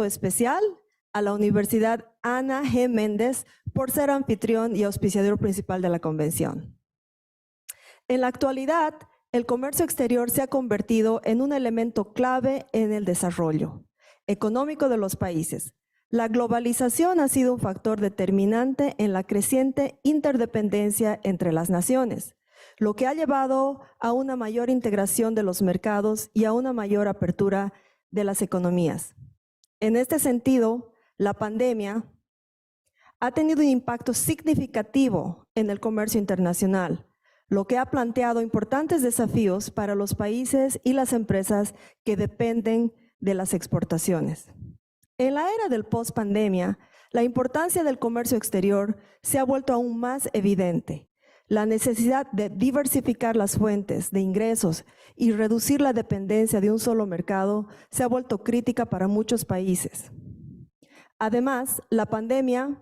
especial a la Universidad Ana G. Méndez por ser anfitrión y auspiciador principal de la convención. En la actualidad, el comercio exterior se ha convertido en un elemento clave en el desarrollo económico de los países. La globalización ha sido un factor determinante en la creciente interdependencia entre las naciones, lo que ha llevado a una mayor integración de los mercados y a una mayor apertura de las economías. En este sentido, la pandemia ha tenido un impacto significativo en el comercio internacional, lo que ha planteado importantes desafíos para los países y las empresas que dependen de las exportaciones. En la era del post-pandemia, la importancia del comercio exterior se ha vuelto aún más evidente. La necesidad de diversificar las fuentes de ingresos y reducir la dependencia de un solo mercado se ha vuelto crítica para muchos países. Además, la pandemia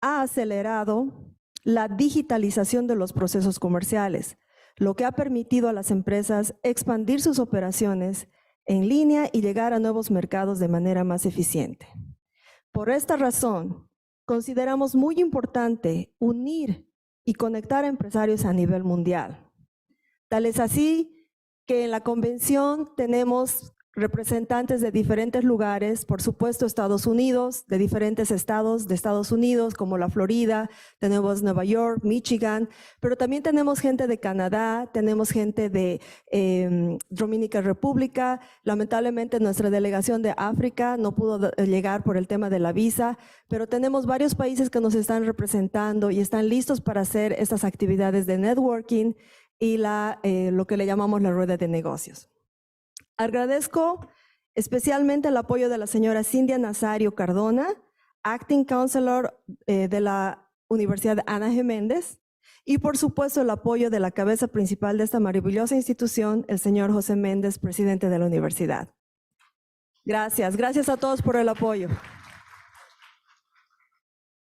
ha acelerado la digitalización de los procesos comerciales, lo que ha permitido a las empresas expandir sus operaciones en línea y llegar a nuevos mercados de manera más eficiente. Por esta razón, consideramos muy importante unir y conectar a empresarios a nivel mundial. Tal es así que en la convención tenemos representantes de diferentes lugares, por supuesto Estados Unidos, de diferentes estados de Estados Unidos, como la Florida, tenemos Nueva York, Michigan, pero también tenemos gente de Canadá, tenemos gente de Dominica República. Lamentablemente nuestra delegación de África no pudo llegar por el tema de la visa, pero tenemos varios países que nos están representando y están listos para hacer estas actividades de networking y lo que le llamamos la rueda de negocios. Agradezco especialmente el apoyo de la señora Cindia Nazario Cardona, Acting Counselor de la Universidad Ana G. Méndez, y por supuesto el apoyo de la cabeza principal de esta maravillosa institución, el señor José Méndez, presidente de la universidad. Gracias, gracias a todos por el apoyo.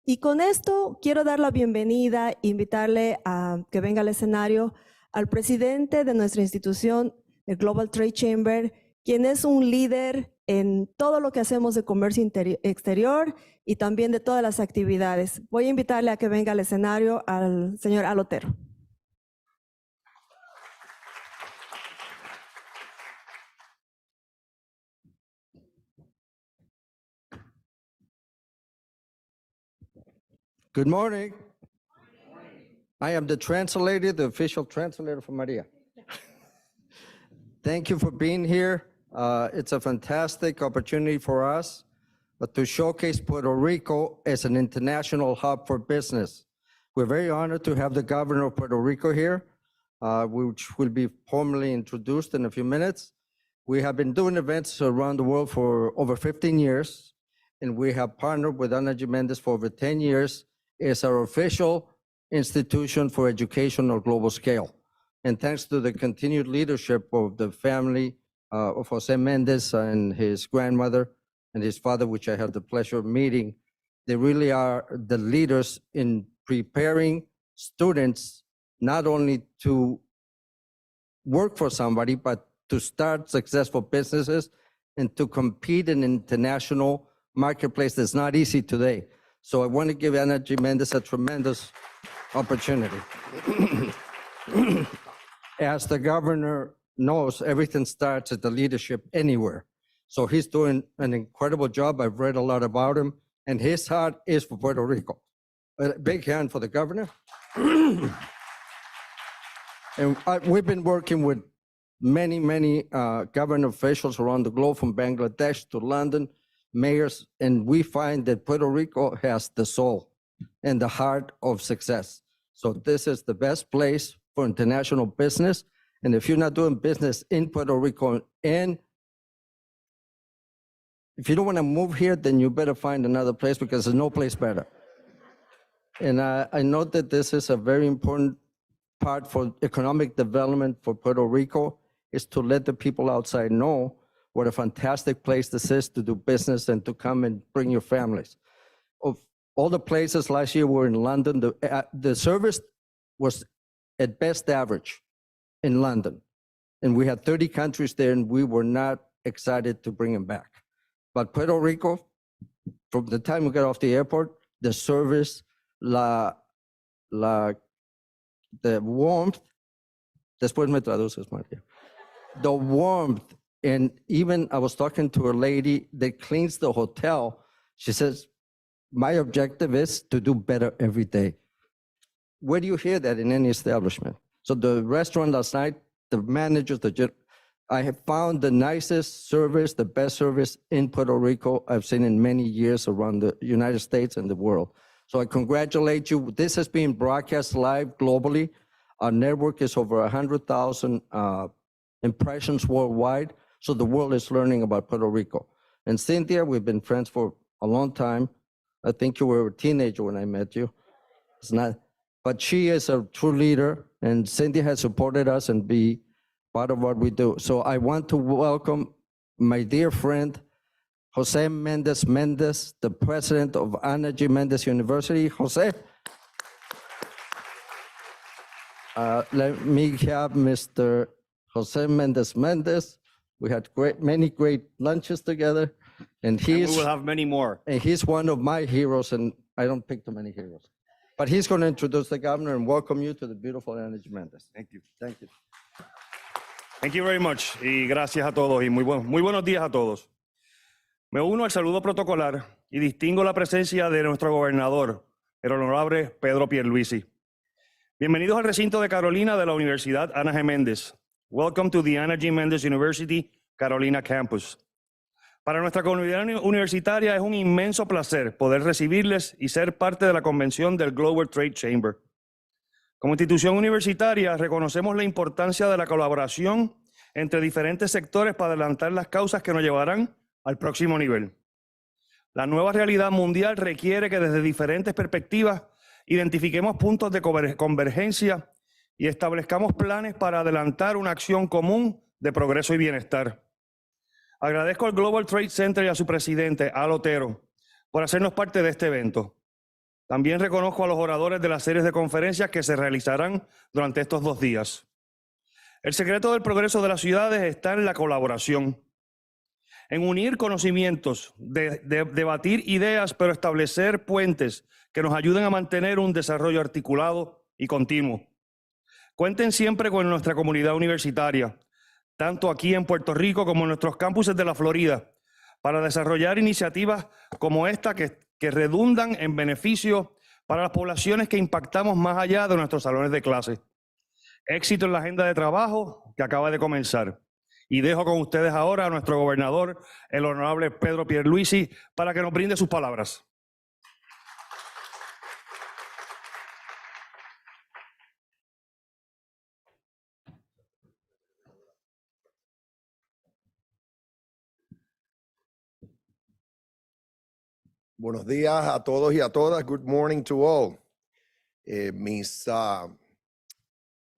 Y con esto quiero dar la bienvenida e invitarle a que venga al escenario al presidente de nuestra institución, el Global Trade Chamber, quien es un líder en todo lo que hacemos de comercio exterior y también de todas las actividades. Voy a invitarle a que venga al escenario al señor Alotero. Good morning. I am the translator, the official translator for Maria. Thank you for being here. It's a fantastic opportunity for us to showcase Puerto Rico as an international hub for business. We're very honored to have the governor of Puerto Rico here, which will be formally introduced in a few minutes. We have been doing events around the world for over 15 years, and we have partnered with Ana G. Méndez for over 10 years as our official institution for education on a global scale. And thanks to the continued leadership of the family of Jose Méndez and his grandmother and his father, which I had the pleasure of meeting, they really are the leaders in preparing students not only to work for somebody, but to start successful businesses and to compete in an international marketplace that's not easy today. So I want to give Ana G. Méndez a tremendous opportunity. As the governor knows, everything starts at the leadership anywhere. So he's doing an incredible job. I've read a lot about him, and his heart is for Puerto Rico. A big hand for the governor. And we've been working with many government officials around the globe, from Bangladesh to London, mayors, and we find that Puerto Rico has the soul and the heart of success. So this is the best place for international business. And if you're not doing business in Puerto Rico, and if you don't want to move here, then you better find another place, because there's no place better. And I know that this is a very important part for economic development for Puerto Rico, is to let the people outside know what a fantastic place this is to do business and to come and bring your families. Of all the places last year were in London, the service was at best average in London. And we had 30 countries there, and we were not excited to bring them back. But Puerto Rico, from the time we get off the airport, the service, the warmth, después me traduces, Maria. The warmth, and even I was talking to a lady that cleans the hotel. She says, my objective is to do better every day. Where do you hear that in any establishment? So the restaurant last night, the managers, I have found the nicest service, the best service in Puerto Rico I've seen in many years around the United States and the world. So I congratulate you. This has been broadcast live globally. Our network is over 100,000 impressions worldwide. So the world is learning about Puerto Rico. And Cynthia, we've been friends for a long time. I think you were a teenager when I met you. It's not, but she is a true leader, and Cynthia has supported us and be part of what we do. So I want to welcome my dear friend, Jose Mendez, the president of Ana G. Mendez University. Jose. Let me have Mr. Jose Mendez. We had many great lunches together, and we will have many more. And he's one of my heroes, and I don't pick too many heroes. But he's going to introduce the governor and welcome you to the beautiful Ana G. Mendez. Thank you. Thank you. Thank you very much. Y gracias a todos y muy buenos días a todos. Me uno al saludo protocolar y distingo la presencia de nuestro gobernador, el honorable Pedro Pierluisi. Bienvenidos al recinto de Carolina de la Universidad Ana G. Mendez. Welcome to the Ana G. Mendez University Carolina Campus. Para nuestra comunidad universitaria es un inmenso placer poder recibirles y ser parte de la convención del Global Trade Chamber. Como institución universitaria, reconocemos la importancia de la colaboración entre diferentes sectores para adelantar las causas que nos llevarán al próximo nivel. La nueva realidad mundial requiere que desde diferentes perspectivas identifiquemos puntos de convergencia y establezcamos planes para adelantar una acción común de progreso y bienestar. Agradezco al Global Trade Center y a su presidente, Al Otero, por hacernos parte de este evento. También reconozco a los oradores de las series de conferencias que se realizarán durante estos 2 días. El secreto del progreso de las ciudades está en la colaboración, en unir conocimientos, debatir ideas, pero establecer puentes que nos ayuden a mantener un desarrollo articulado y continuo. Cuenten siempre con nuestra comunidad universitaria, tanto aquí en Puerto Rico como en nuestros campuses de la Florida, para desarrollar iniciativas como esta que redundan en beneficio para las poblaciones que impactamos más allá de nuestros salones de clase. Éxito en la agenda de trabajo que acaba de comenzar. Y dejo con ustedes ahora a nuestro gobernador, el honorable Pedro Pierluisi, para que nos brinde sus palabras. Buenos días a todos y a todas. Good morning to all.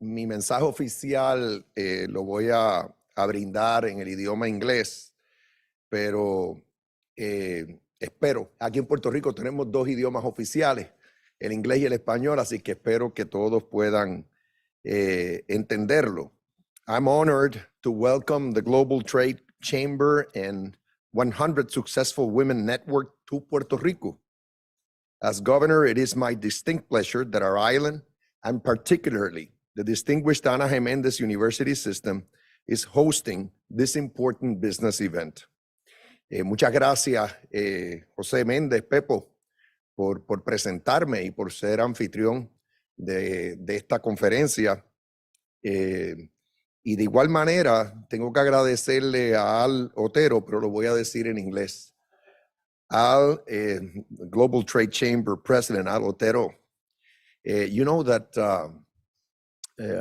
Mi mensaje oficial lo voy a brindar en el idioma inglés, pero espero, aquí en Puerto Rico tenemos 2 idiomas oficiales, el inglés y el español, así que espero que todos puedan entenderlo. I'm honored to welcome the Global Trade Chamber and 100 Successful Women Network to Puerto Rico. As governor, it is my distinct pleasure that our island, and particularly the distinguished Ana G. Mendez University system, is hosting this important business event. Muchas gracias, José Méndez, Pepo, por presentarme y por ser anfitrión de esta conferencia. Y de igual manera, tengo que agradecerle a Al Otero, pero lo voy a decir en inglés. Al, Global Trade Chamber President, Al Otero, you know that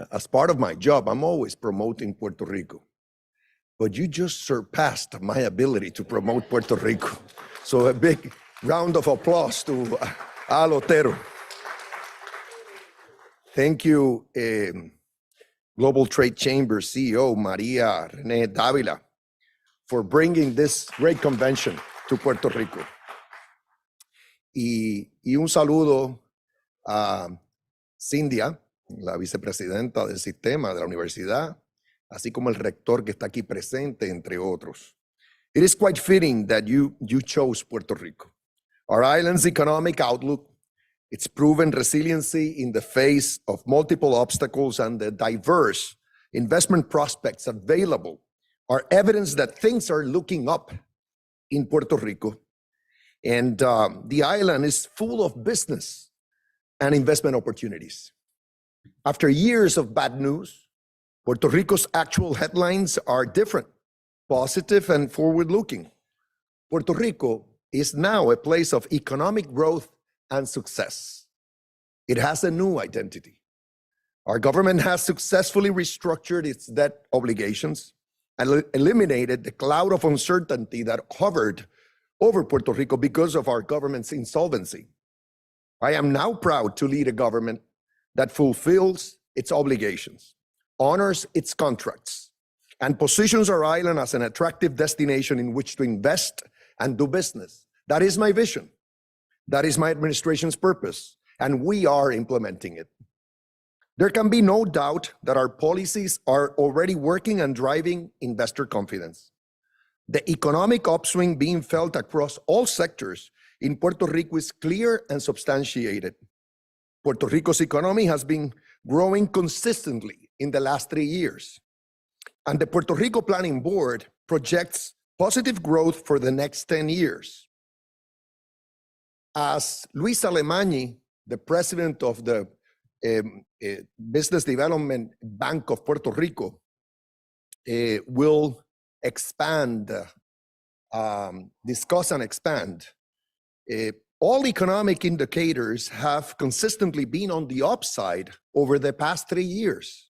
as part of my job, I'm always promoting Puerto Rico. But you just surpassed my ability to promote Puerto Rico. So a big round of applause to Al Otero. Thank you, Global Trade Chamber CEO Maria René Dávila, for bringing this great convention to Puerto Rico. Y un saludo a Cynthia, la vicepresidenta del sistema de la universidad, así como el rector que está aquí presente, entre otros. It is quite fitting that you chose Puerto Rico. Our island's economic outlook, its proven resiliency in the face of multiple obstacles, and the diverse investment prospects available are evidence that things are looking up in Puerto Rico. And the island is full of business and investment opportunities. After years of bad news, Puerto Rico's actual headlines are different, positive and forward-looking. Puerto Rico is now a place of economic growth and success. It has a new identity. Our government has successfully restructured its debt obligations and eliminated the cloud of uncertainty that hovered over Puerto Rico because of our government's insolvency. I am now proud to lead a government that fulfills its obligations, honors its contracts, and positions our island as an attractive destination in which to invest and do business. That is my vision. That is my administration's purpose, and we are implementing it. There can be no doubt that our policies are already working and driving investor confidence. The economic upswing being felt across all sectors in Puerto Rico is clear and substantiated. Puerto Rico's economy has been growing consistently in the last 3 years, and the Puerto Rico Planning Board projects positive growth for the next 10 years. As Luis Alemany, the president of the Business Development Bank of Puerto Rico, will expand, discuss and expand, all economic indicators have consistently been on the upside over the past 3 years.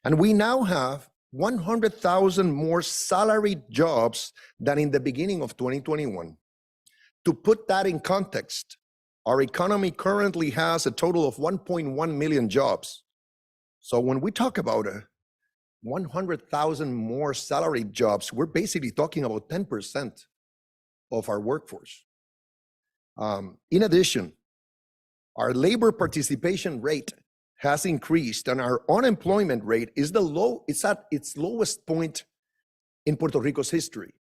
And we now have 100,000 more salaried jobs than in the beginning of 2021. To put that in context, our economy currently has a total of 1.1 million jobs. So when we talk about 100,000 more salaried jobs, we're basically talking about 10% of our workforce. In addition, our labor participation rate has increased, and our unemployment rate is it's at its lowest point in Puerto Rico's history.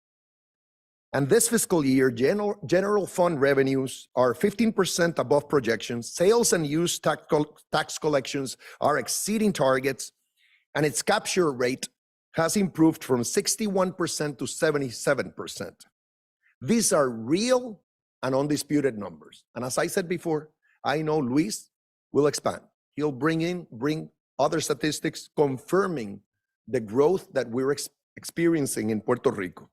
And this fiscal year, general fund revenues are 15% above projections. Sales and use tax collections are exceeding targets, and its capture rate has improved from 61% to 77%. These are real and undisputed numbers. And as I said before, I know Luis will expand. He'll bring other statistics confirming the growth that we're experiencing in Puerto Rico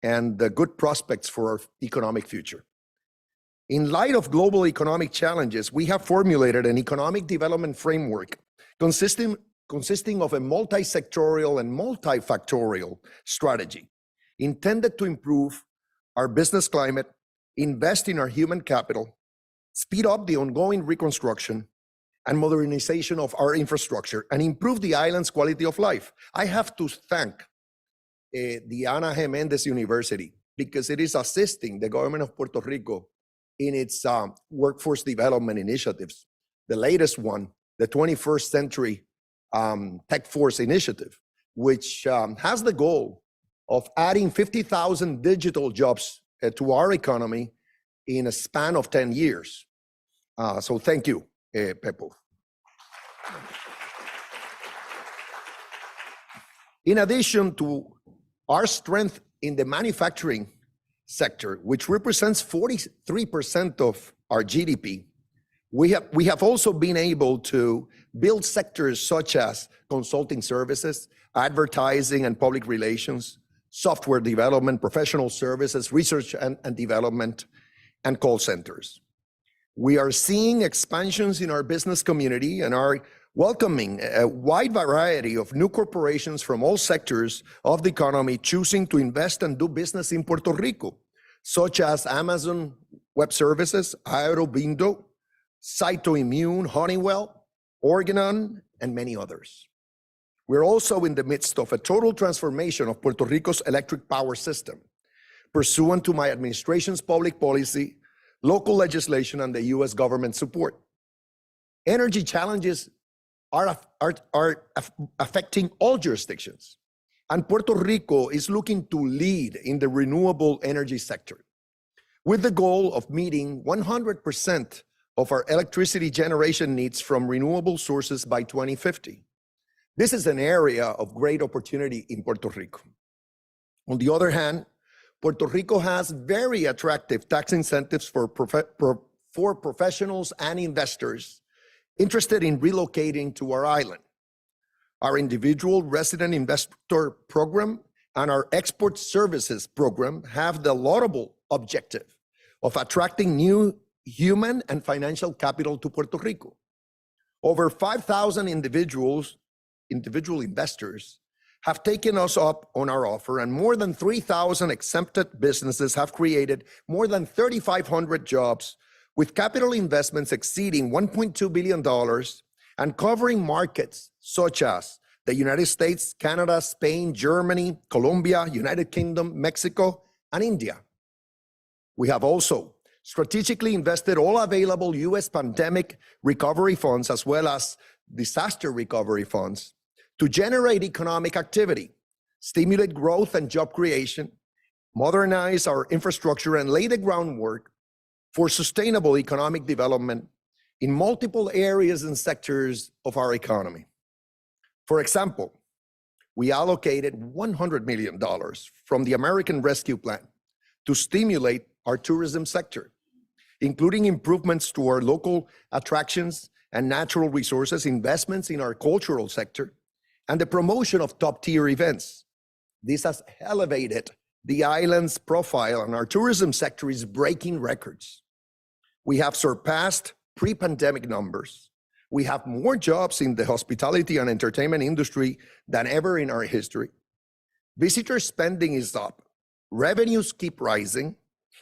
and the good prospects for our economic future. In light of global economic challenges, we have formulated an economic development framework consisting of a multi-sectorial and multifactorial strategy intended to improve our business climate, invest in our human capital, speed up the ongoing reconstruction and modernization of our infrastructure, and improve the island's quality of life. I have to thank the Ana Jiménez University because it is assisting the government of Puerto Rico in its workforce development initiatives. The latest one, the 21st Century Tech Force Initiative, which has the goal of adding 50,000 digital jobs to our economy in a span of 10 years. So thank you, Pepo. In addition to our strength in the manufacturing sector, which represents 43% of our GDP, we have also been able to build sectors such as consulting services, advertising and public relations, software development, professional services, research and development, and call centers. We are seeing expansions in our business community and are welcoming a wide variety of new corporations from all sectors of the economy choosing to invest and do business in Puerto Rico, such as Amazon Web Services, Aerobindo, Cytoimmune, Honeywell, Organon, and many others. We're also in the midst of a total transformation of Puerto Rico's electric power system, pursuant to my administration's public policy, local legislation, and the US government support. Energy challenges are affecting all jurisdictions, And Puerto Rico is looking to lead in the renewable energy sector, with the goal of meeting 100% of our electricity generation needs from renewable sources by 2050. This is an area of great opportunity in Puerto Rico. On the other hand, Puerto Rico has very attractive tax incentives for professionals and investors interested in relocating to our island. Our individual resident investor program and our export services program have the laudable objective of attracting new human and financial capital to Puerto Rico. Over 5,000 individual investors have taken us up on our offer, and more than 3,000 exempted businesses have created more than 3,500 jobs, with capital investments exceeding $1.2 billion and covering markets such as the United States, Canada, Spain, Germany, Colombia, United Kingdom, Mexico, and India. We have also strategically invested all available U.S. pandemic recovery funds as well as disaster recovery funds to generate economic activity, stimulate growth and job creation, modernize our infrastructure, and lay the groundwork for sustainable economic development in multiple areas and sectors of our economy. For example, we allocated $100 million from the American Rescue Plan to stimulate our tourism sector, including improvements to our local attractions and natural resources, investments in our cultural sector, and the promotion of top-tier events. This has elevated the island's profile, and our tourism sector is breaking records. We have surpassed pre-pandemic numbers. We have more jobs in the hospitality and entertainment industry than ever in our history. Visitor spending is up, revenues keep rising,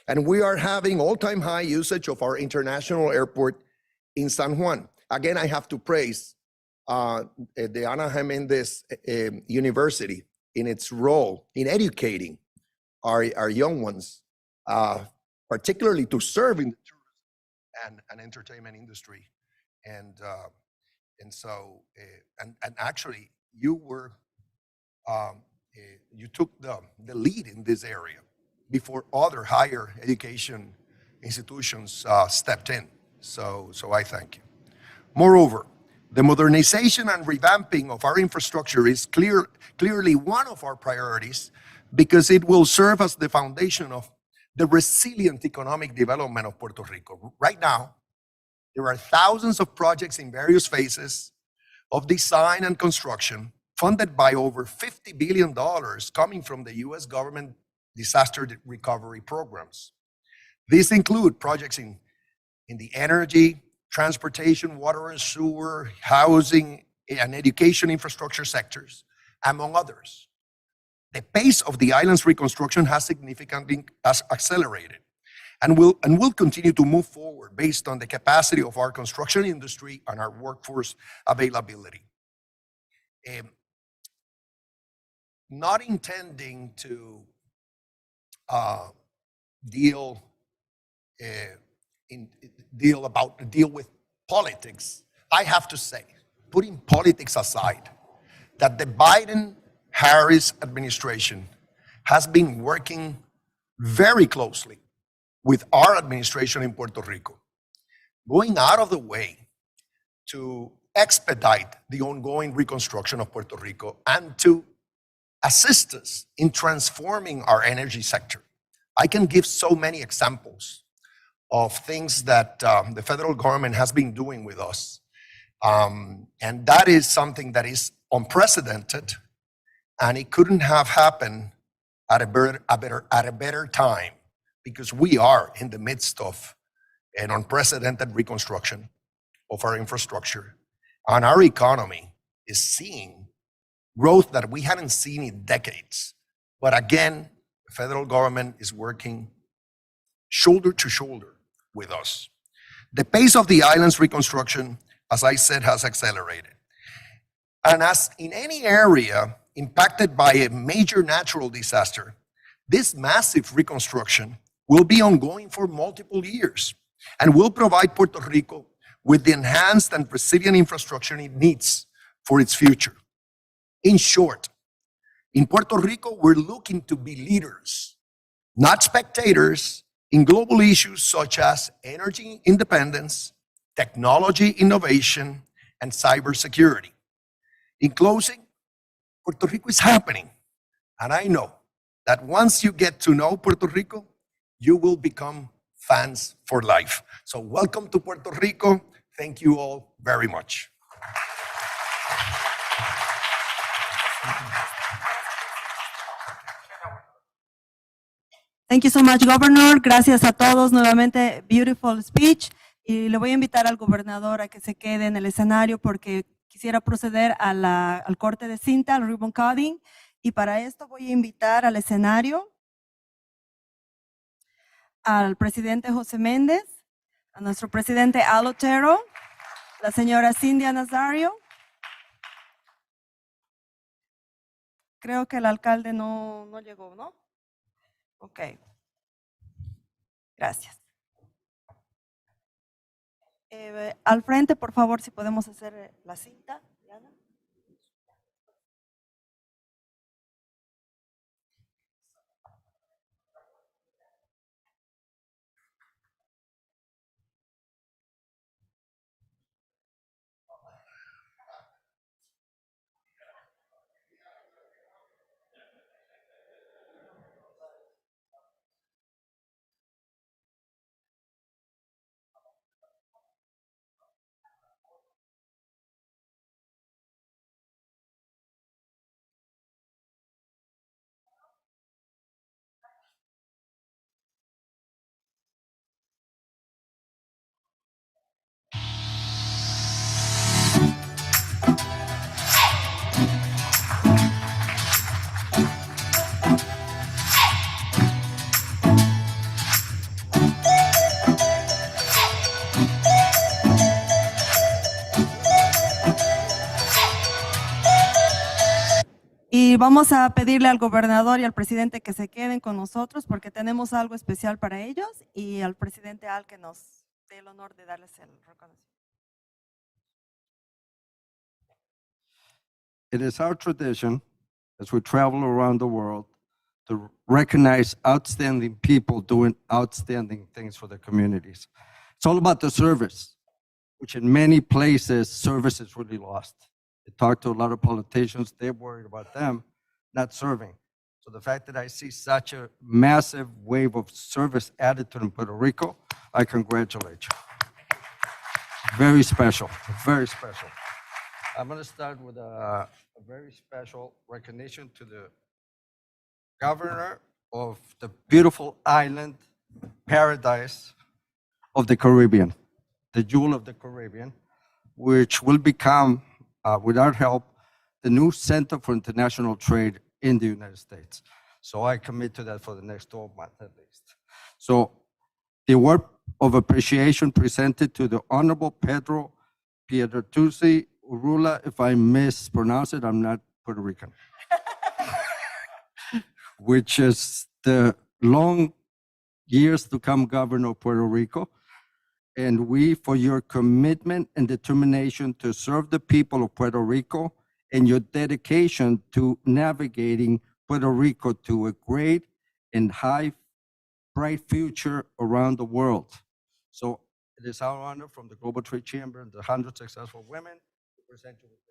and we are having all-time high usage of our international airport in San Juan. Again, I have to praise the Ana Jiménez University in its role in educating our young ones, particularly to serve in the tourism and entertainment industry. And actually, you took the lead in this area before other higher education institutions stepped in. So I thank you. Moreover, the modernization and revamping of our infrastructure is clearly one of our priorities, because it will serve as the foundation of the resilient economic development of Puerto Rico. Right now, there are thousands of projects in various phases of design and construction, funded by over $50 billion coming from the U.S. government disaster recovery programs. These include projects in the energy, transportation, water and sewer, housing, and education infrastructure sectors, among others. The pace of the island's reconstruction has significantly accelerated and will continue to move forward based on the capacity of our construction industry and our workforce availability. Not intending to deal with politics, I have to say, putting politics aside, that the Biden-Harris administration has been working very closely with our administration in Puerto Rico, going out of the way to expedite the ongoing reconstruction of Puerto Rico and to assist us in transforming our energy sector. I can give so many examples of things that the federal government has been doing with us. And that is something that is unprecedented, and it couldn't have happened at a better time, because we are in the midst of an unprecedented reconstruction of our infrastructure, and our economy is seeing growth that we hadn't seen in decades. But again, the federal government is working shoulder to shoulder with us. The pace of the island's reconstruction, as I said, has accelerated. And as in any area impacted by a major natural disaster, this massive reconstruction will be ongoing for multiple years and will provide Puerto Rico with the enhanced and resilient infrastructure it needs for its future. In short, In Puerto Rico, we're looking to be leaders, not spectators, in global issues such as energy independence, technology innovation, and cybersecurity. In closing, Puerto Rico is happening, and I know that once you get to know Puerto Rico, you will become fans for life. So welcome to Puerto Rico. Thank you all very much. Thank you so much, Governor. Gracias a todos. Nuevamente, beautiful speech. Y le voy a invitar al gobernador a que se quede en el escenario porque quisiera proceder al corte de cinta, al ribbon cutting. Y para esto voy a invitar al escenario al presidente José Méndez, a nuestro presidente Al Otero, la señora Cindy Nazario. Creo que el alcalde no llegó, ¿no? Ok. Gracias. Al frente, por favor, si podemos hacer la cinta. Diana. Y vamos a pedirle al gobernador y al presidente que se queden con nosotros porque tenemos algo especial para ellos y al presidente Al que nos dé el honor de darles el reconocimiento. It is our tradition as we travel around the world to recognize outstanding people doing outstanding things for their communities. It's all about the service, which in many places, service is really lost. I talk to a lot of politicians, they're worried about them not serving. So the fact that I see such a massive wave of service attitude in Puerto Rico, I congratulate you. Very special, very special. I'm going to start with a very special recognition to the governor of the beautiful island paradise of the Caribbean, the jewel of the Caribbean, which will become, with our help, the new Center for International Trade in the United States. So I commit to that for the next 12 months at least. So the award of appreciation presented to the Honorable Pedro Piertucci Urula, if I mispronounce it, I'm not Puerto Rican, which is the long years to come governor of Puerto Rico. And we, for your commitment and determination to serve the people of Puerto Rico and your dedication to navigating Puerto Rico to a great and high, bright future around the world. So it is our honor from the Global Trade Chamber and the 100 Successful Women to present you with this.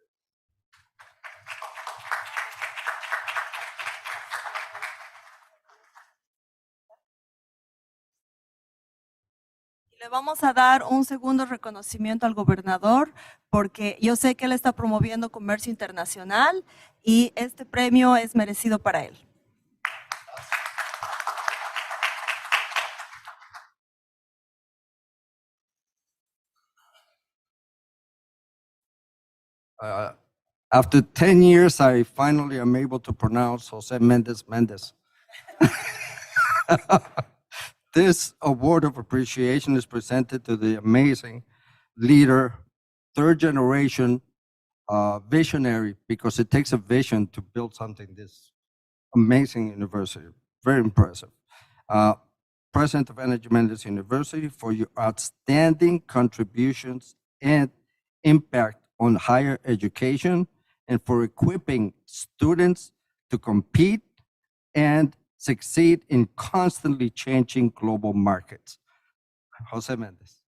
Le vamos a dar un segundo reconocimiento al gobernador porque yo sé que él está promoviendo comercio internacional y este premio es merecido para él. After 10 years, I finally am able to pronounce Jose Mendez. This award of appreciation is presented to the amazing leader, third generation visionary, because it takes a vision to build something this amazing university, very impressive. President of Energy Mendes University, for your outstanding contributions and impact on higher education and for equipping students to compete and succeed in constantly changing global markets. Jose Mendez.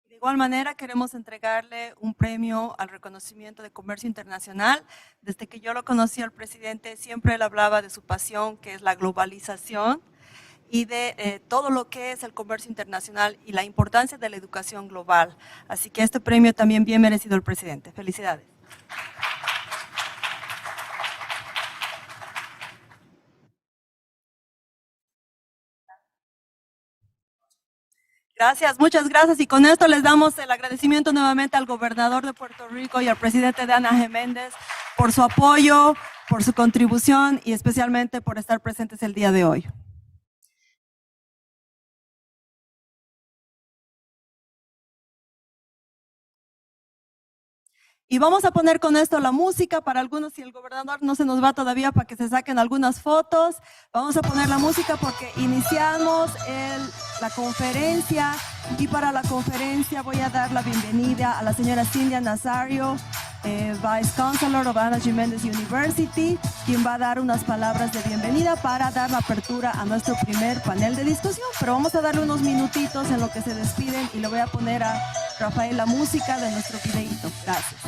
De igual manera, queremos entregarle un premio al reconocimiento de comercio internacional. Desde que yo lo conocí al presidente, siempre él hablaba de su pasión, que es la globalización, y de todo lo que es el comercio internacional y la importancia de la educación global. Así que este premio también bien merecido al presidente. Felicidades. Gracias, muchas gracias. Y con esto les damos el agradecimiento nuevamente al gobernador de Puerto Rico y al presidente de Ana Méndez por su apoyo, por su contribución y especialmente por estar presentes el día de hoy. Y vamos a poner con esto la música para algunos, si el gobernador no se nos va todavía para que se saquen algunas fotos. Vamos a poner la música porque iniciamos la conferencia y para la conferencia voy a dar la bienvenida a la señora Cindy Nazario, Vice Chancellor of Ana Méndez University, quien va a dar unas palabras de bienvenida para dar la apertura a nuestro primer panel de discusión. Pero vamos a darle unos minutitos en lo que se despiden y le voy a poner a Rafael la música de nuestro videíto. Gracias.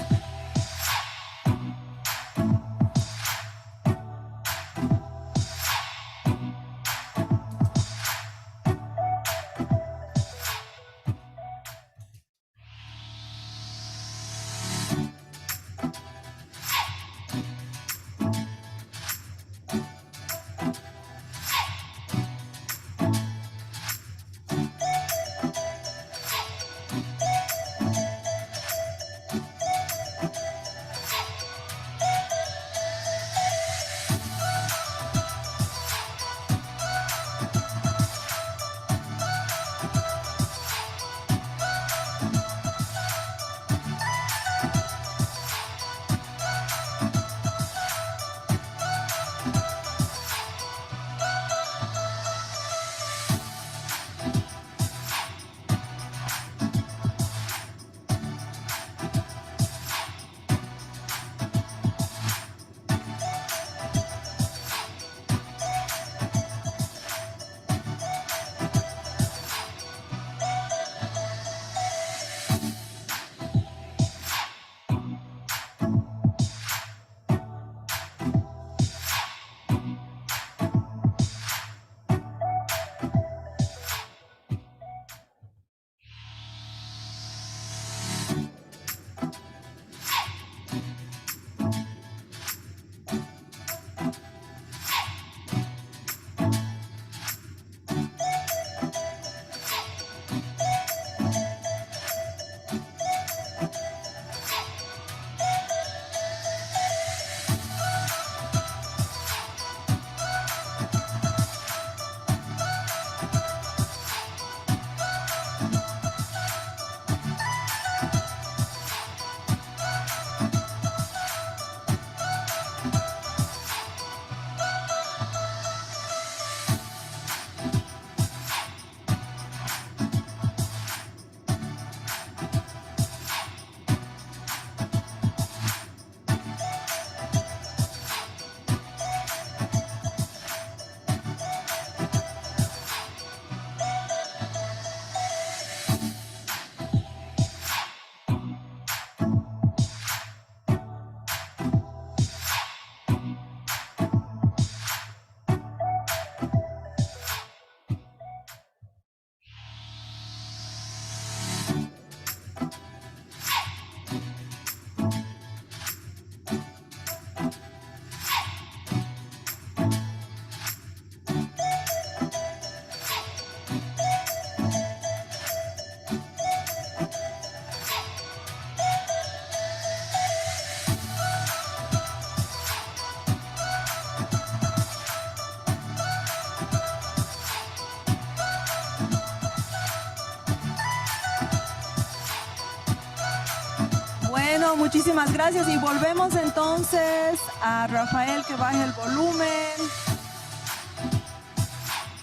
Bueno, muchísimas gracias y volvemos entonces a Rafael que baje el volumen.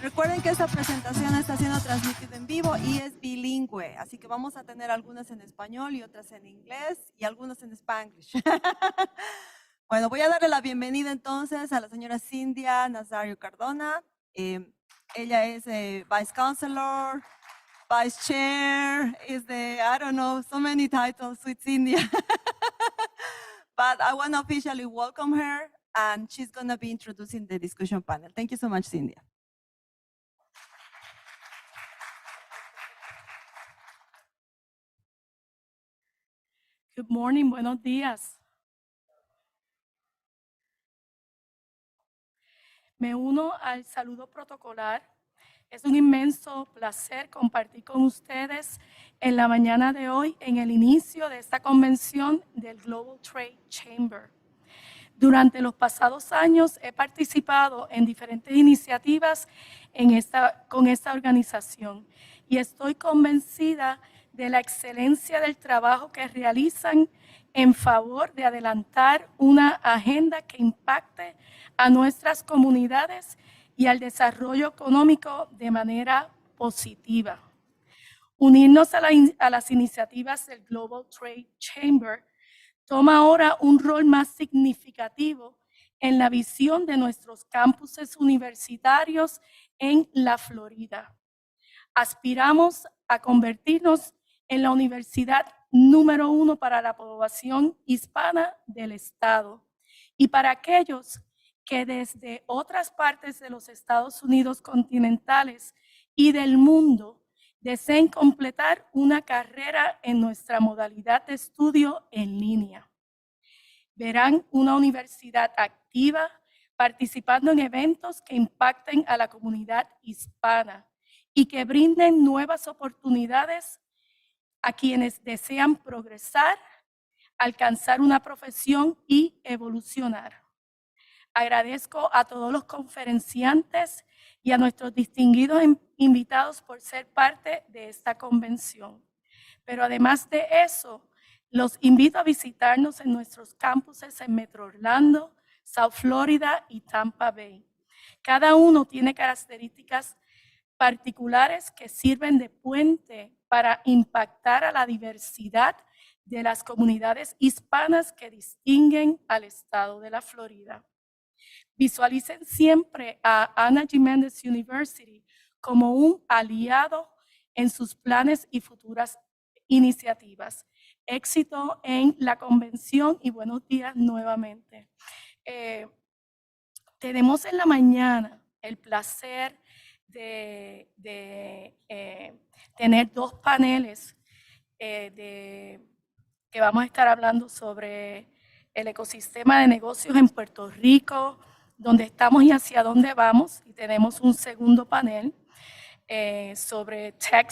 Recuerden que esta presentación está siendo transmitida en vivo y es bilingüe, así que vamos a tener algunas en español y otras en inglés y algunas en Spanglish. Bueno, voy a darle la bienvenida entonces a la señora Cindia Nazario Cardona. Ella es Vice Chancellor, Vice Chair, is the, I don't know, so many titles with Cindia. But I want to officially welcome her, and she's going to be introducing the discussion panel. Thank you so much, Cindia. Good morning, buenos días. Me uno al saludo protocolar. Es un inmenso placer compartir con ustedes en la mañana de hoy en el inicio de esta convención del Global Trade Chamber. Durante los pasados años he participado en diferentes iniciativas con esta organización y estoy convencida de la excelencia del trabajo que realizan en favor de adelantar una agenda que impacte a nuestras comunidades y al desarrollo económico de manera positiva. Unirnos a las iniciativas del Global Trade Chamber toma ahora un rol más significativo en la visión de nuestros campuses universitarios en la Florida. Aspiramos a convertirnos en la universidad número 1 para la población hispana del estado y para aquellos que desde otras partes de los Estados Unidos continentales y del mundo deseen completar una carrera en nuestra modalidad de estudio en línea. Verán una universidad activa participando en eventos que impacten a la comunidad hispana y que brinden nuevas oportunidades a quienes desean progresar, alcanzar una profesión y evolucionar. Agradezco a todos los conferenciantes y a nuestros distinguidos invitados por ser parte de esta convención. Pero además de eso, los invito a visitarnos en nuestros campuses en Metro Orlando, South Florida y Tampa Bay. Cada uno tiene características particulares que sirven de puente para impactar a la diversidad de las comunidades hispanas que distinguen al estado de la Florida. Visualicen siempre a Ana Jiménez University como un aliado en sus planes y futuras iniciativas. Éxito en la convención y buenos días nuevamente. Tenemos en la mañana el placer de tener 2 paneles que vamos a estar hablando sobre el ecosistema de negocios en Puerto Rico, donde estamos y hacia dónde vamos. Y tenemos un segundo panel sobre Tech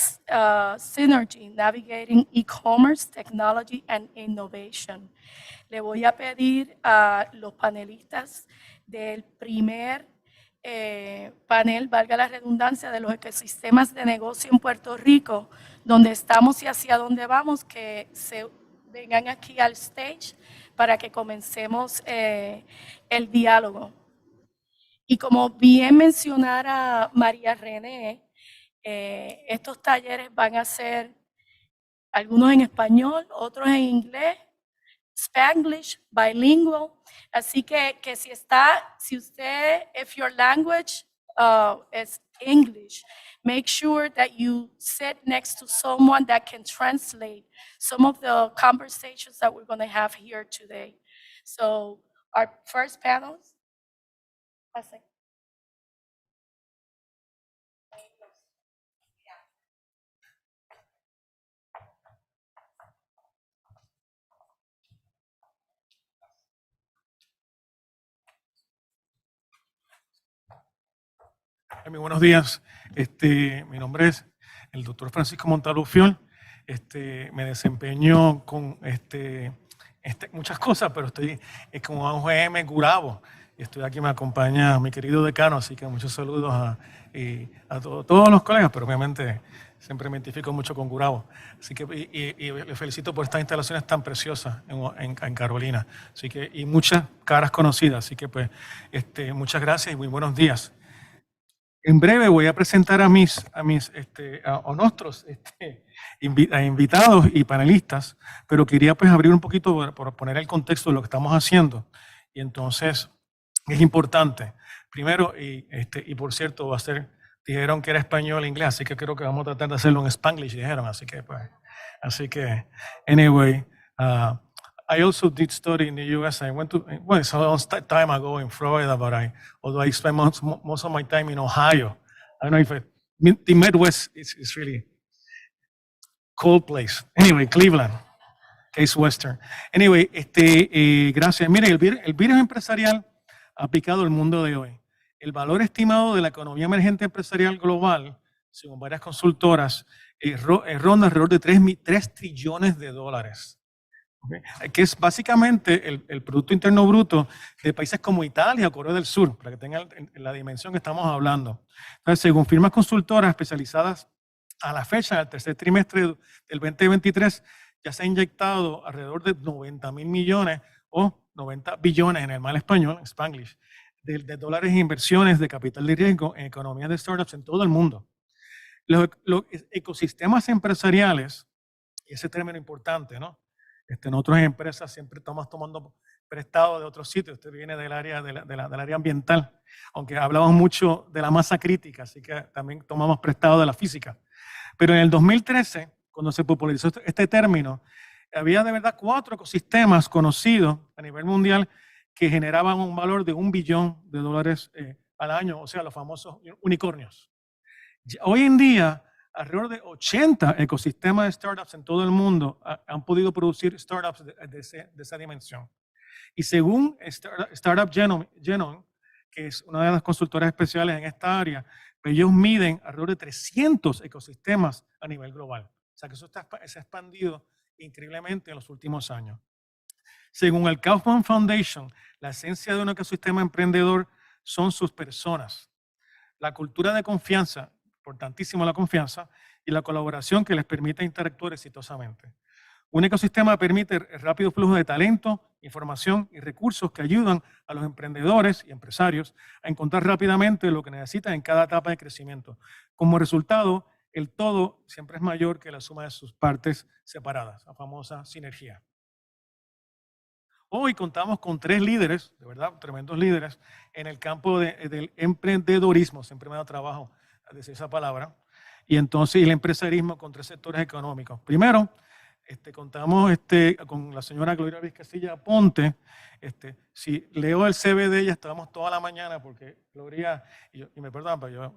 Synergy, Navigating E-Commerce, Technology and Innovation. Le voy a pedir a los panelistas del primer panel, valga la redundancia, de los ecosistemas de negocio en Puerto Rico, donde estamos y hacia dónde vamos, que se vengan aquí al stage para que comencemos el diálogo. Y como bien mencionara María René, estos talleres van a ser algunos en español, otros en inglés, Spanglish, bilingual. Así que si usted, if your language is English, make sure that you sit next to someone that can translate some of the conversations that we're going to have here today. So our first panel. Muy buenos días. Mi nombre es el doctor Francisco Montalufiol. Me desempeño con muchas cosas, pero estoy como UGM Gurabo. Estoy aquí, me acompaña mi querido decano, así que muchos saludos a todos los colegas, pero obviamente siempre me identifico mucho con Gurabo. Así que le felicito por estas instalaciones tan preciosas en Carolina. Así que, y muchas caras conocidas, así que pues muchas gracias y muy buenos días. En breve voy a presentar a nuestros invitados y panelistas, pero quería pues abrir un poquito por poner el contexto de lo que estamos haciendo. Y entonces es importante. Primero, y por cierto, dijeron que era español e inglés, así que creo que vamos a tratar de hacerlo en Spanglish, dijeron, así que, anyway, I also did study in the US. I went to, well, it's a long time ago in Florida, but although I spent most of my time in Ohio. I don't know if the Midwest is really cold place. Anyway, Cleveland, Case Western. Anyway, gracias. Mire, el virus empresarial aplicado al mundo de hoy. El valor estimado de la economía emergente empresarial global, según varias consultoras, ronda alrededor de 3 trillones de dólares. Okay. Que es básicamente el Producto Interno Bruto de países como Italia o Corea del Sur, para que tengan la dimensión que estamos hablando. Entonces, según firmas consultoras especializadas a la fecha, del tercer trimestre del 2023, ya se ha inyectado alrededor de 90.000 millones o 90 billones en el mal español, en Spanglish, de dólares en inversiones de capital de riesgo en economías de startups en todo el mundo. Los ecosistemas empresariales, y ese término importante, ¿no? En otras empresas siempre estamos tomando prestado de otros sitios. Usted viene del área, del área ambiental, aunque hablamos mucho de la masa crítica, así que también tomamos prestado de la física. Pero en el 2013, cuando se popularizó este término, había de verdad 4 ecosistemas conocidos a nivel mundial que generaban un valor de $1 billón al año, o sea, los famosos unicornios. Hoy en día, alrededor de 80 ecosistemas de startups en todo el mundo han podido producir startups de esa dimensión. Y según Startup Genome, que es una de las consultoras especiales en esta área, ellos miden alrededor de 300 ecosistemas a nivel global. O sea que eso se ha expandido increíblemente en los últimos años. Según el Kaufman Foundation, la esencia de un ecosistema emprendedor son sus personas. La cultura de confianza, importantísimo la confianza, y la colaboración que les permite interactuar exitosamente. Un ecosistema permite el rápido flujo de talento, información y recursos que ayudan a los emprendedores y empresarios a encontrar rápidamente lo que necesitan en cada etapa de crecimiento. Como resultado, el todo siempre es mayor que la suma de sus partes separadas, la famosa sinergia. Hoy contamos con 3 líderes, de verdad, tremendos líderes, en el campo del emprendedorismo. Siempre me da trabajo decir esa palabra. Y entonces, el empresarismo con 3 sectores económicos. Primero, contamos con la señora Gloria Vizcasilla Ponte. Si leo el CV de ella, estábamos toda la mañana, porque Gloria, y me perdonan, pero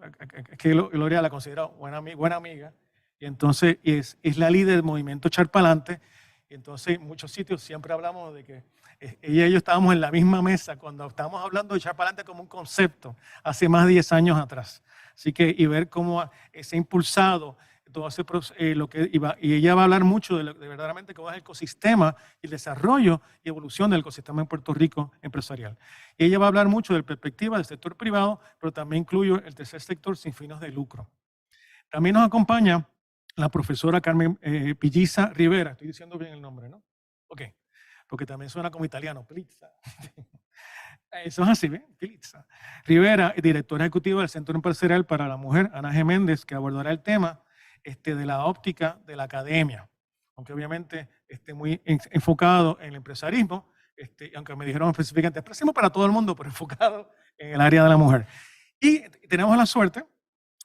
es que Gloria la considero buena amiga, y entonces es la líder del movimiento Echar Pa'lante. Y entonces, en muchos sitios siempre hablamos de que ella y yo estábamos en la misma mesa cuando estábamos hablando de Echar Pa'lante como un concepto hace más de 10 años atrás. Así que, y ver cómo se ha impulsado todo ese proceso, y ella va a hablar mucho de verdaderamente cómo es el ecosistema y el desarrollo y evolución del ecosistema en Puerto Rico empresarial. Y ella va a hablar mucho de la perspectiva del sector privado, pero también incluye el tercer sector sin fines de lucro. También nos acompaña la profesora Carmen Pilliza Rivera. Estoy diciendo bien el nombre, ¿no? Ok, porque también suena como italiano, Pilliza. Eso es así, ¿ven? Pilliza Rivera, directora ejecutiva del Centro Empresarial para la Mujer, Ana G. Méndez, que abordará el tema de la óptica de la academia, aunque obviamente esté muy enfocado en el empresarismo, aunque me dijeron específicamente, empresarismo para todo el mundo, pero enfocado en el área de la mujer. Y tenemos la suerte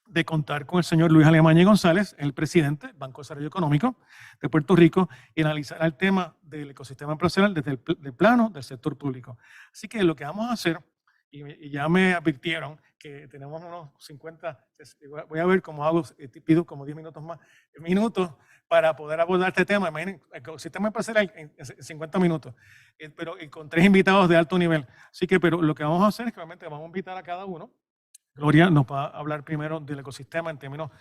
de contar con el señor Luis Alemaña González, el presidente del Banco de Desarrollo Económico de Puerto Rico, y analizará el tema del ecosistema empresarial desde el plano del sector público. Así que lo que vamos a hacer, y ya me advirtieron que tenemos unos 50, voy a ver cómo hago, pido como 10 minutos para poder abordar este tema. Imaginen, el ecosistema empresarial en 50 minutos, pero con 3 invitados de alto nivel. Así que, pero lo que vamos a hacer es que obviamente vamos a invitar a cada uno. Gloria nos va a hablar primero del ecosistema en términos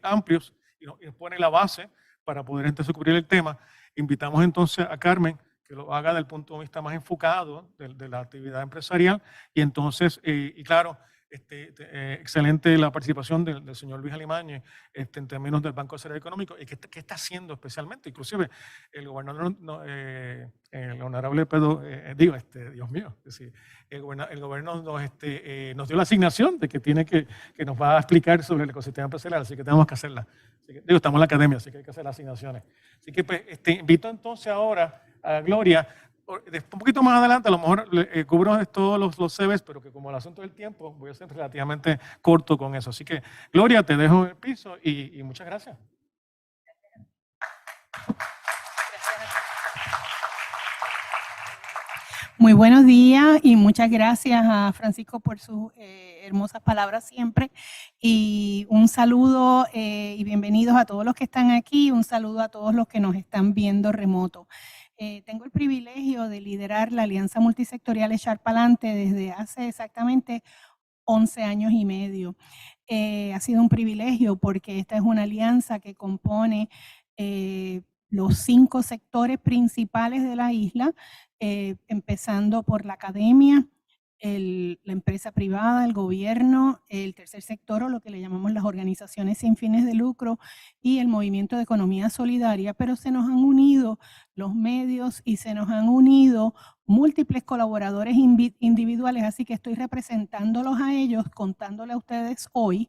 amplios y nos pone la base para poder entonces cubrir el tema. Invitamos entonces a Carmen que lo haga desde el punto de vista más enfocado de la actividad empresarial y entonces, y claro, excelente la participación del señor Luis Alimañez en términos del Banco de Desarrollo Económico y qué está haciendo especialmente. Inclusive el gobernador, el honorable Pedro, Dios mío, es decir, el gobierno nos dio la asignación de que nos va a explicar sobre el ecosistema empresarial, así que tenemos que hacerla. Así que, estamos en la academia, así que hay que hacer las asignaciones. Así que pues, invito entonces ahora a Gloria. Un poquito más adelante, a lo mejor cubro todos los CVs, pero que como el asunto del tiempo, voy a ser relativamente corto con eso. Así que, Gloria, te dejo el piso y muchas gracias. Muy buenos días y muchas gracias a Francisco por sus hermosas palabras siempre. Y un saludo y bienvenidos a todos los que están aquí, un saludo a todos los que nos están viendo remoto. Tengo el privilegio de liderar la Alianza Multisectorial Echar Pa'lante desde hace exactamente 11 años y medio. Ha sido un privilegio porque esta es una alianza que compone los 5 sectores principales de la isla, empezando por la academia, la empresa privada, el gobierno, el tercer sector o lo que le llamamos las organizaciones sin fines de lucro y el movimiento de economía solidaria, pero se nos han unido los medios y se nos han unido múltiples colaboradores individuales, así que estoy representándolos a ellos, contándole a ustedes hoy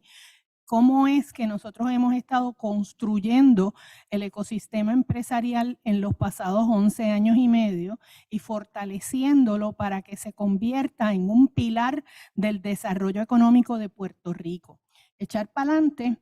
cómo es que nosotros hemos estado construyendo el ecosistema empresarial en los pasados 11 años y medio y fortaleciéndolo para que se convierta en un pilar del desarrollo económico de Puerto Rico. Echar Pa'lante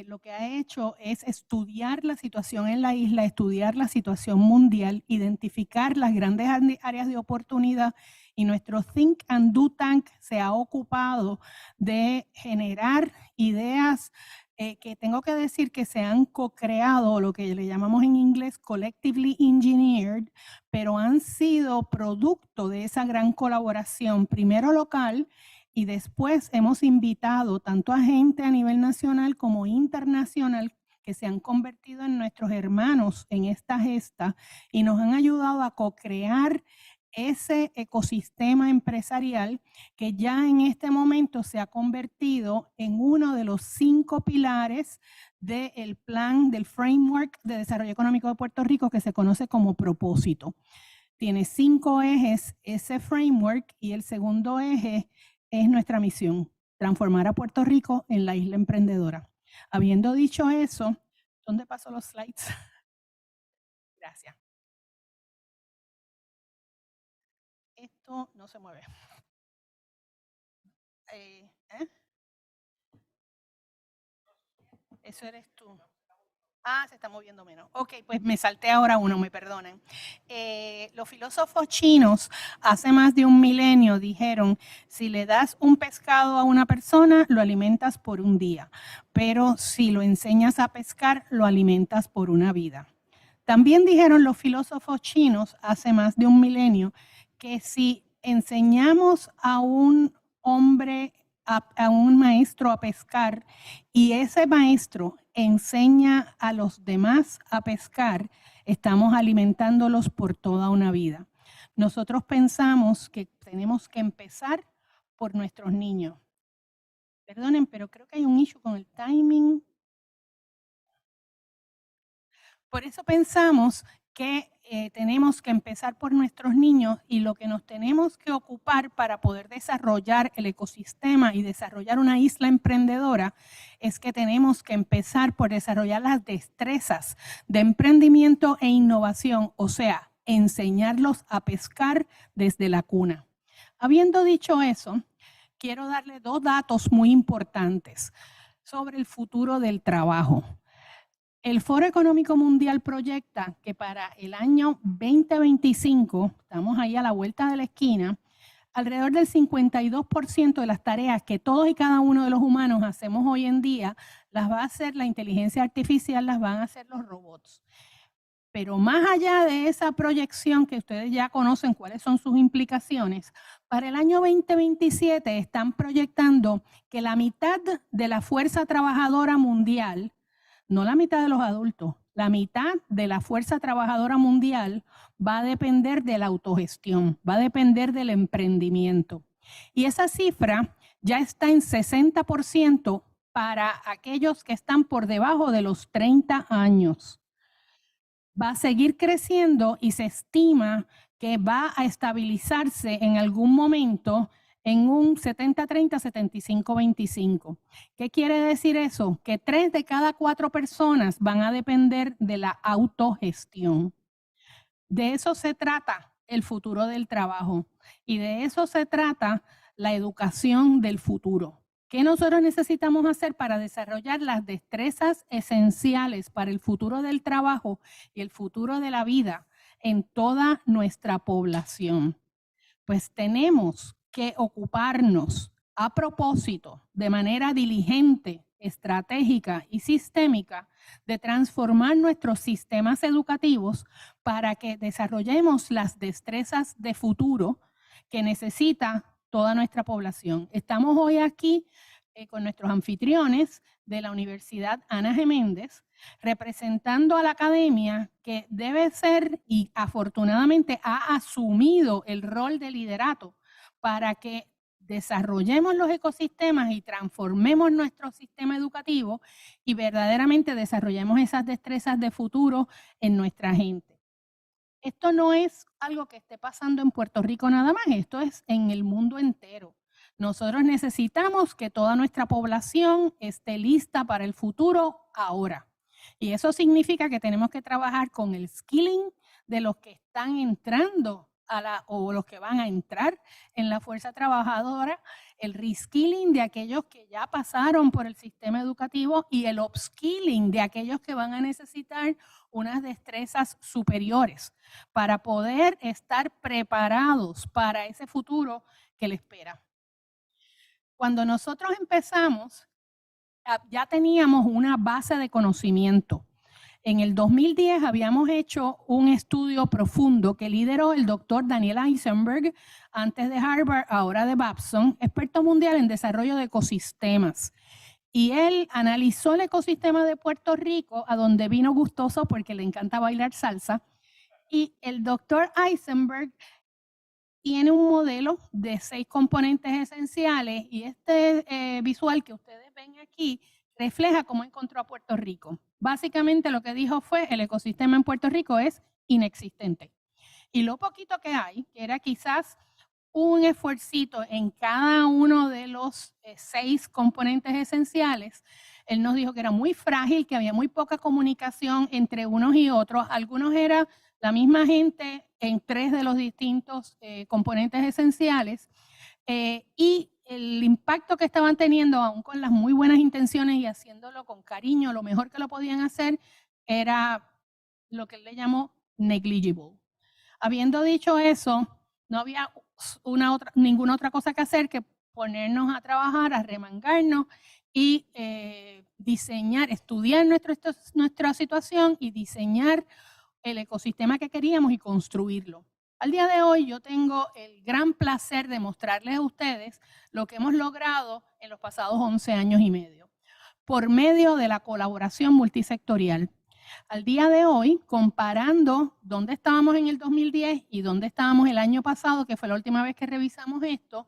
lo que ha hecho es estudiar la situación en la isla, estudiar la situación mundial, identificar las grandes áreas de oportunidad y nuestro Think and Do Tank se ha ocupado de generar ideas que tengo que decir que se han co-creado, lo que le llamamos en inglés collectively engineered, pero han sido producto de esa gran colaboración, primero local, y después hemos invitado tanto a gente a nivel nacional como internacional que se han convertido en nuestros hermanos en esta gesta y nos han ayudado a co-crear ese ecosistema empresarial que ya en este momento se ha convertido en uno de los 5 pilares del plan, del framework de desarrollo económico de Puerto Rico que se conoce como propósito. Tiene 5 ejes ese framework y el segundo eje es nuestra misión, transformar a Puerto Rico en la isla emprendedora. Habiendo dicho eso, ¿dónde paso los slides? Gracias. Esto no se mueve. Eso eres tú. Ah, se está moviendo menos. Ok, pues me salté ahora uno, me perdonen. Los filósofos chinos hace más de un milenio dijeron, si le das un pescado a una persona, lo alimentas por un día, pero si lo enseñas a pescar, lo alimentas por una vida. También dijeron los filósofos chinos hace más de un milenio que si enseñamos a un hombre, a un maestro a pescar y ese maestro enseña a los demás a pescar, estamos alimentándolos por toda una vida. Nosotros pensamos que tenemos que empezar por nuestros niños. Perdonen, pero creo que hay un issue con el timing. Por eso pensamos que tenemos que empezar por nuestros niños y lo que nos tenemos que ocupar para poder desarrollar el ecosistema y desarrollar una isla emprendedora es que tenemos que empezar por desarrollar las destrezas de emprendimiento e innovación, o sea, enseñarlos a pescar desde la cuna. Habiendo dicho eso, quiero darle 2 datos muy importantes sobre el futuro del trabajo. El Foro Económico Mundial proyecta que para el año 2025, estamos ahí a la vuelta de la esquina, alrededor del 52% de las tareas que todos y cada uno de los humanos hacemos hoy en día, las va a hacer la inteligencia artificial, las van a hacer los robots. Pero más allá de esa proyección que ustedes ya conocen cuáles son sus implicaciones, para el año 2027 están proyectando que la mitad de la fuerza trabajadora mundial, no la mitad de los adultos, la mitad de la fuerza trabajadora mundial va a depender de la autogestión, va a depender del emprendimiento. Y esa cifra ya está en 60% para aquellos que están por debajo de los 30 años. Va a seguir creciendo y se estima que va a estabilizarse en algún momento en un 70-30, 75-25. ¿Qué quiere decir eso? Que 3 de cada 4 personas van a depender de la autogestión. De eso se trata el futuro del trabajo y de eso se trata la educación del futuro. ¿Qué nosotros necesitamos hacer para desarrollar las destrezas esenciales para el futuro del trabajo y el futuro de la vida en toda nuestra población? Pues tenemos que ocuparnos a propósito, de manera diligente, estratégica y sistémica, de transformar nuestros sistemas educativos para que desarrollemos las destrezas de futuro que necesita toda nuestra población. Estamos hoy aquí con nuestros anfitriones de la Universidad Ana G. Méndez, representando a la academia que debe ser y afortunadamente ha asumido el rol de liderato para que desarrollemos los ecosistemas y transformemos nuestro sistema educativo y verdaderamente desarrollemos esas destrezas de futuro en nuestra gente. Esto no es algo que esté pasando en Puerto Rico nada más, esto es en el mundo entero. Nosotros necesitamos que toda nuestra población esté lista para el futuro ahora. Y eso significa que tenemos que trabajar con el skilling de los que están entrando o los que van a entrar en la fuerza trabajadora, el reskilling de aquellos que ya pasaron por el sistema educativo y el upskilling de aquellos que van a necesitar unas destrezas superiores para poder estar preparados para ese futuro que les espera. Cuando nosotros empezamos, ya teníamos una base de conocimiento. En el 2010 habíamos hecho un estudio profundo que lideró el doctor Daniel Eisenberg, antes de Harvard, ahora de Babson, experto mundial en desarrollo de ecosistemas. Y él analizó el ecosistema de Puerto Rico, a donde vino gustoso porque le encanta bailar salsa. Y el doctor Eisenberg tiene un modelo de 6 componentes esenciales y este visual que ustedes ven aquí refleja cómo encontró a Puerto Rico. Básicamente lo que dijo fue el ecosistema en Puerto Rico es inexistente. Y lo poquito que hay, que era quizás un esfuercito en cada uno de los 6 componentes esenciales, él nos dijo que era muy frágil, que había muy poca comunicación entre unos y otros. Algunos era la misma gente en 3 de los distintos componentes esenciales y el impacto que estaban teniendo, aún con las muy buenas intenciones y haciéndolo con cariño, lo mejor que lo podían hacer era lo que él le llamó negligible. Habiendo dicho eso, no había ninguna otra cosa que hacer que ponernos a trabajar, a remangarnos y diseñar, estudiar nuestra situación y diseñar el ecosistema que queríamos y construirlo. Al día de hoy yo tengo el gran placer de mostrarles a ustedes lo que hemos logrado en los pasados 11 años y medio por medio de la colaboración multisectorial. Al día de hoy, comparando dónde estábamos en el 2010 y dónde estábamos el año pasado, que fue la última vez que revisamos esto,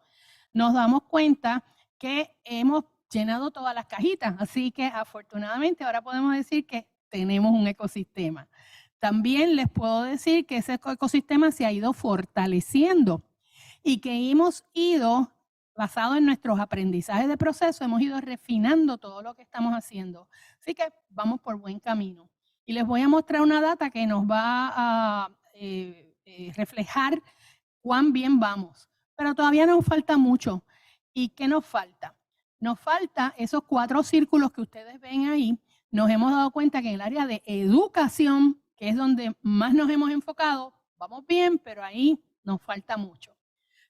nos damos cuenta que hemos llenado todas las cajitas. Así que afortunadamente ahora podemos decir que tenemos un ecosistema. También les puedo decir que ese ecosistema se ha ido fortaleciendo y que hemos ido, basado en nuestros aprendizajes de proceso, hemos ido refinando todo lo que estamos haciendo. Así que vamos por buen camino. Y les voy a mostrar una data que nos va a reflejar cuán bien vamos. Pero todavía nos falta mucho. ¿Y qué nos falta? Nos falta esos 4 círculos que ustedes ven ahí. Nos hemos dado cuenta que en el área de educación, que es donde más nos hemos enfocado, vamos bien, pero ahí nos falta mucho.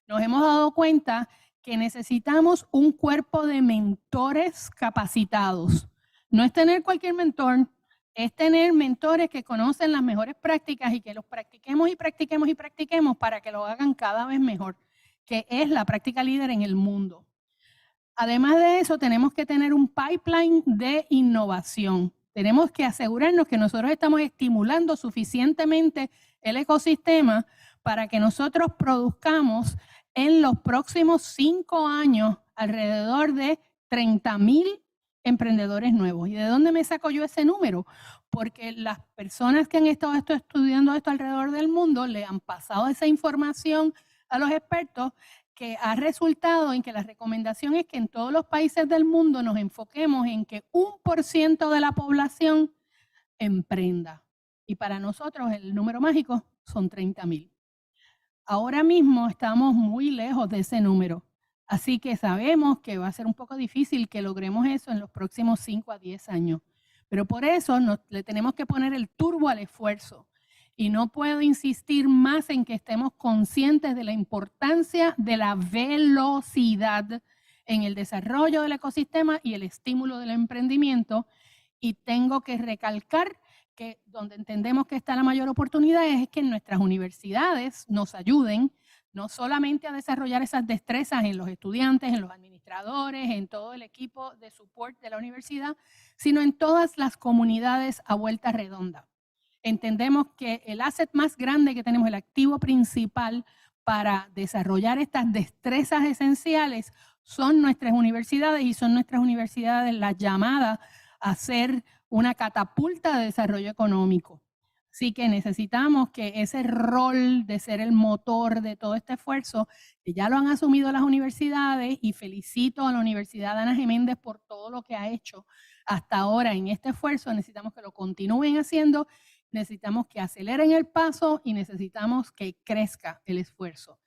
Nos hemos dado cuenta que necesitamos un cuerpo de mentores capacitados. No es tener cualquier mentor, es tener mentores que conocen las mejores prácticas y que los practiquemos y practiquemos y practiquemos para que lo hagan cada vez mejor, que es la práctica líder en el mundo. Además de eso, tenemos que tener un pipeline de innovación. Tenemos que asegurarnos que nosotros estamos estimulando suficientemente el ecosistema para que nosotros produzcamos en los próximos 5 años alrededor de 30,000 emprendedores nuevos. ¿Y de dónde me saco yo ese número? Porque las personas que han estado estudiando esto alrededor del mundo le han pasado esa información a los expertos, que ha resultado en que la recomendación es que en todos los países del mundo nos enfoquemos en que 1% de la población emprenda. Y para nosotros el número mágico son 30,000. Ahora mismo estamos muy lejos de ese número. Así que sabemos que va a ser un poco difícil que logremos eso en los próximos 5 a 10 años. Pero por eso le tenemos que poner el turbo al esfuerzo. Y no puedo insistir más en que estemos conscientes de la importancia de la velocidad en el desarrollo del ecosistema y el estímulo del emprendimiento. Y tengo que recalcar que donde entendemos que está la mayor oportunidad es que nuestras universidades nos ayuden no solamente a desarrollar esas destrezas en los estudiantes, en los administradores, en todo el equipo de support de la universidad, sino en todas las comunidades a vuelta redonda. Entendemos que el asset más grande que tenemos, el activo principal para desarrollar estas destrezas esenciales, son nuestras universidades, y son nuestras universidades las llamadas a ser una catapulta de desarrollo económico. Así que necesitamos que ese rol de ser el motor de todo este esfuerzo, que ya lo han asumido las universidades, y felicito a la Universidad Ana G. Méndez por todo lo que ha hecho hasta ahora en este esfuerzo, necesitamos que lo continúen haciendo, necesitamos que aceleren el paso y necesitamos que crezca el esfuerzo.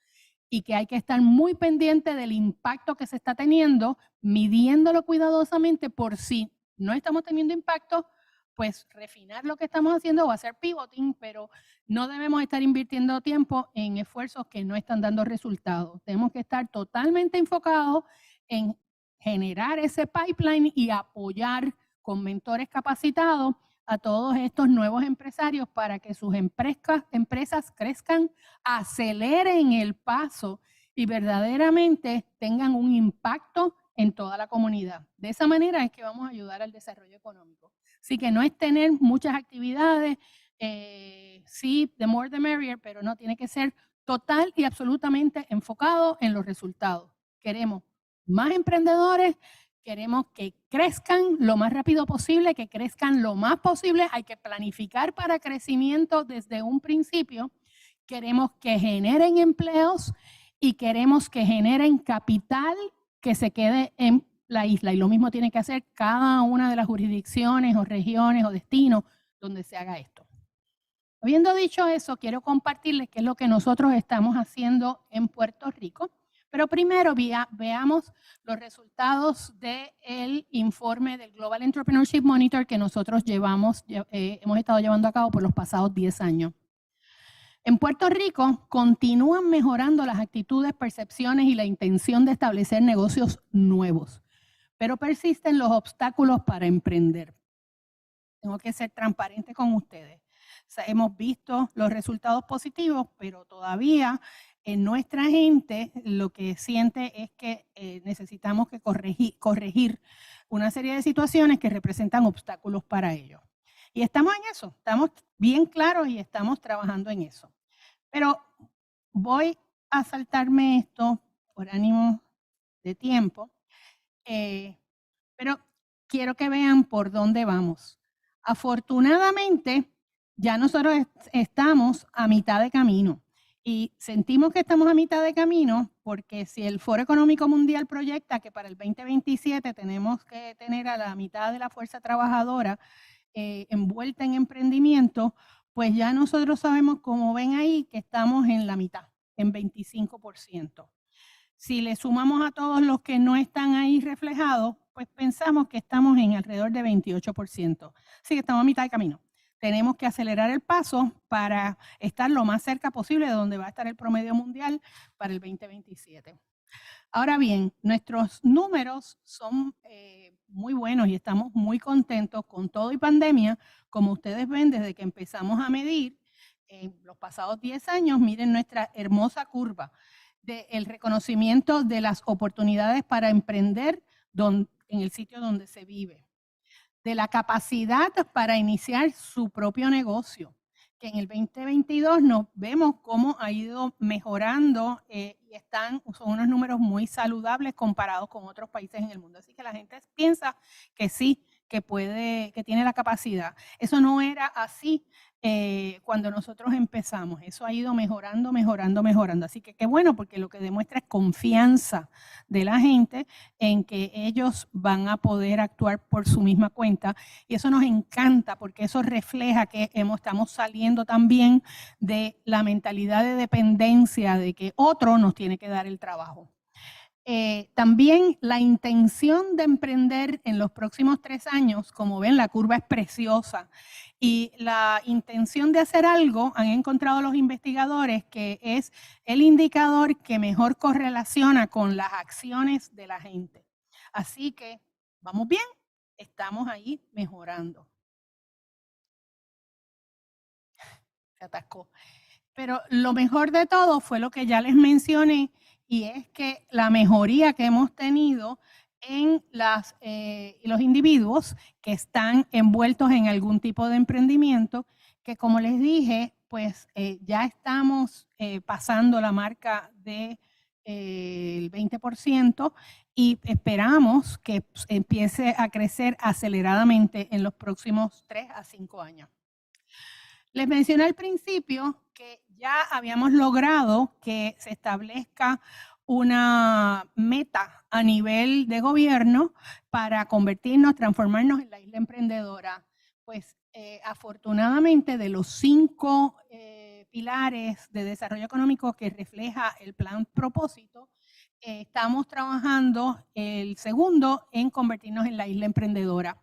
Y que hay que estar muy pendiente del impacto que se está teniendo, midiéndolo cuidadosamente por si no estamos teniendo impacto, pues refinar lo que estamos haciendo o hacer pivoting, pero no debemos estar invirtiendo tiempo en esfuerzos que no están dando resultados. Tenemos que estar totalmente enfocados en generar ese pipeline y apoyar con mentores capacitados a todos estos nuevos empresarios para que sus empresas crezcan, aceleren el paso y verdaderamente tengan un impacto en toda la comunidad. De esa manera es que vamos a ayudar al desarrollo económico. Así que no es tener muchas actividades, sí, the more the merrier, pero no, tiene que ser total y absolutamente enfocado en los resultados. Queremos más emprendedores, queremos que crezcan lo más rápido posible, que crezcan lo más posible. Hay que planificar para crecimiento desde un principio. Queremos que generen empleos y queremos que generen capital que se quede en la isla. Y lo mismo tiene que hacer cada una de las jurisdicciones o regiones o destinos donde se haga esto. Habiendo dicho eso, quiero compartirles qué es lo que nosotros estamos haciendo en Puerto Rico. Pero primero veamos los resultados del informe del Global Entrepreneurship Monitor que nosotros hemos estado llevando a cabo por los pasados 10 años. En Puerto Rico continúan mejorando las actitudes, percepciones y la intención de establecer negocios nuevos, pero persisten los obstáculos para emprender. Tengo que ser transparente con ustedes. O sea, hemos visto los resultados positivos, pero todavía en nuestra gente lo que siente es que necesitamos que corregir una serie de situaciones que representan obstáculos para ello. Y estamos en eso, estamos bien claros y estamos trabajando en eso. Pero voy a saltarme esto por ánimo de tiempo, pero quiero que vean por dónde vamos. Afortunadamente, ya nosotros estamos a mitad de camino. Y sentimos que estamos a mitad de camino porque si el Foro Económico Mundial proyecta que para el 2027 tenemos que tener a la mitad de la fuerza trabajadora envuelta en emprendimiento, pues ya nosotros sabemos, como ven ahí, que estamos en la mitad, en 25%. Si le sumamos a todos los que no están ahí reflejados, pues pensamos que estamos en alrededor de 28%. Así que estamos a mitad de camino. Tenemos que acelerar el paso para estar lo más cerca posible de donde va a estar el promedio mundial para el 2027. Ahora bien, nuestros números son muy buenos y estamos muy contentos con todo y pandemia. Como ustedes ven, desde que empezamos a medir en los pasados 10 años, miren nuestra hermosa curva del reconocimiento de las oportunidades para emprender en el sitio donde se vive, de la capacidad para iniciar su propio negocio, que en el 2022 nos vemos cómo ha ido mejorando y son unos números muy saludables comparados con otros países en el mundo. Así que la gente piensa que sí, que tiene la capacidad. Eso no era así cuando nosotros empezamos. Eso ha ido mejorando, mejorando, mejorando. Así que qué bueno, porque lo que demuestra es confianza de la gente en que ellos van a poder actuar por su misma cuenta. Y eso nos encanta porque eso refleja que estamos saliendo también de la mentalidad de dependencia de que otro nos tiene que dar el trabajo. También la intención de emprender en los próximos 3 años, como ven, la curva es preciosa. Y la intención de hacer algo, han encontrado los investigadores que es el indicador que mejor correlaciona con las acciones de la gente. Así que vamos bien, estamos ahí mejorando. Se atascó. Pero lo mejor de todo fue lo que ya les mencioné, y es que la mejoría que hemos tenido en los individuos que están envueltos en algún tipo de emprendimiento, que como les dije, pues ya estamos pasando la marca del 20% y esperamos que empiece a crecer aceleradamente en los próximos 3 a 5 años. Les mencioné al principio que ya habíamos logrado que se establezca una meta a nivel de gobierno para transformarnos en la isla emprendedora. Pues afortunadamente de los 5 pilares de desarrollo económico que refleja el plan propósito, estamos trabajando el segundo en convertirnos en la isla emprendedora.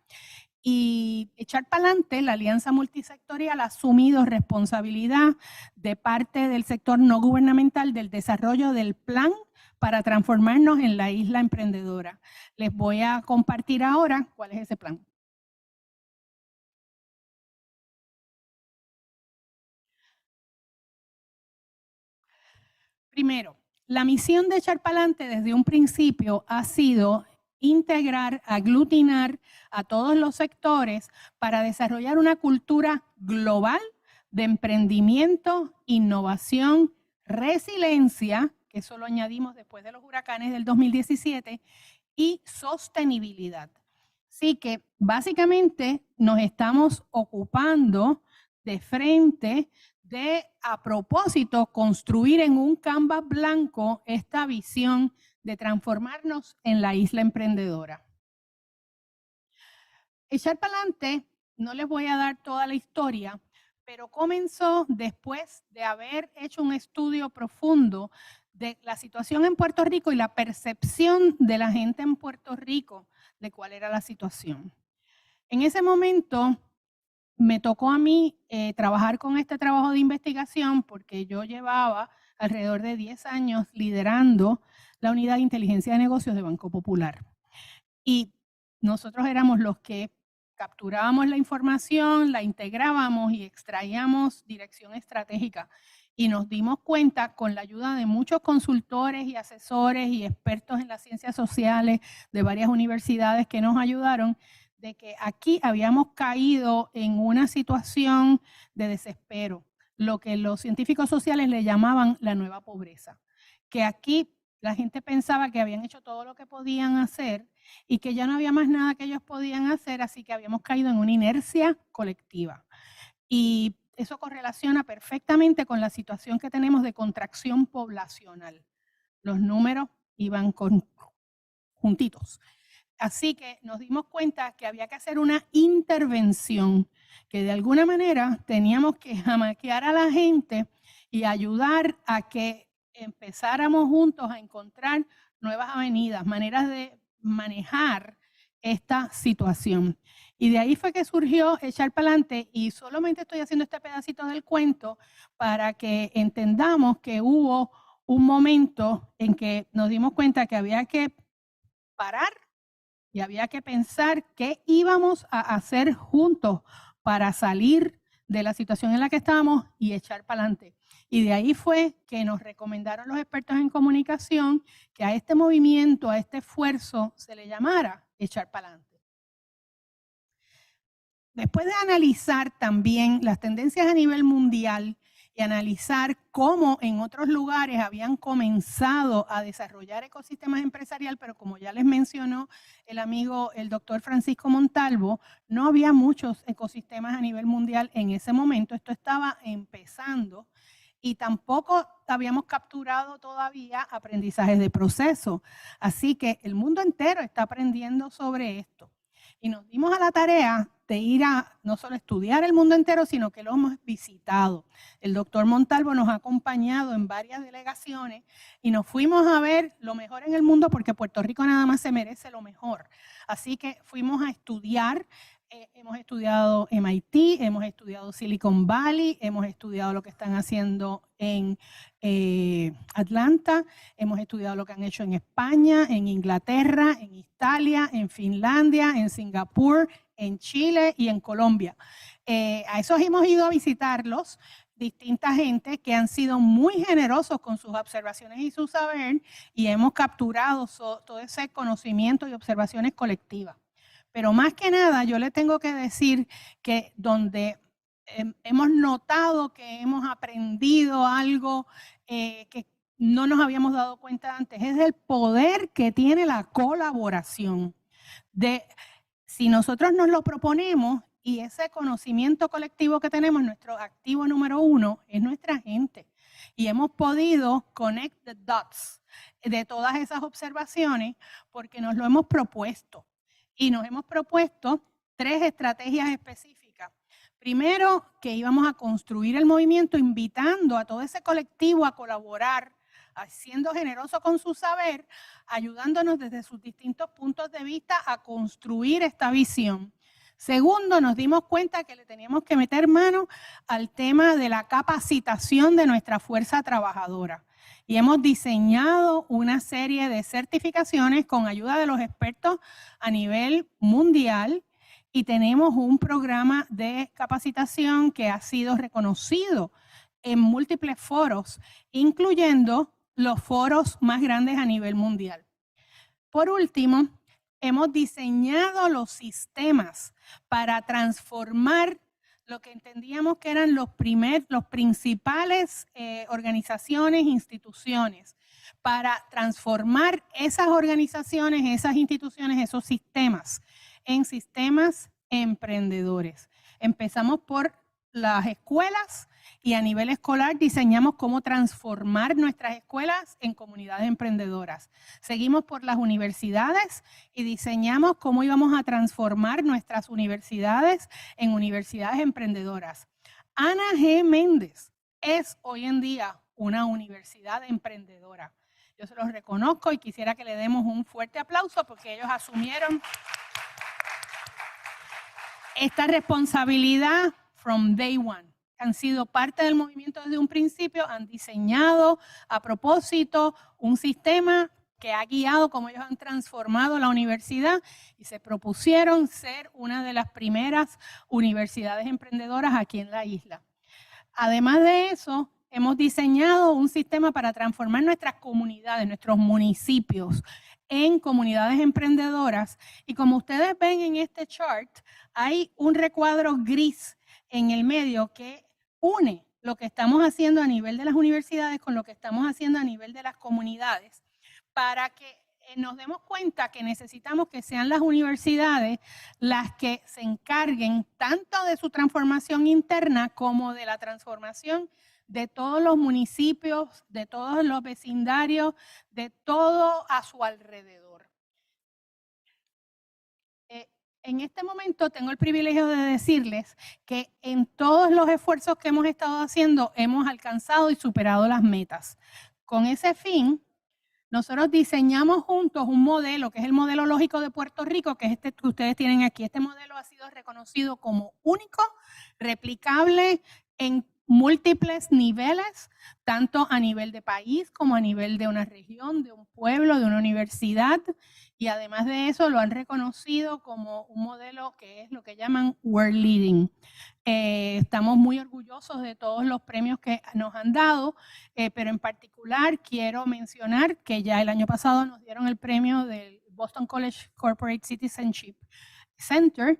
Y echar para adelante, la alianza multisectorial ha asumido responsabilidad de parte del sector no gubernamental del desarrollo del plan para transformarnos en la isla emprendedora. Les voy a compartir ahora cuál es ese plan. Primero, la misión de echar para adelante desde un principio ha sido integrar, aglutinar a todos los sectores para desarrollar una cultura global de emprendimiento, innovación, resiliencia, que eso lo añadimos después de los huracanes del 2017, y sostenibilidad. Así que básicamente nos estamos ocupando de frente de, a propósito, construir en un canvas blanco esta visión de transformarnos en la isla emprendedora. Echar para adelante, no les voy a dar toda la historia, pero comenzó después de haber hecho un estudio profundo de la situación en Puerto Rico y la percepción de la gente en Puerto Rico de cuál era la situación. En ese momento me tocó a mí trabajar con este trabajo de investigación porque yo llevaba alrededor de 10 años liderando la unidad de inteligencia de negocios de Banco Popular. Y nosotros éramos los que capturábamos la información, la integrábamos y extraíamos dirección estratégica. Y nos dimos cuenta, con la ayuda de muchos consultores y asesores y expertos en las ciencias sociales de varias universidades que nos ayudaron, de que aquí habíamos caído en una situación de desespero, lo que los científicos sociales le llamaban la nueva pobreza, que aquí la gente pensaba que habían hecho todo lo que podían hacer y que ya no había más nada que ellos podían hacer, así que habíamos caído en una inercia colectiva. Y eso correlaciona perfectamente con la situación que tenemos de contracción poblacional. Los números iban juntitos. Así que nos dimos cuenta que había que hacer una intervención, que de alguna manera teníamos que jamaquear a la gente y ayudar a que empezáramos juntos a encontrar nuevas avenidas, maneras de manejar esta situación. Y de ahí fue que surgió Echar para adelante, y solamente estoy haciendo este pedacito del cuento para que entendamos que hubo un momento en que nos dimos cuenta que había que parar y había que pensar qué íbamos a hacer juntos para salir de la situación en la que estábamos y echar para adelante. Y de ahí fue que nos recomendaron los expertos en comunicación que a este movimiento, a este esfuerzo, se le llamara echar para adelante. después de analizar también las tendencias a nivel mundial y analizar cómo en otros lugares habían comenzado a desarrollar ecosistemas empresariales, pero como ya les mencionó el amigo, el doctor Francisco Montalvo, no había muchos ecosistemas a nivel mundial en ese momento. Esto estaba empezando y tampoco habíamos capturado todavía aprendizajes de proceso. Así que el mundo entero está aprendiendo sobre esto. Y nos dimos a la tarea de ir a no solo estudiar el mundo entero, sino que lo hemos visitado. El doctor Montalvo nos ha acompañado en varias delegaciones y nos fuimos a ver lo mejor en el mundo porque Puerto Rico nada más se merece lo mejor. Así que fuimos a estudiar. Hemos estudiado MIT, hemos estudiado Silicon Valley, hemos estudiado lo que están haciendo en Atlanta, hemos estudiado lo que han hecho en España, en Inglaterra, en Italia, en Finlandia, en Singapur, en Chile y en Colombia. A esos hemos ido a visitarlos, distinta gente que han sido muy generosos con sus observaciones y su saber y hemos capturado todo ese conocimiento y observaciones colectivas. Pero más que nada, yo le tengo que decir que donde hemos notado que hemos aprendido algo que no nos habíamos dado cuenta antes, es el poder que tiene la colaboración. Si nosotros nos lo proponemos y ese conocimiento colectivo que tenemos, nuestro activo número 1 es nuestra gente. Y hemos podido connect the dots de todas esas observaciones porque nos lo hemos propuesto. Y nos hemos propuesto 3 estrategias específicas. Primero, que íbamos a construir el movimiento invitando a todo ese colectivo a colaborar, siendo generoso con su saber, ayudándonos desde sus distintos puntos de vista a construir esta visión. Segundo, nos dimos cuenta que le teníamos que meter mano al tema de la capacitación de nuestra fuerza trabajadora. Y hemos diseñado una serie de certificaciones con ayuda de los expertos a nivel mundial y tenemos un programa de capacitación que ha sido reconocido en múltiples foros, incluyendo los foros más grandes a nivel mundial. Por último, hemos diseñado los sistemas para transformar lo que entendíamos que eran los principales organizaciones, instituciones, para transformar esas organizaciones, esas instituciones, esos sistemas en sistemas emprendedores. Empezamos por las escuelas y a nivel escolar diseñamos cómo transformar nuestras escuelas en comunidades emprendedoras. Seguimos por las universidades y diseñamos cómo íbamos a transformar nuestras universidades en universidades emprendedoras. Ana G. Méndez es hoy en día una universidad emprendedora. Yo se los reconozco y quisiera que le demos un fuerte aplauso porque ellos asumieron esta responsabilidad from day one. Han sido parte del movimiento desde un principio, han diseñado a propósito un sistema que ha guiado cómo ellos han transformado la universidad y se propusieron ser una de las primeras universidades emprendedoras aquí en la isla. Además de eso, hemos diseñado un sistema para transformar nuestras comunidades, nuestros municipios, en comunidades emprendedoras. Y como ustedes ven en este chart, hay un recuadro gris en el medio que une lo que estamos haciendo a nivel de las universidades con lo que estamos haciendo a nivel de las comunidades, para que nos demos cuenta que necesitamos que sean las universidades las que se encarguen tanto de su transformación interna como de la transformación de todos los municipios, de todos los vecindarios, de todo a su alrededor. En este momento tengo el privilegio de decirles que en todos los esfuerzos que hemos estado haciendo hemos alcanzado y superado las metas. Con ese fin, nosotros diseñamos juntos un modelo, que es el modelo lógico de Puerto Rico, que es este que ustedes tienen aquí. Este modelo ha sido reconocido como único, replicable en múltiples niveles, tanto a nivel de país como a nivel de una región, de un pueblo, de una universidad. Y además de eso lo han reconocido como un modelo que es lo que llaman World Leading. Estamos muy orgullosos de todos los premios que nos han dado, pero en particular quiero mencionar que ya el año pasado nos dieron el premio del Boston College Corporate Citizenship Center.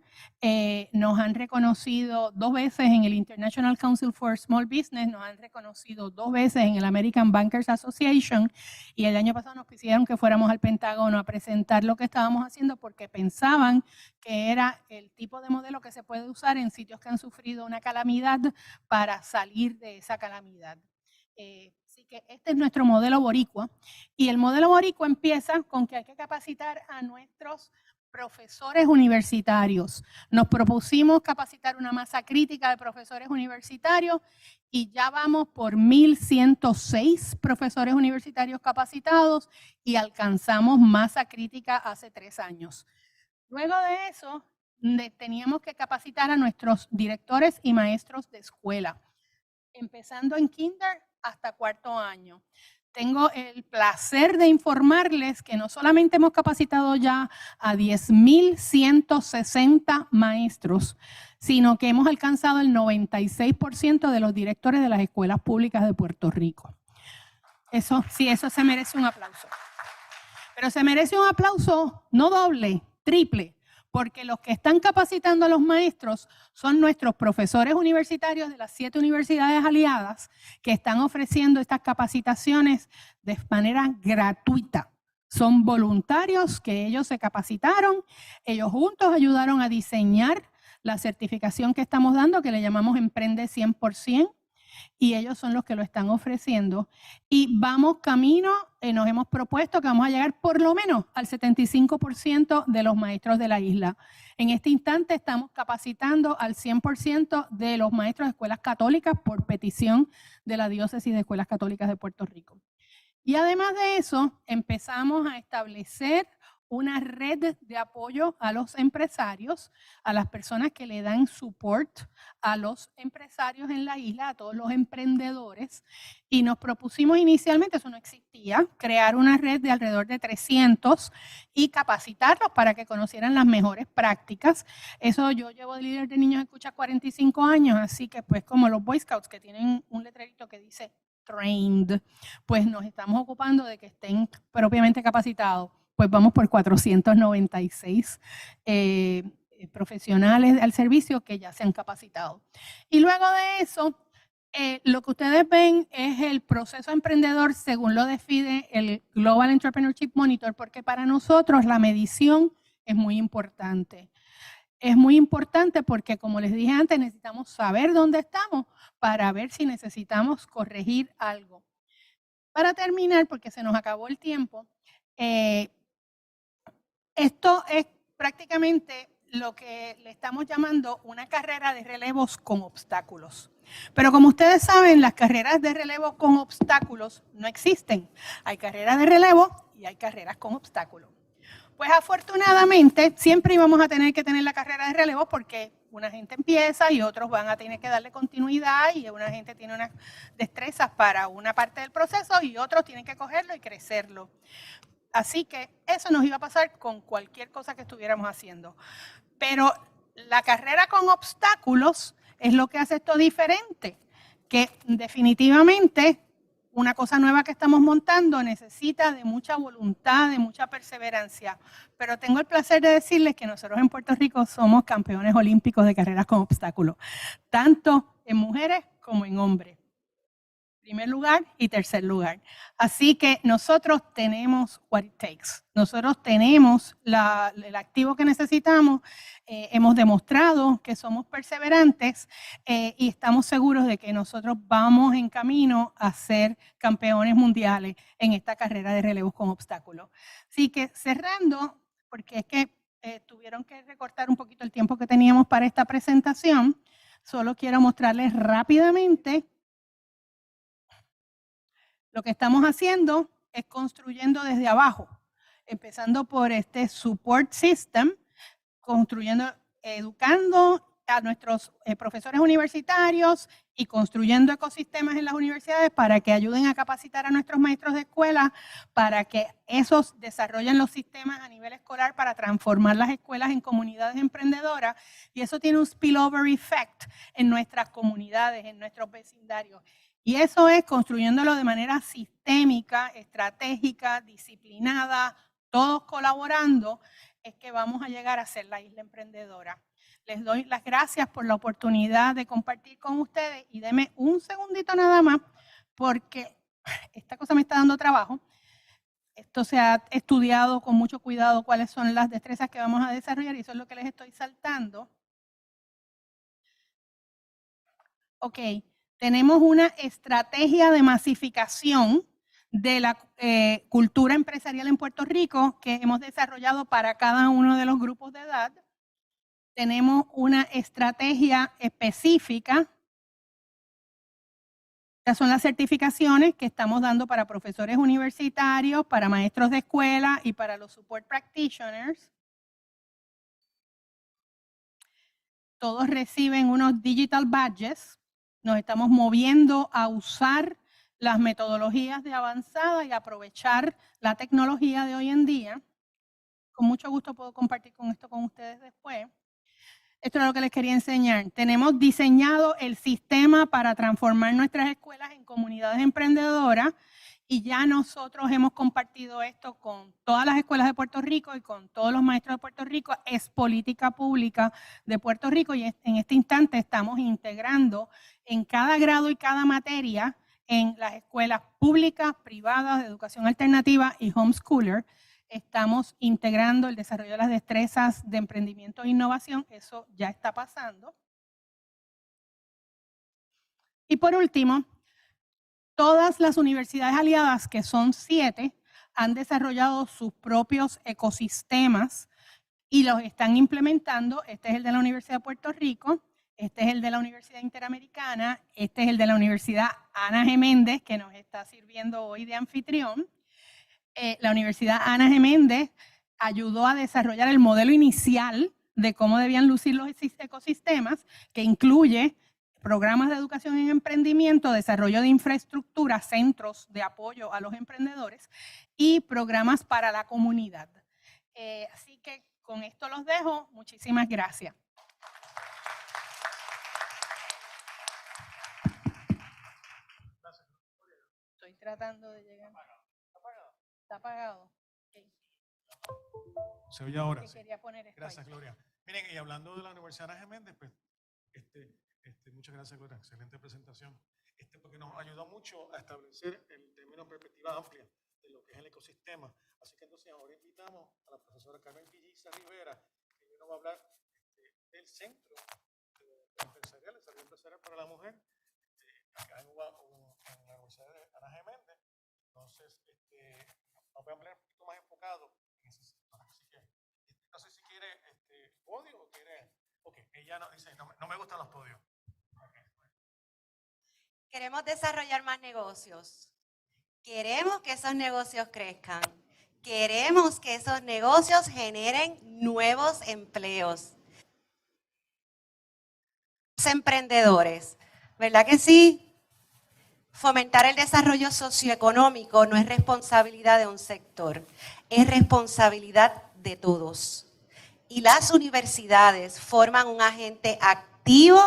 Nos han reconocido 2 veces en el International Council for Small Business, nos han reconocido 2 veces en el American Bankers Association, y el año pasado nos pidieron que fuéramos al Pentágono a presentar lo que estábamos haciendo porque pensaban que era el tipo de modelo que se puede usar en sitios que han sufrido una calamidad para salir de esa calamidad. Así que este es nuestro modelo boricua, y el modelo boricua empieza con que hay que capacitar a nuestros profesores universitarios. Nos propusimos capacitar una masa crítica de profesores universitarios y ya vamos por 1,106 profesores universitarios capacitados y alcanzamos masa crítica hace 3 años. Luego de eso, teníamos que capacitar a nuestros directores y maestros de escuela, empezando en kinder hasta 4º año. Tengo el placer de informarles que no solamente hemos capacitado ya a 10,160 maestros, sino que hemos alcanzado el 96% de los directores de las escuelas públicas de Puerto Rico. Eso se merece un aplauso. Pero se merece un aplauso no doble, triple, porque los que están capacitando a los maestros son nuestros profesores universitarios de las 7 universidades aliadas que están ofreciendo estas capacitaciones de manera gratuita. Son voluntarios que ellos se capacitaron, ellos juntos ayudaron a diseñar la certificación que estamos dando, que le llamamos Emprende 100%, y ellos son los que lo están ofreciendo. Y vamos camino, nos hemos propuesto que vamos a llegar por lo menos al 75% de los maestros de la isla. En este instante estamos capacitando al 100% de los maestros de escuelas católicas por petición de la Diócesis de Escuelas Católicas de Puerto Rico. Y además de eso, empezamos a establecer una red de apoyo a los empresarios, a las personas que le dan support a los empresarios en la isla, a todos los emprendedores, y nos propusimos inicialmente, eso no existía, crear una red de alrededor de 300 y capacitarlos para que conocieran las mejores prácticas. Eso yo llevo de líder de niños escucha 45 años, así que pues como los Boy Scouts que tienen un letrerito que dice trained, pues nos estamos ocupando de que estén propiamente capacitados. Pues vamos por 496 profesionales al servicio que ya se han capacitado. Y luego de eso, lo que ustedes ven es el proceso emprendedor según lo define el Global Entrepreneurship Monitor, porque para nosotros la medición es muy importante. Es muy importante porque, como les dije antes, necesitamos saber dónde estamos para ver si necesitamos corregir algo. Para terminar, porque se nos acabó el tiempo, esto es prácticamente lo que le estamos llamando una carrera de relevos con obstáculos. Pero como ustedes saben, las carreras de relevos con obstáculos no existen. Hay carreras de relevo y hay carreras con obstáculos. Pues afortunadamente siempre íbamos a tener que tener la carrera de relevo porque una gente empieza y otros van a tener que darle continuidad y una gente tiene unas destrezas para una parte del proceso y otros tienen que cogerlo y crecerlo. Así que eso nos iba a pasar con cualquier cosa que estuviéramos haciendo. Pero la carrera con obstáculos es lo que hace esto diferente, que definitivamente una cosa nueva que estamos montando necesita de mucha voluntad, de mucha perseverancia. Pero tengo el placer de decirles que nosotros en Puerto Rico somos campeones olímpicos de carreras con obstáculos, tanto en mujeres como en hombres. Primer lugar y tercer lugar. Así que nosotros tenemos what it takes. Nosotros tenemos el activo que necesitamos. Hemos demostrado que somos perseverantes y estamos seguros de que nosotros vamos en camino a ser campeones mundiales en esta carrera de relevos con obstáculos. Así que cerrando, porque es que tuvieron que recortar un poquito el tiempo que teníamos para esta presentación, solo quiero mostrarles rápidamente. Lo que estamos haciendo es construyendo desde abajo, empezando por este support system, educando a nuestros profesores universitarios y construyendo ecosistemas en las universidades para que ayuden a capacitar a nuestros maestros de escuela, para que esos desarrollen los sistemas a nivel escolar para transformar las escuelas en comunidades emprendedoras. Y eso tiene un spillover effect en nuestras comunidades, en nuestros vecindarios. Y eso es construyéndolo de manera sistémica, estratégica, disciplinada, todos colaborando es que vamos a llegar a ser la isla emprendedora. Les doy las gracias por la oportunidad de compartir con ustedes y denme un segundito nada más porque esta cosa me está dando trabajo. Esto se ha estudiado con mucho cuidado cuáles son las destrezas que vamos a desarrollar y eso es lo que les estoy saltando. Ok, tenemos una estrategia de masificación de la cultura empresarial en Puerto Rico que hemos desarrollado para cada uno de los grupos de edad. Tenemos una estrategia específica. Estas son las certificaciones que estamos dando para profesores universitarios, para maestros de escuela y para los support practitioners. Todos reciben unos digital badges. Nos estamos moviendo a usar las metodologías de avanzada y aprovechar la tecnología de hoy en día. Con mucho gusto puedo compartir esto con ustedes después. Esto es lo que les quería enseñar. Tenemos diseñado el sistema para transformar nuestras escuelas en comunidades emprendedoras y ya nosotros hemos compartido esto con todas las escuelas de Puerto Rico y con todos los maestros de Puerto Rico. Es política pública de Puerto Rico y en este instante estamos integrando en cada grado y cada materia en las escuelas públicas, privadas, de educación alternativa y homeschooler. Estamos integrando el desarrollo de las destrezas de emprendimiento e innovación. Eso ya está pasando. Y por último, todas las universidades aliadas, que son 7, han desarrollado sus propios ecosistemas y los están implementando. Este es el de la Universidad de Puerto Rico, este es el de la Universidad Interamericana, este es el de la Universidad Ana G. Méndez, que nos está sirviendo hoy de anfitrión. La Universidad Ana G. Méndez ayudó a desarrollar el modelo inicial de cómo debían lucir los ecosistemas, que incluye programas de educación en emprendimiento, desarrollo de infraestructura, centros de apoyo a los emprendedores y programas para la comunidad. Así que con esto los dejo. Muchísimas gracias. Estoy tratando de llegar. Está apagado. Okay. Se oye ahora. Sí. Quería poner esto. Gracias, ahí. Gloria. Miren, y hablando de la Universidad Ana G. Méndez, pues, muchas gracias, Gloria. Excelente presentación. Porque nos ayudó mucho a establecer el término perspectiva amplia de lo que es el ecosistema. Así que entonces ahora invitamos a la profesora Carmen Pilliza Rivera, que nos va a hablar del Centro Empresarial, el Desarrollo Empresarial para la Mujer, acá en la Universidad de Ana G. Méndez. Entonces, nos voy a hablar un poquito más enfocado en ese sector. Así que, no sé si quiere podio o quiere... Ok, ella no, dice, no me gustan los podios. Okay. Queremos desarrollar más negocios. Queremos que esos negocios crezcan. Queremos que esos negocios generen nuevos empleos. Los emprendedores, ¿verdad que sí? Fomentar el desarrollo socioeconómico no es responsabilidad de un sector, es responsabilidad de todos. Y las universidades forman un agente activo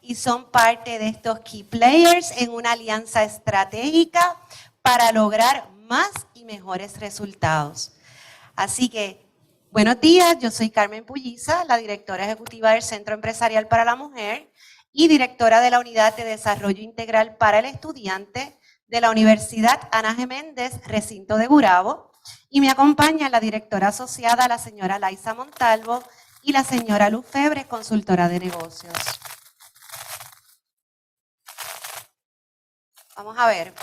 y son parte de estos key players en una alianza estratégica para lograr más y mejores resultados. Así que, buenos días, yo soy Carmen Pilliza, la directora ejecutiva del Centro Empresarial para la Mujer y directora de la Unidad de Desarrollo Integral para el Estudiante de la Universidad Ana G. Méndez, recinto de Gurabo, y me acompaña la directora asociada, la señora Laisa Montalvo, y la señora Luz Febre, consultora de negocios. Vamos a ver.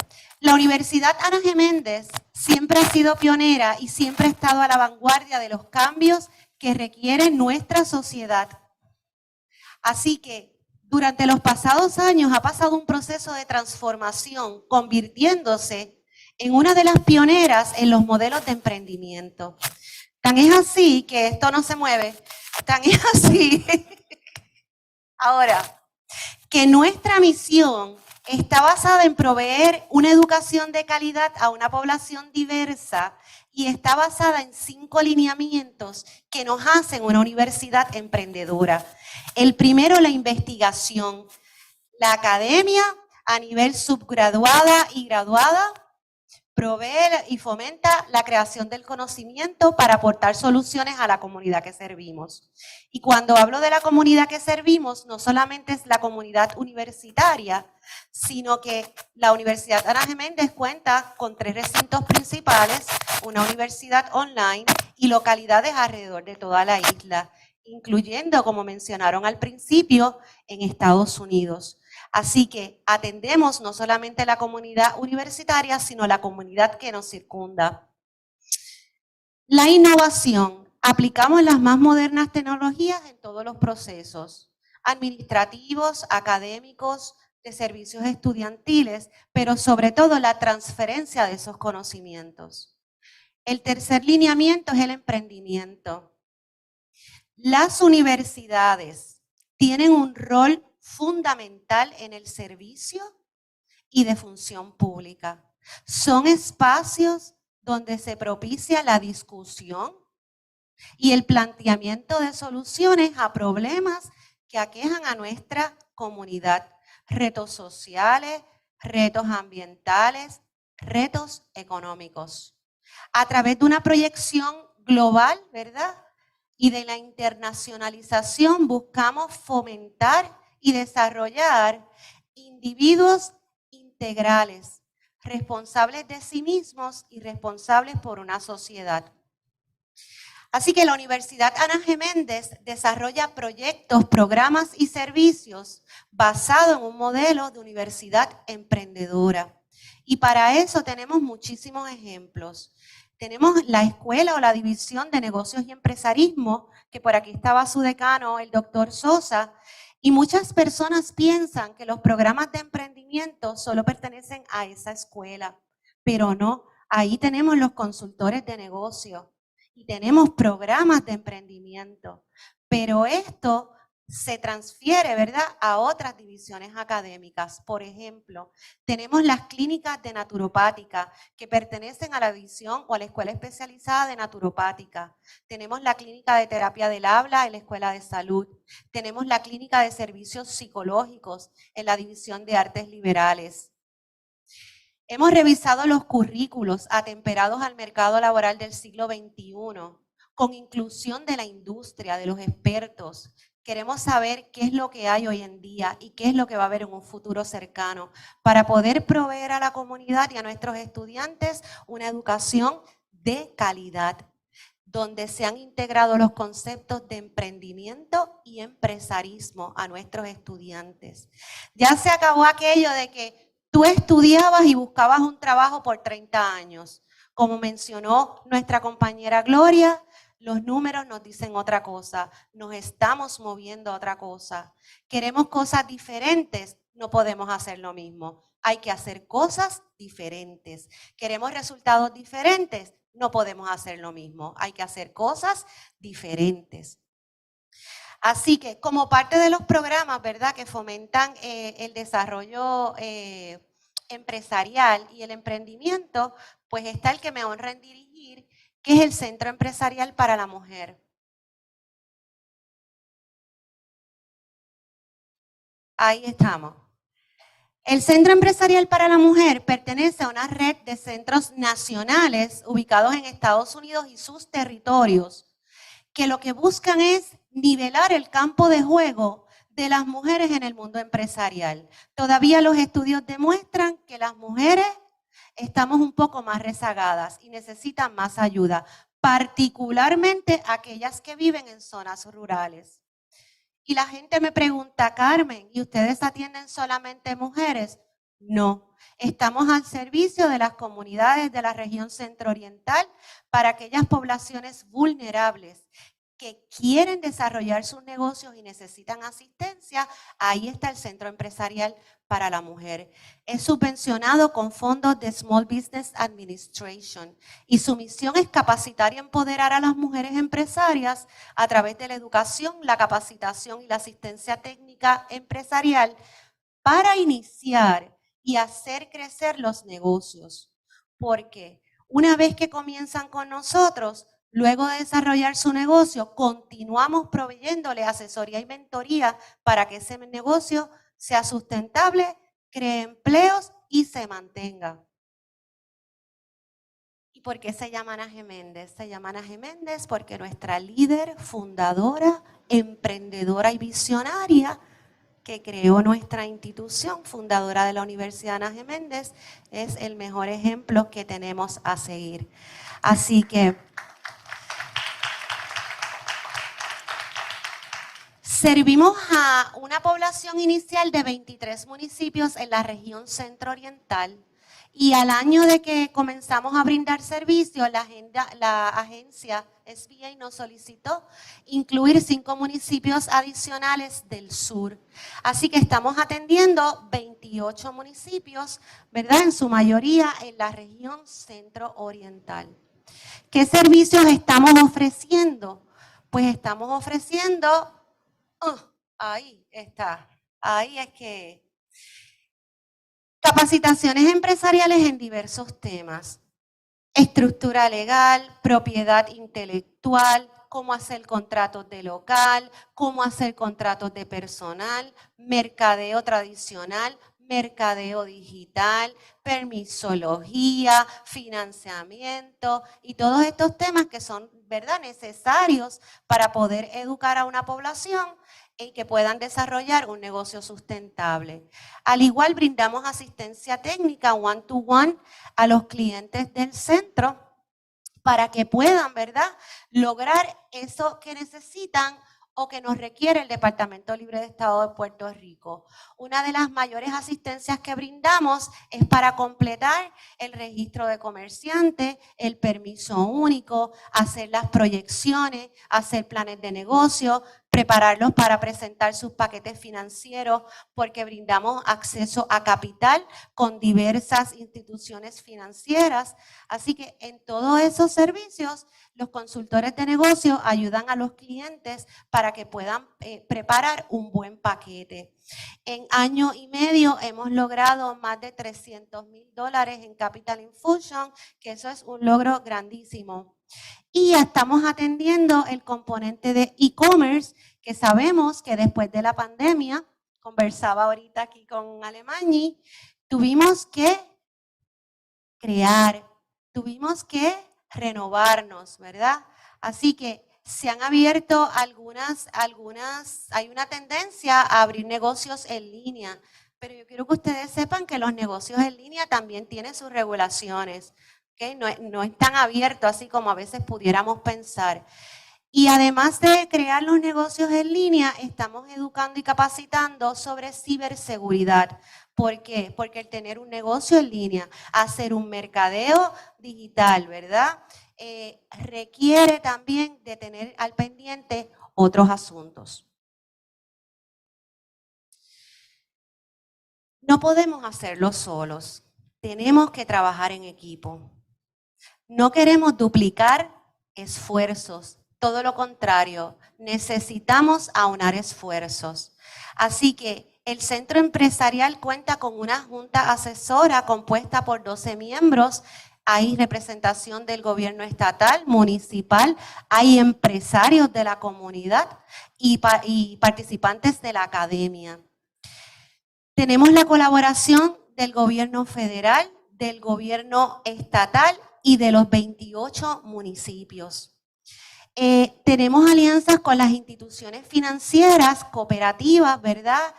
La Universidad Ana G. Méndez siempre ha sido pionera y siempre ha estado a la vanguardia de los cambios que requiere nuestra sociedad. Así que, durante los pasados años ha pasado un proceso de transformación, convirtiéndose en una de las pioneras en los modelos de emprendimiento. Tan es así que esto no se mueve, tan es así. Ahora, que nuestra misión está basada en proveer una educación de calidad a una población diversa y está basada en 5 lineamientos que nos hacen una universidad emprendedora. El primero, la investigación. La academia a nivel subgraduada y graduada provee y fomenta la creación del conocimiento para aportar soluciones a la comunidad que servimos. Y cuando hablo de la comunidad que servimos, no solamente es la comunidad universitaria, sino que la Universidad Ana G. Méndez cuenta con 3 recintos principales, una universidad online y localidades alrededor de toda la isla, incluyendo, como mencionaron al principio, en Estados Unidos. Así que atendemos no solamente la comunidad universitaria, sino la comunidad que nos circunda. La innovación. Aplicamos las más modernas tecnologías en todos los procesos, administrativos, académicos, de servicios estudiantiles, pero sobre todo la transferencia de esos conocimientos. El tercer lineamiento es el emprendimiento. Las universidades tienen un rol fundamental en el servicio y de función pública. Son espacios donde se propicia la discusión y el planteamiento de soluciones a problemas que aquejan a nuestra comunidad. Retos sociales, retos ambientales, retos económicos. A través de una proyección global, ¿verdad? Y de la internacionalización buscamos fomentar y desarrollar individuos integrales, responsables de sí mismos y responsables por una sociedad. Así que la Universidad Ana G. Méndez desarrolla proyectos, programas y servicios basados en un modelo de universidad emprendedora. Y para eso tenemos muchísimos ejemplos. Tenemos la escuela o la división de negocios y empresarismo, que por aquí estaba su decano, el doctor Sosa, y muchas personas piensan que los programas de emprendimiento solo pertenecen a esa escuela, pero no, ahí tenemos los consultores de negocio y tenemos programas de emprendimiento, pero esto se transfiere, ¿verdad?, a otras divisiones académicas. Por ejemplo, tenemos las clínicas de naturopática que pertenecen a la división o a la escuela especializada de naturopática. Tenemos la clínica de terapia del habla en la escuela de salud. Tenemos la clínica de servicios psicológicos en la división de artes liberales. Hemos revisado los currículos atemperados al mercado laboral del siglo XXI, con inclusión de la industria, de los expertos. Queremos saber qué es lo que hay hoy en día y qué es lo que va a haber en un futuro cercano para poder proveer a la comunidad y a nuestros estudiantes una educación de calidad, donde se han integrado los conceptos de emprendimiento y empresarismo a nuestros estudiantes. Ya se acabó aquello de que tú estudiabas y buscabas un trabajo por 30 años. Como mencionó nuestra compañera Gloria, los números nos dicen otra cosa, nos estamos moviendo a otra cosa. Queremos cosas diferentes, no podemos hacer lo mismo. Hay que hacer cosas diferentes. Queremos resultados diferentes, no podemos hacer lo mismo. Hay que hacer cosas diferentes. Así que como parte de los programas, ¿verdad?, que fomentan el desarrollo empresarial y el emprendimiento, pues está el que me honra en dirigir, que es el Centro Empresarial para la Mujer. Ahí estamos. El Centro Empresarial para la Mujer pertenece a una red de centros nacionales ubicados en Estados Unidos y sus territorios, que lo que buscan es nivelar el campo de juego de las mujeres en el mundo empresarial. Todavía los estudios demuestran que las mujeres estamos un poco más rezagadas y necesitan más ayuda, particularmente aquellas que viven en zonas rurales. Y la gente me pregunta, Carmen, ¿y ustedes atienden solamente mujeres? No, estamos al servicio de las comunidades de la región centro-oriental para aquellas poblaciones vulnerables que quieren desarrollar sus negocios y necesitan asistencia. Ahí está el Centro Empresarial para la Mujer. Es subvencionado con fondos de Small Business Administration y su misión es capacitar y empoderar a las mujeres empresarias a través de la educación, la capacitación y la asistencia técnica empresarial para iniciar y hacer crecer los negocios. Porque una vez que comienzan con nosotros, luego de desarrollar su negocio, continuamos proveyéndole asesoría y mentoría para que ese negocio sea sustentable, cree empleos y se mantenga. ¿Y por qué se llama Ana Méndez? Se llama Ana Méndez porque nuestra líder, fundadora, emprendedora y visionaria que creó nuestra institución, fundadora de la Universidad Ana Méndez, es el mejor ejemplo que tenemos a seguir. Así que servimos a una población inicial de 23 municipios en la región centro-oriental y al año de que comenzamos a brindar servicios, la agencia SBA nos solicitó incluir 5 municipios adicionales del sur. Así que estamos atendiendo 28 municipios, ¿verdad? En su mayoría en la región centro-oriental. ¿Qué servicios estamos ofreciendo? Pues estamos ofreciendo... ahí está. Ahí es que... Capacitaciones empresariales en diversos temas. Estructura legal, propiedad intelectual, cómo hacer contratos de local, cómo hacer contratos de personal, mercadeo tradicional, mercadeo digital, permisología, financiamiento y todos estos temas que son, ¿verdad?, necesarios para poder educar a una población en que puedan desarrollar un negocio sustentable. Al igual brindamos asistencia técnica one-to-one a los clientes del centro para que puedan, ¿verdad?, lograr eso que necesitan o que nos requiere el Departamento Libre de Estado de Puerto Rico. Una de las mayores asistencias que brindamos es para completar el registro de comerciante, el permiso único, hacer las proyecciones, hacer planes de negocio, prepararlos para presentar sus paquetes financieros, porque brindamos acceso a capital con diversas instituciones financieras. Así que en todos esos servicios, los consultores de negocio ayudan a los clientes para que puedan preparar un buen paquete. En año y medio hemos logrado más de $300,000 en Capital Infusion, que eso es un logro grandísimo. Y ya estamos atendiendo el componente de e-commerce, que sabemos que después de la pandemia, conversaba ahorita aquí con Alemani, tuvimos que crear, tuvimos que renovarnos, ¿verdad? Así que se han abierto hay una tendencia a abrir negocios en línea, pero yo quiero que ustedes sepan que los negocios en línea también tienen sus regulaciones, ¿okay? No es tan abierto así como a veces pudiéramos pensar. Y además de crear los negocios en línea, estamos educando y capacitando sobre ciberseguridad. ¿Por qué? Porque el tener un negocio en línea, hacer un mercadeo digital, ¿verdad?, requiere también de tener al pendiente otros asuntos. No podemos hacerlo solos, tenemos que trabajar en equipo. No queremos duplicar esfuerzos, todo lo contrario, necesitamos aunar esfuerzos. Así que el centro empresarial cuenta con una junta asesora compuesta por 12 miembros. Hay representación del gobierno estatal, municipal, hay empresarios de la comunidad y participantes de la academia. Tenemos la colaboración del gobierno federal, del gobierno estatal y de los 28 municipios. Tenemos alianzas con las instituciones financieras, cooperativas, ¿verdad?,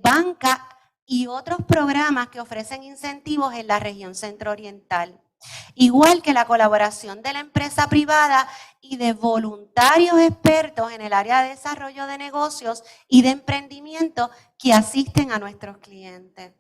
banca y otros programas que ofrecen incentivos en la región centro-oriental. Igual que la colaboración de la empresa privada y de voluntarios expertos en el área de desarrollo de negocios y de emprendimiento que asisten a nuestros clientes.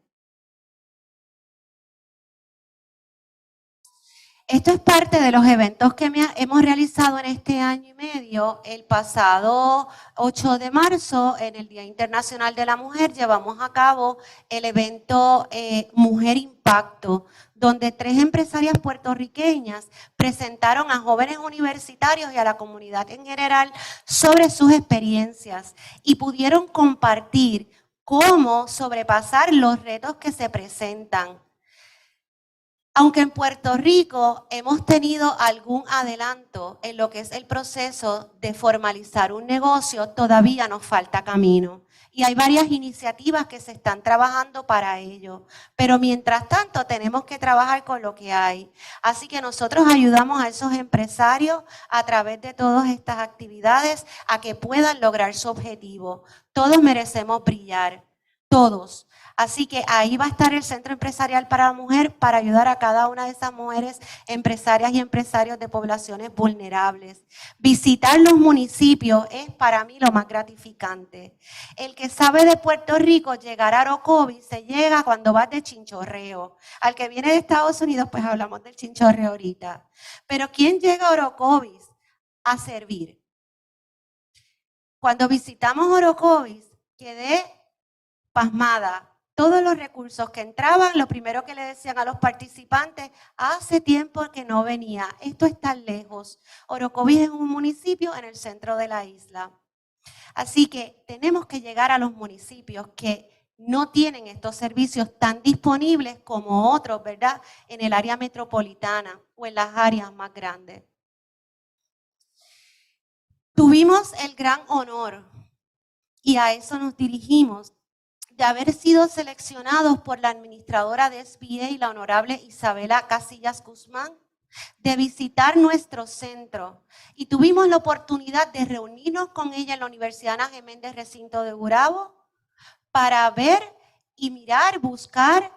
Esto es parte de los eventos que hemos realizado en este año y medio. El pasado 8 de marzo, en el Día Internacional de la Mujer, llevamos a cabo el evento Mujer Impacto, donde 3 empresarias puertorriqueñas presentaron a jóvenes universitarios y a la comunidad en general sobre sus experiencias y pudieron compartir cómo sobrepasar los retos que se presentan. Aunque en Puerto Rico hemos tenido algún adelanto en lo que es el proceso de formalizar un negocio, todavía nos falta camino. y hay varias iniciativas que se están trabajando para ello. Pero mientras tanto tenemos que trabajar con lo que hay. Así que nosotros ayudamos a esos empresarios a través de todas estas actividades a que puedan lograr su objetivo. Todos merecemos brillar, todos. Así que ahí va a estar el Centro Empresarial para la Mujer para ayudar a cada una de esas mujeres empresarias y empresarios de poblaciones vulnerables. Visitar los municipios es para mí lo más gratificante. El que sabe de Puerto Rico, llegar a Orocovis se llega cuando vas de chinchorreo. Al que viene de Estados Unidos, pues hablamos del chinchorreo ahorita. Pero ¿quién llega a Orocovis a servir? Cuando visitamos Orocovis, quedé pasmada. Todos los recursos que entraban, lo primero que le decían a los participantes, hace tiempo que no venía, esto está lejos. Orocovis es un municipio en el centro de la isla. Así que tenemos que llegar a los municipios que no tienen estos servicios tan disponibles como otros, ¿verdad? En el área metropolitana o en las áreas más grandes. Tuvimos el gran honor, y a eso nos dirigimos, de haber sido seleccionados por la administradora de SBA, la honorable Isabela Casillas Guzmán, de visitar nuestro centro. Y tuvimos la oportunidad de reunirnos con ella en la Universidad Ana G. Méndez, recinto de Gurabo, para ver y mirar, buscar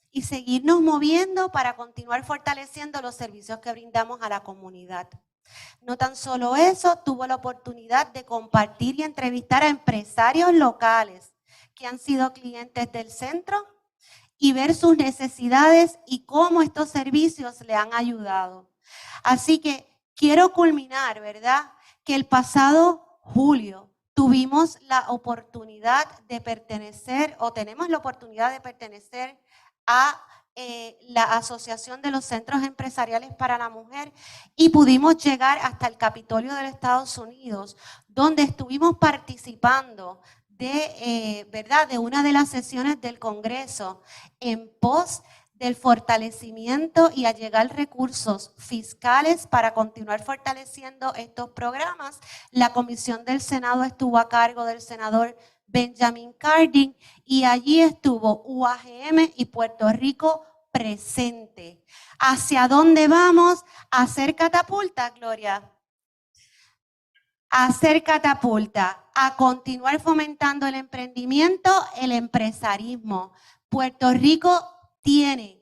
y seguirnos moviendo para continuar fortaleciendo los servicios que brindamos a la comunidad. No tan solo eso, tuvo la oportunidad de compartir y entrevistar a empresarios locales que han sido clientes del centro y ver sus necesidades y cómo estos servicios le han ayudado. Así que quiero culminar, ¿verdad? Que el pasado julio tuvimos la oportunidad de pertenecer, o tenemos la oportunidad de pertenecer a la Asociación de los Centros Empresariales para la Mujer y pudimos llegar hasta el Capitolio de los Estados Unidos, donde estuvimos participando ¿verdad? De una de las sesiones del Congreso en pos del fortalecimiento y allegar recursos fiscales para continuar fortaleciendo estos programas. La comisión del Senado estuvo a cargo del senador Benjamin Cardin y allí estuvo UAGM y Puerto Rico presente. ¿Hacia dónde vamos? ¿A hacer catapulta, Gloria? A hacer catapulta, a continuar fomentando el emprendimiento, el empresarismo. Puerto Rico tiene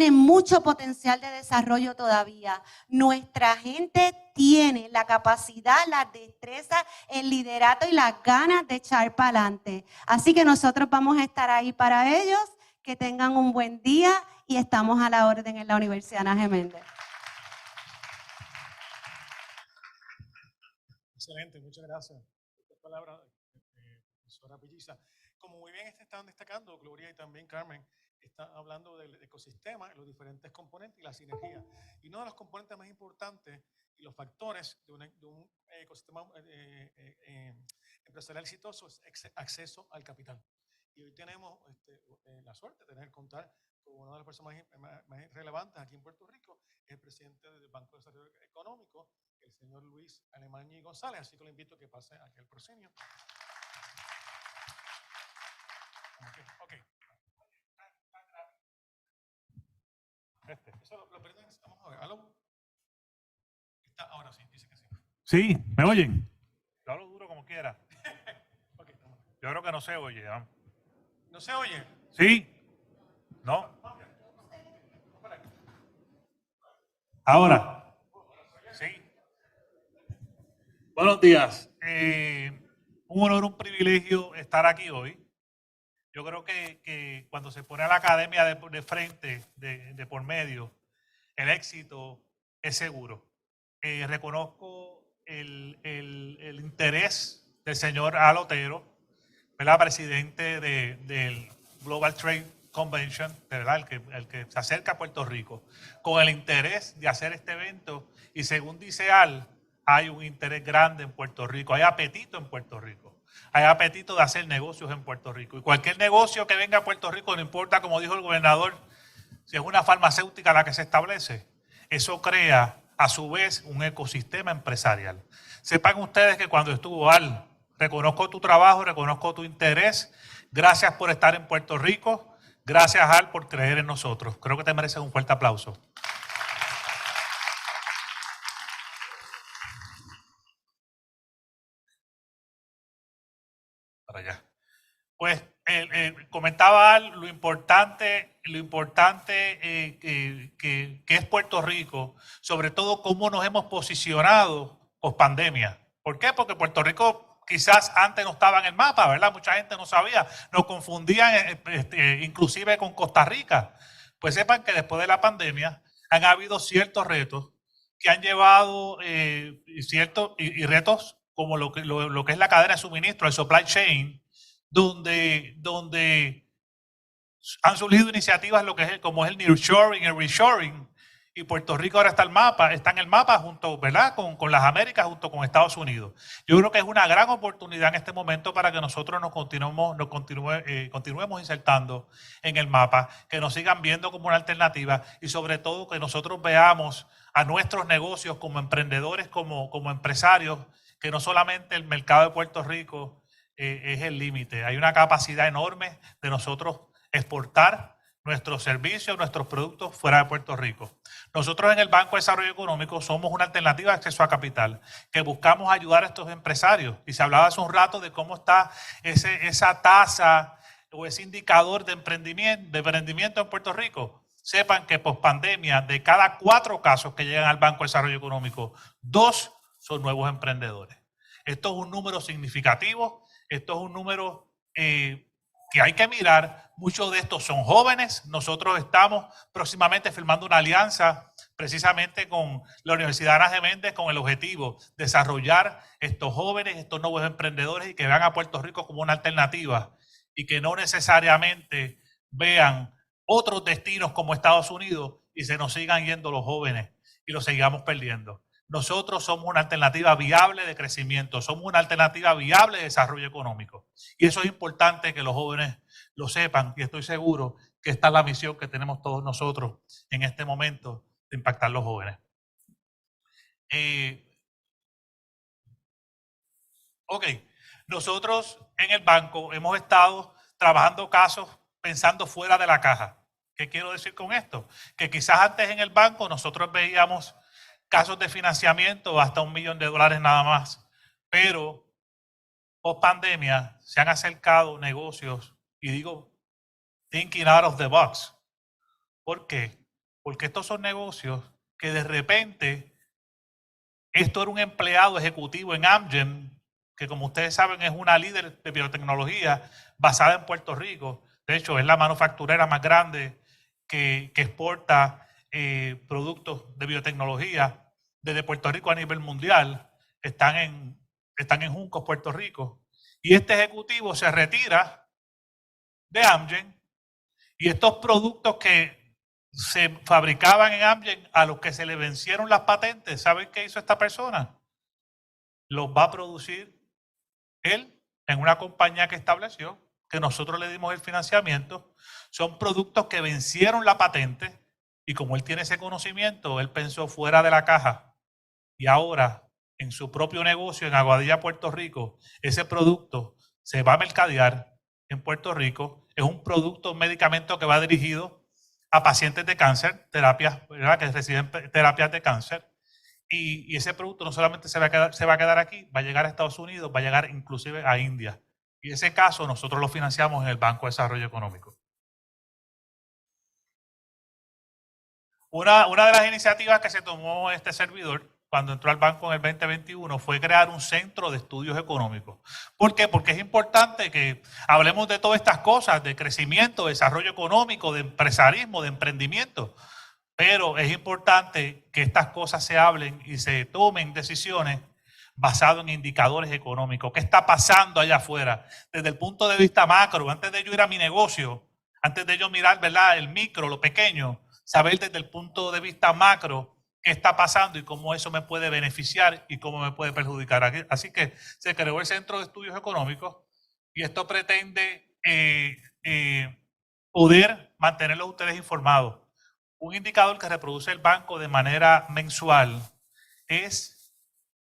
mucho potencial de desarrollo todavía. Nuestra gente tiene la capacidad, la destreza, el liderato y las ganas de echar para adelante. Así que nosotros vamos a estar ahí para ellos. Que tengan un buen día y estamos a la orden en la Universidad Ana G. Méndez. Excelente, muchas gracias por estas palabras, profesora Belliza. Como muy bien están destacando, Gloria y también Carmen, están hablando del ecosistema, los diferentes componentes y la sinergia. Y uno de los componentes más importantes y los factores de un ecosistema empresarial exitoso es acceso al capital. Y hoy tenemos la suerte de contar con una de las personas más relevantes aquí en Puerto Rico, el presidente del Banco de Desarrollo Económico, el señor Luis Alemañi González, así que lo invito a que pase aquí al proscenio. Okay. Eso lo perdón, vamos a ver. ¿Aló? Ahora sí, dice que sí. Sí, ¿me oyen? Yo hablo duro como quiera. Okay, yo creo que no se oye. ¿eh? ¿No se oye? ¿Sí? ¿No? Ahora. Sí. Buenos días. Un honor, un privilegio estar aquí hoy. Yo creo que cuando se pone a la academia de frente, de por medio, el éxito es seguro. Reconozco el interés del señor Al Otero, ¿verdad? Presidente del Global Trade Convention, ¿verdad? El que se acerca a Puerto Rico, con el interés de hacer este evento. Y según dice Al, hay un interés grande en Puerto Rico, hay apetito en Puerto Rico. Hay apetito de hacer negocios en Puerto Rico. Y cualquier negocio que venga a Puerto Rico, no importa, como dijo el gobernador, si es una farmacéutica la que se establece, eso crea a su vez un ecosistema empresarial. Sepan ustedes que cuando estuvo Al reconozco tu trabajo, reconozco tu interés. Gracias por estar en Puerto Rico. Gracias, Al, por creer en nosotros. Creo que te mereces un fuerte aplauso. Para allá. Pues comentaba Al, lo importante que es Puerto Rico, sobre todo cómo nos hemos posicionado post pandemia. ¿Por qué? Porque Puerto Rico quizás antes no estaba en el mapa, ¿verdad? Mucha gente no sabía, nos confundían inclusive con Costa Rica. Pues sepan que después de la pandemia han habido ciertos retos que han llevado y retos como lo que es la cadena de suministro, el supply chain, donde han surgido iniciativas como es el nearshoring, el reshoring, y Puerto Rico ahora está en el mapa junto, ¿verdad? con las Américas, junto con Estados Unidos. Yo creo que es una gran oportunidad en este momento para que nosotros continuemos insertando en el mapa, que nos sigan viendo como una alternativa y sobre todo que nosotros veamos a nuestros negocios como emprendedores, como empresarios, que no solamente el mercado de Puerto Rico es el límite. Hay una capacidad enorme de nosotros exportar nuestros servicios, nuestros productos fuera de Puerto Rico. Nosotros en el Banco de Desarrollo Económico somos una alternativa de acceso a capital, que buscamos ayudar a estos empresarios. Y se hablaba hace un rato de cómo está esa tasa o ese indicador de emprendimiento en Puerto Rico. Sepan que post pandemia, de cada 4 casos que llegan al Banco de Desarrollo Económico, 2 son nuevos emprendedores. Esto es un número significativo. Esto es un número que hay que mirar. Muchos de estos son jóvenes. Nosotros estamos próximamente firmando una alianza precisamente con la Universidad Ana Geméndez con el objetivo de desarrollar estos jóvenes, estos nuevos emprendedores y que vean a Puerto Rico como una alternativa y que no necesariamente vean otros destinos como Estados Unidos y se nos sigan yendo los jóvenes y los sigamos perdiendo. Nosotros somos una alternativa viable de crecimiento, somos una alternativa viable de desarrollo económico. Y eso es importante que los jóvenes lo sepan y estoy seguro que esta es la misión que tenemos todos nosotros en este momento de impactar a los jóvenes. Nosotros en el banco hemos estado trabajando casos pensando fuera de la caja. ¿Qué quiero decir con esto? Que quizás antes en el banco nosotros veíamos casos de financiamiento hasta $1 millón nada más, pero post pandemia se han acercado negocios y digo thinking out of the box. ¿Por qué? Porque estos son negocios que de repente esto era un empleado ejecutivo en Amgen, que como ustedes saben es una líder de biotecnología basada en Puerto Rico. De hecho, es la manufacturera más grande que exporta productos de biotecnología desde Puerto Rico a nivel mundial. Están en Juncos, Puerto Rico. Y este ejecutivo se retira de Amgen y estos productos que se fabricaban en Amgen a los que se le vencieron las patentes, ¿saben qué hizo esta persona? Los va a producir él en una compañía que estableció, que nosotros le dimos el financiamiento. Son productos que vencieron la patente y como él tiene ese conocimiento, él pensó fuera de la caja y ahora en su propio negocio en Aguadilla, Puerto Rico, ese producto se va a mercadear en Puerto Rico. Es un producto, un medicamento que va dirigido a pacientes de cáncer, terapias, ¿verdad? Que reciben terapias de cáncer. Y ese producto no solamente se va a quedar aquí, va a llegar a Estados Unidos, va a llegar inclusive a India. Y ese caso nosotros lo financiamos en el Banco de Desarrollo Económico. Una de las iniciativas que se tomó este servidor cuando entró al banco en el 2021 fue crear un centro de estudios económicos. ¿Por qué? Porque es importante que hablemos de todas estas cosas, de crecimiento, de desarrollo económico, de empresarismo, de emprendimiento. Pero es importante que estas cosas se hablen y se tomen decisiones basadas en indicadores económicos. ¿Qué está pasando allá afuera? Desde el punto de vista macro, antes de yo ir a mi negocio, antes de yo mirar, ¿verdad?, el micro, lo pequeño, saber desde el punto de vista macro qué está pasando y cómo eso me puede beneficiar y cómo me puede perjudicar. Así que se creó el Centro de Estudios Económicos y esto pretende poder mantenerlos ustedes informados. Un indicador que reproduce el banco de manera mensual es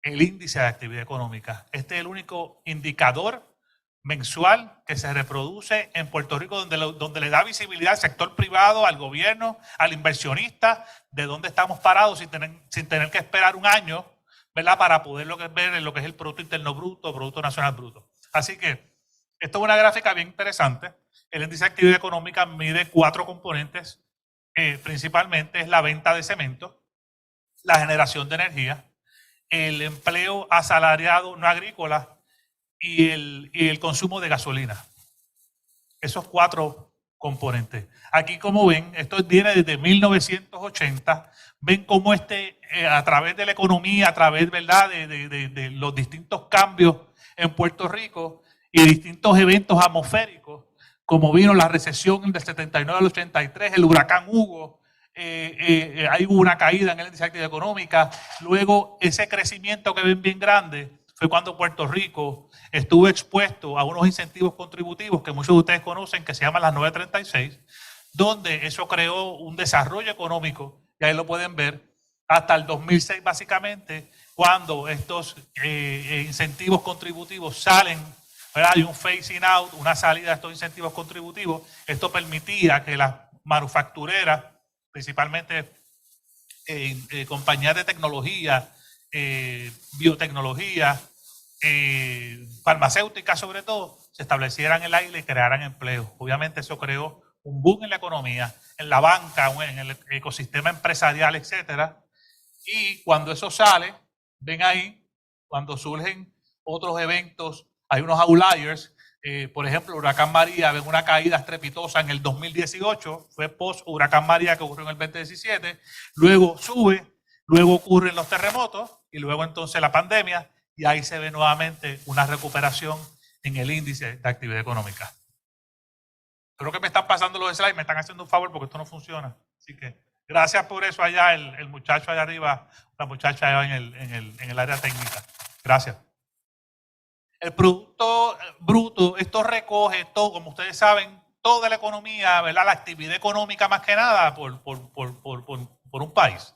el índice de actividad económica. Este es el único indicador mensual que se reproduce en Puerto Rico donde le da visibilidad al sector privado, al gobierno, al inversionista, de dónde estamos parados sin tener que esperar un año, ¿verdad? Para poder ver lo que es el Producto Interno Bruto, Producto Nacional Bruto. Así que esto es una gráfica bien interesante. El índice de actividad económica mide 4 componentes. Principalmente es la venta de cemento, la generación de energía, el empleo asalariado no agrícola y el consumo de gasolina. Esos 4 componentes. Aquí, como ven, esto viene desde 1980. Ven cómo a través de la economía, a través, ¿verdad?, de los distintos cambios en Puerto Rico y distintos eventos atmosféricos, como vino la recesión del 79 al 83, el huracán Hugo, ahí hubo una caída en el índice de actividad económica. Luego, ese crecimiento que ven bien grande fue cuando Puerto Rico estuvo expuesto a unos incentivos contributivos que muchos de ustedes conocen, que se llaman las 936, donde eso creó un desarrollo económico, y ahí lo pueden ver, hasta el 2006 básicamente, cuando estos incentivos contributivos salen, ¿verdad? Hay un phasing out, una salida de estos incentivos contributivos. Esto permitía que las manufactureras, principalmente compañías de tecnología, biotecnología, farmacéuticas sobre todo, se establecieran en la isla y crearan empleo. Obviamente eso creó un boom en la economía, en la banca, en el ecosistema empresarial, etcétera. Y cuando eso sale, ven ahí, cuando surgen otros eventos, hay unos outliers. Por ejemplo, Huracán María, ven una caída estrepitosa en el 2018, fue post Huracán María que ocurrió en el 2017, luego sube, luego ocurren los terremotos y luego entonces la pandemia, y ahí se ve nuevamente una recuperación en el índice de actividad económica. Creo que me están pasando los slides, me están haciendo un favor porque esto no funciona. Así que gracias por eso allá, el muchacho allá arriba, la muchacha allá en el área técnica. Gracias. El Producto Bruto, esto recoge todo, como ustedes saben, toda la economía, ¿verdad? La actividad económica más que nada por un país.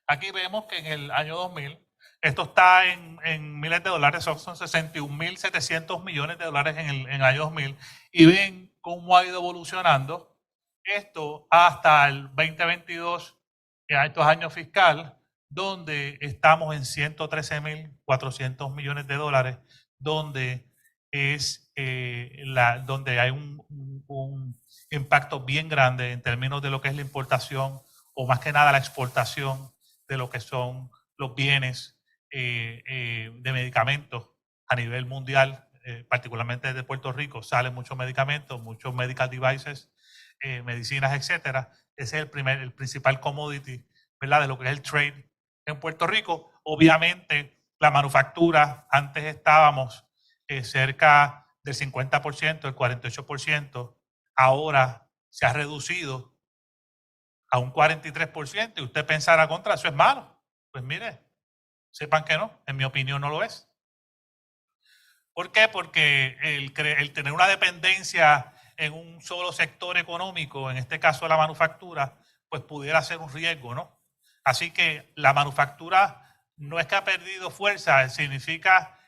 Aquí vemos que en el año 2000, esto está en miles de dólares, son 61.700 millones de dólares en el año 2000, y ven cómo ha ido evolucionando esto hasta el 2022, estos años fiscal, donde estamos en 113.400 millones de dólares, donde donde hay un impacto bien grande en términos de lo que es la importación, o más que nada la exportación de lo que son los bienes de medicamentos a nivel mundial, particularmente desde Puerto Rico. Salen muchos medicamentos, muchos medical devices, medicinas, etcétera. Ese es el principal commodity, ¿verdad?, de lo que es el trade en Puerto Rico. Obviamente, la manufactura, antes estábamos cerca del 50%, el 48%, ahora se ha reducido a un 43%, y usted pensará contra eso es malo. Pues mire, sepan que no, en mi opinión no lo es. ¿Por qué? Porque el tener una dependencia en un solo sector económico, en este caso la manufactura, pues pudiera ser un riesgo, ¿no? Así que la manufactura no es que ha perdido fuerza, significa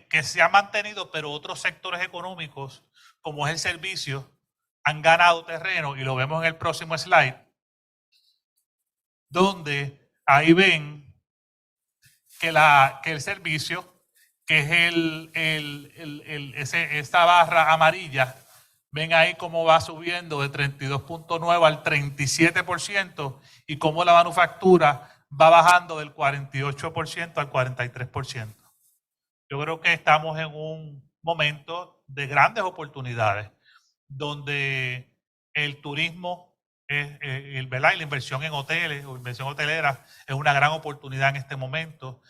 que se ha mantenido, pero otros sectores económicos, como es el servicio, han ganado terreno, y lo vemos en el próximo slide, donde ahí ven que el servicio, que es esta barra amarilla, ven ahí cómo va subiendo de 32.9 al 37%, y cómo la manufactura va bajando del 48% al 43%. Yo creo que estamos en un momento de grandes oportunidades, donde el turismo, ¿verdad?, y la inversión en hoteles o inversión hotelera es una gran oportunidad en este momento.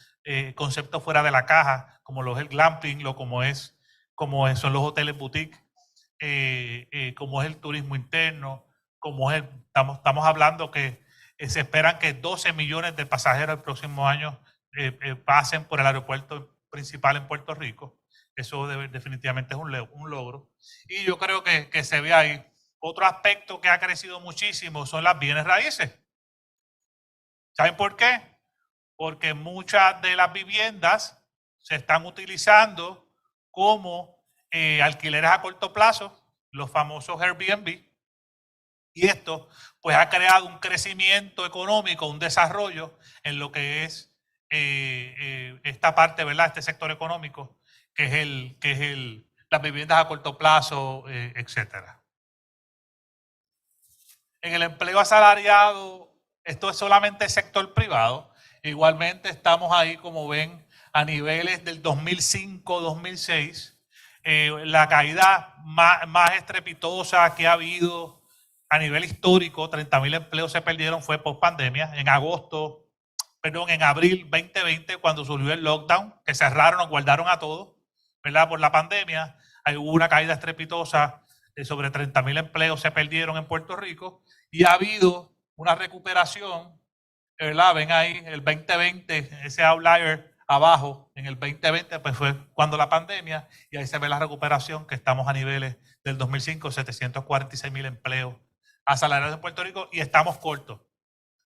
Conceptos fuera de la caja, como lo es el glamping, son los hoteles boutique, como es el turismo interno, estamos hablando que se esperan que 12 millones de pasajeros el próximo año pasen por el aeropuerto principal en Puerto Rico. Eso definitivamente es un logro. Y yo creo que se ve ahí. Otro aspecto que ha crecido muchísimo son las bienes raíces. ¿Saben por qué? porque muchas de las viviendas se están utilizando como alquileres a corto plazo, los famosos Airbnb, y esto pues ha creado un crecimiento económico, un desarrollo en lo que es esta parte, ¿verdad? Este sector económico, que es las viviendas a corto plazo, etcétera. En el empleo asalariado, esto es solamente sector privado. Igualmente estamos ahí, como ven, a niveles del 2005-2006. La caída más estrepitosa que ha habido a nivel histórico, 30,000 empleos se perdieron, fue post pandemia. En abril 2020, cuando surgió el lockdown, que cerraron, nos guardaron a todos, ¿verdad? Por la pandemia, hubo una caída estrepitosa de sobre 30,000 empleos se perdieron en Puerto Rico, y ha habido una recuperación, ¿verdad? Ven ahí el 2020, ese outlier abajo, en el 2020 pues fue cuando la pandemia, y ahí se ve la recuperación, que estamos a niveles del 2005, 746,000 empleos asalariados en Puerto Rico, y estamos cortos.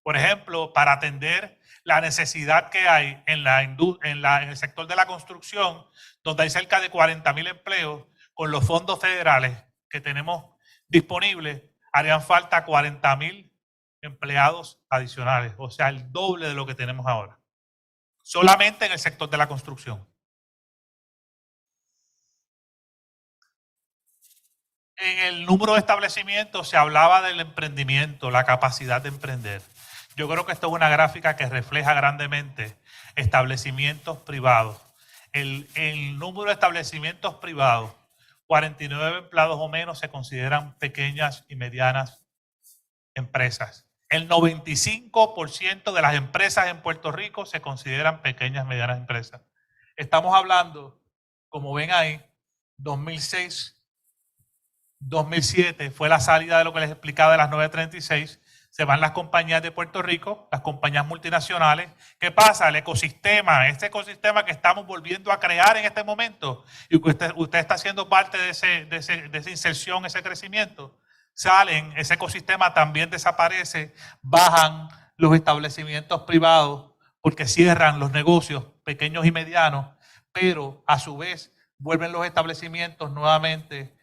Por ejemplo, para atender la necesidad que hay en el sector de la construcción, donde hay cerca de 40,000 empleos, con los fondos federales que tenemos disponibles, harían falta 40,000 empleados adicionales, o sea, el doble de lo que tenemos ahora, solamente en el sector de la construcción. En el número de establecimientos se hablaba del emprendimiento, la capacidad de emprender. Yo creo que esto es una gráfica que refleja grandemente establecimientos privados. El número de establecimientos privados, 49 empleados o menos, se consideran pequeñas y medianas empresas. El 95% de las empresas en Puerto Rico se consideran pequeñas y medianas empresas. Estamos hablando, como ven ahí, 2006, 2007 fue la salida de lo que les explicaba de las 936. Se van las compañías de Puerto Rico, las compañías multinacionales. ¿Qué pasa? El ecosistema, este ecosistema que estamos volviendo a crear en este momento, y que usted está siendo parte de esa inserción, ese crecimiento, salen, ese ecosistema también desaparece, bajan los establecimientos privados porque cierran los negocios pequeños y medianos, pero a su vez vuelven los establecimientos nuevamente.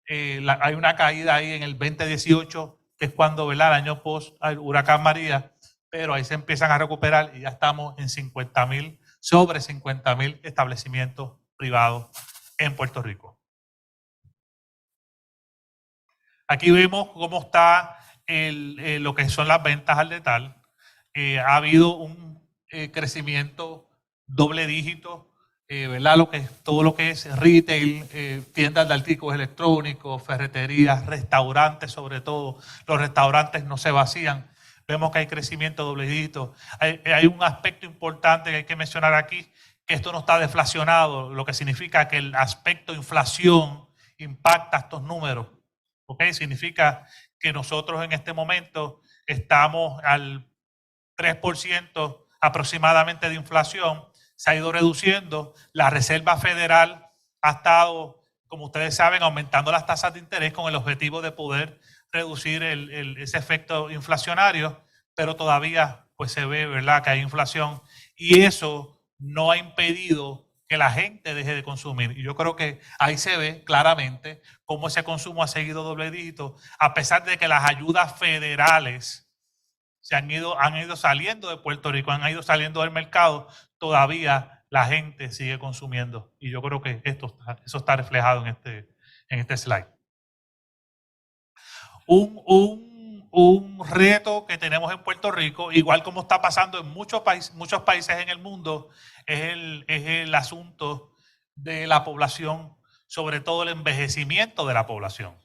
Hay una caída ahí en el 2018, que es cuando, ¿verdad?, el año post al huracán María, pero ahí se empiezan a recuperar y ya estamos en 50,000, sobre 50,000 establecimientos privados en Puerto Rico. Aquí vemos cómo está lo que son las ventas al detalle. Ha habido un crecimiento doble dígito, ¿verdad? Todo lo que es retail, tiendas de artículos electrónicos, ferreterías, restaurantes, sobre todo. Los restaurantes no se vacían. Vemos que hay crecimiento doble dígito. Hay un aspecto importante que hay que mencionar aquí, que esto no está deflacionado, lo que significa que el aspecto inflación impacta estos números. ¿Okay? Significa que nosotros en este momento estamos al 3% aproximadamente de inflación. Se ha ido reduciendo. La Reserva Federal ha estado, como ustedes saben, aumentando las tasas de interés con el objetivo de poder reducir ese efecto inflacionario, pero todavía pues se ve, ¿verdad?, que hay inflación, y eso no ha impedido que la gente deje de consumir. Y yo creo que ahí se ve claramente cómo ese consumo ha seguido doble dígito, a pesar de que las ayudas federales han ido saliendo de Puerto Rico, han ido saliendo del mercado, todavía la gente sigue consumiendo. Y yo creo que eso está reflejado en este slide. Un reto que tenemos en Puerto Rico, igual como está pasando en muchos países en el mundo, es el asunto de la población, sobre todo el envejecimiento de la población.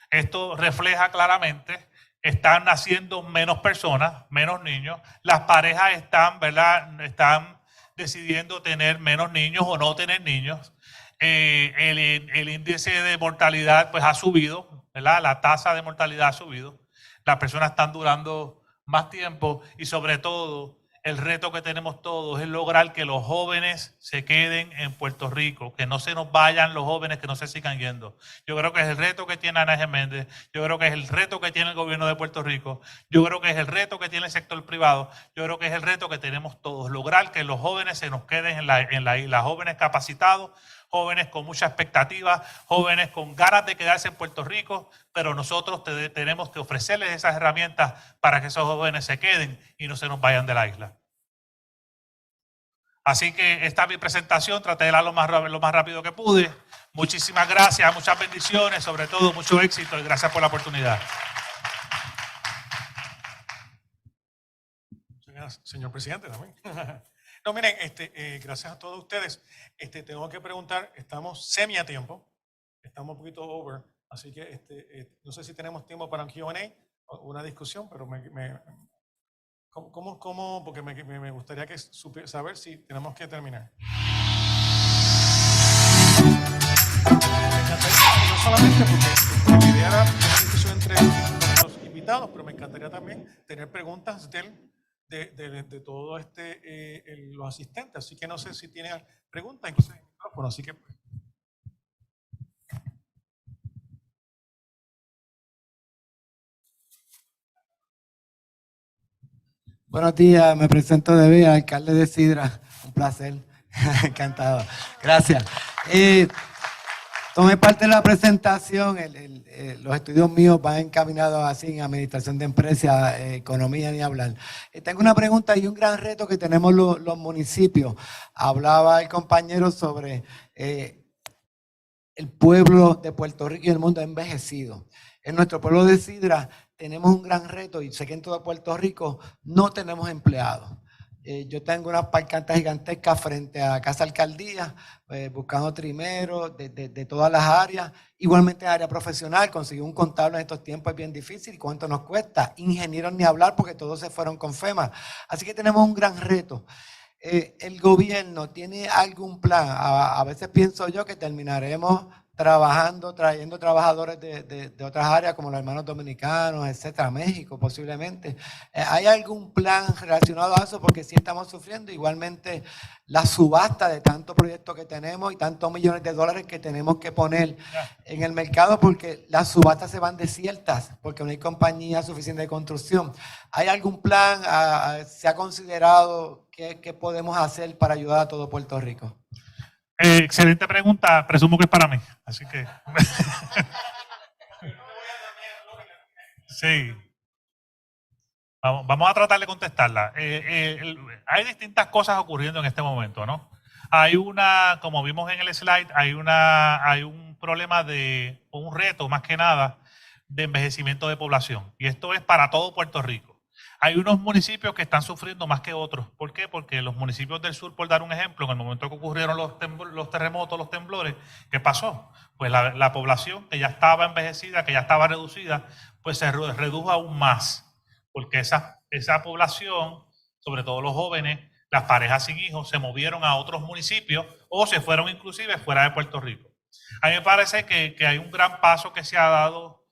Esto refleja claramente, están naciendo menos personas, menos niños, las parejas están decidiendo tener menos niños o no tener niños. El índice de mortalidad pues ha subido, ¿verdad? La tasa de mortalidad ha subido. Las personas están durando más tiempo, y sobre todo el reto que tenemos todos es lograr que los jóvenes se queden en Puerto Rico, que no se nos vayan los jóvenes, que no se sigan yendo. Yo creo que es el reto que tiene Ana Méndez, yo creo que es el reto que tiene el gobierno de Puerto Rico, yo creo que es el reto que tiene el sector privado, yo creo que es el reto que tenemos todos, lograr que los jóvenes se nos queden en la isla, jóvenes capacitados, jóvenes con mucha expectativa, jóvenes con ganas de quedarse en Puerto Rico, pero nosotros tenemos que ofrecerles esas herramientas para que esos jóvenes se queden y no se nos vayan de la isla. Así que esta es mi presentación, traté de darlo lo más rápido que pude. Muchísimas gracias, muchas bendiciones, sobre todo mucho éxito y gracias por la oportunidad. Señor presidente, también. No, miren, gracias a todos ustedes. Tengo que preguntar, estamos semi a tiempo, estamos un poquito over, así que no sé si tenemos tiempo para un Q&A o una discusión, pero ¿cómo? Porque me gustaría saber si tenemos que terminar. Me encantaría, no solamente porque la idea era una discusión entre los invitados, pero me encantaría también tener preguntas de todos los asistentes. Así que no sé si tienen preguntas, incluso en el micrófono, así que... Buenos días, me presento David, alcalde de Sidra. Un placer, encantado. Gracias. Tomé parte de la presentación. Los estudios míos van encaminados así en administración de empresas, economía, ni hablar. Tengo una pregunta y un gran reto que tenemos los municipios. Hablaba el compañero sobre el pueblo de Puerto Rico y el mundo envejecido. En nuestro pueblo de Sidra tenemos un gran reto y sé que en todo Puerto Rico no tenemos empleados. Yo tengo unas parcantas gigantescas frente a Casa Alcaldía, buscando trimeros de todas las áreas. Igualmente en área profesional, conseguir un contable en estos tiempos es bien difícil. ¿Cuánto nos cuesta? Ingenieros ni hablar porque todos se fueron con FEMA. Así que tenemos un gran reto. ¿El gobierno tiene algún plan? A veces pienso yo que terminaremos trayendo trabajadores de otras áreas como los hermanos dominicanos, etcétera, México posiblemente. ¿Hay algún plan relacionado a eso? Porque sí estamos sufriendo igualmente la subasta de tantos proyectos que tenemos y tantos millones de dólares que tenemos que poner en el mercado porque las subastas se van desiertas porque no hay compañía suficiente de construcción. ¿Hay algún plan? ¿Se ha considerado qué podemos hacer para ayudar a todo Puerto Rico? Excelente pregunta, presumo que es para mí, así que... Sí. Vamos a tratar de contestarla. Hay distintas cosas ocurriendo en este momento, ¿no? Hay como vimos en el slide, hay un problema un reto más que nada de envejecimiento de población. Y esto es para todo Puerto Rico. Hay unos municipios que están sufriendo más que otros. ¿Por qué? Porque los municipios del sur, por dar un ejemplo, en el momento que ocurrieron los terremotos, los temblores, ¿qué pasó? Pues la población que ya estaba envejecida, que ya estaba reducida, pues se redujo aún más. Porque esa población, sobre todo los jóvenes, las parejas sin hijos, se movieron a otros municipios o se fueron inclusive fuera de Puerto Rico. A mí me parece que hay un gran paso que se ha dado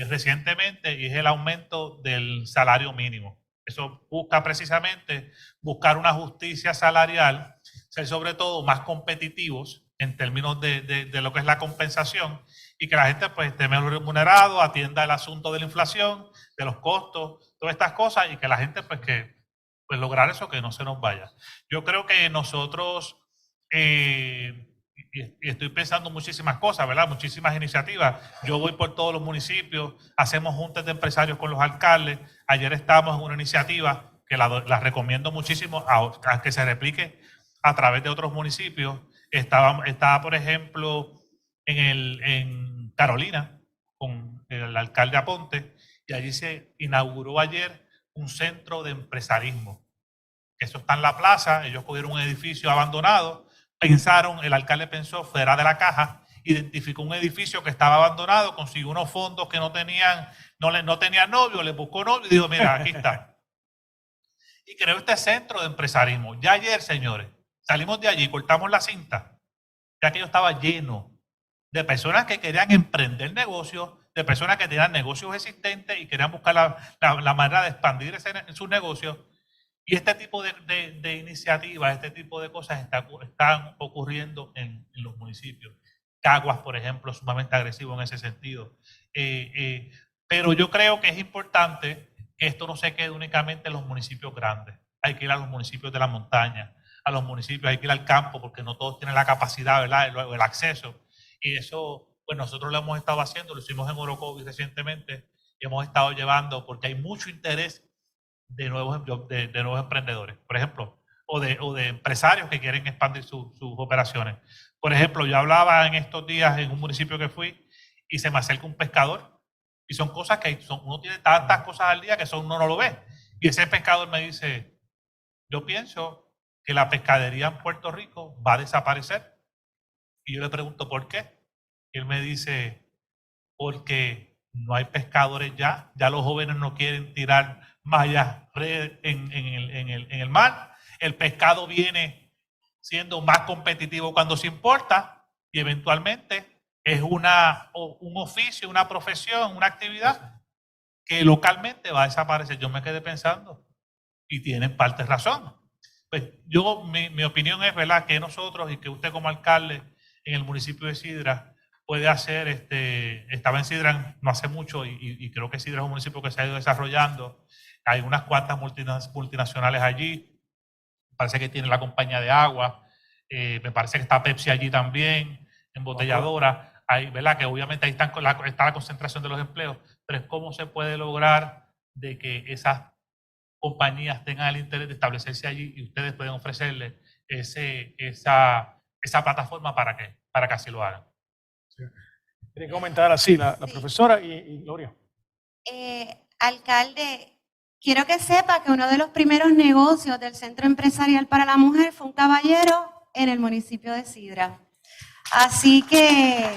recientemente y es el aumento del salario mínimo. Eso busca precisamente buscar una justicia salarial, ser sobre todo más competitivos en términos de lo que es la compensación y que la gente pues esté mejor remunerado, atienda el asunto de la inflación, de los costos, todas estas cosas y que la gente pues lograr eso, que no se nos vaya. Yo creo que nosotros y estoy pensando muchísimas cosas, ¿verdad? Muchísimas iniciativas. Yo voy por todos los municipios, hacemos juntas de empresarios con los alcaldes. Ayer estábamos en una iniciativa que la recomiendo muchísimo a que se replique a través de otros municipios. Estaba por ejemplo, en Carolina, con el alcalde Aponte, y allí se inauguró ayer un centro de empresarismo. Eso está en la plaza, ellos cogieron un edificio abandonado, el alcalde pensó fuera de la caja, identificó un edificio que estaba abandonado, consiguió unos fondos que no tenían novio, le buscó novio y dijo, mira, aquí está. Y creó este centro de empresarismo. Ya ayer, señores, salimos de allí, cortamos la cinta, ya que yo estaba lleno de personas que querían emprender negocios, de personas que tenían negocios existentes y querían buscar la manera de expandir sus negocios. Y este tipo de iniciativas, este tipo de cosas están ocurriendo en los municipios. Caguas, por ejemplo, sumamente agresivo en ese sentido. Pero yo creo que es importante que esto no se quede únicamente en los municipios grandes. Hay que ir a los municipios de la montaña, a los municipios, hay que ir al campo, porque no todos tienen la capacidad, ¿verdad? El acceso. Y eso, pues nosotros lo hemos estado haciendo, lo hicimos en Orocovis recientemente, y hemos estado llevando, porque hay mucho interés de nuevos emprendedores, por ejemplo, o de empresarios que quieren expandir sus operaciones. Por ejemplo, yo hablaba en estos días en un municipio que fui y se me acerca un pescador y son cosas que uno tiene tantas cosas al día que uno no lo ve. Y ese pescador me dice, yo pienso que la pescadería en Puerto Rico va a desaparecer. Y yo le pregunto, ¿por qué? Y él me dice, porque no hay pescadores ya los jóvenes no quieren tirar mallas en el mar, el pescado viene siendo más competitivo cuando se importa y eventualmente es un oficio, una profesión, una actividad que localmente va a desaparecer. Yo me quedé pensando y tienen parte razón. Pues mi opinión es, ¿verdad?, que nosotros y que usted como alcalde en el municipio de Sidra puede hacer, estaba en Sidra no hace mucho y creo que Sidra es un municipio que se ha ido desarrollando. Hay unas cuantas multinacionales allí, parece que tiene la compañía de agua, me parece que está Pepsi allí también, embotelladora, hay, ¿verdad?, que obviamente ahí está la concentración de los empleos, pero es cómo se puede lograr de que esas compañías tengan el interés de establecerse allí y ustedes pueden ofrecerles esa plataforma para que así lo hagan. Tiene que comentar así la profesora y Gloria. Alcalde, quiero que sepa que uno de los primeros negocios del Centro Empresarial para la Mujer fue un caballero en el municipio de Sidra. Así que,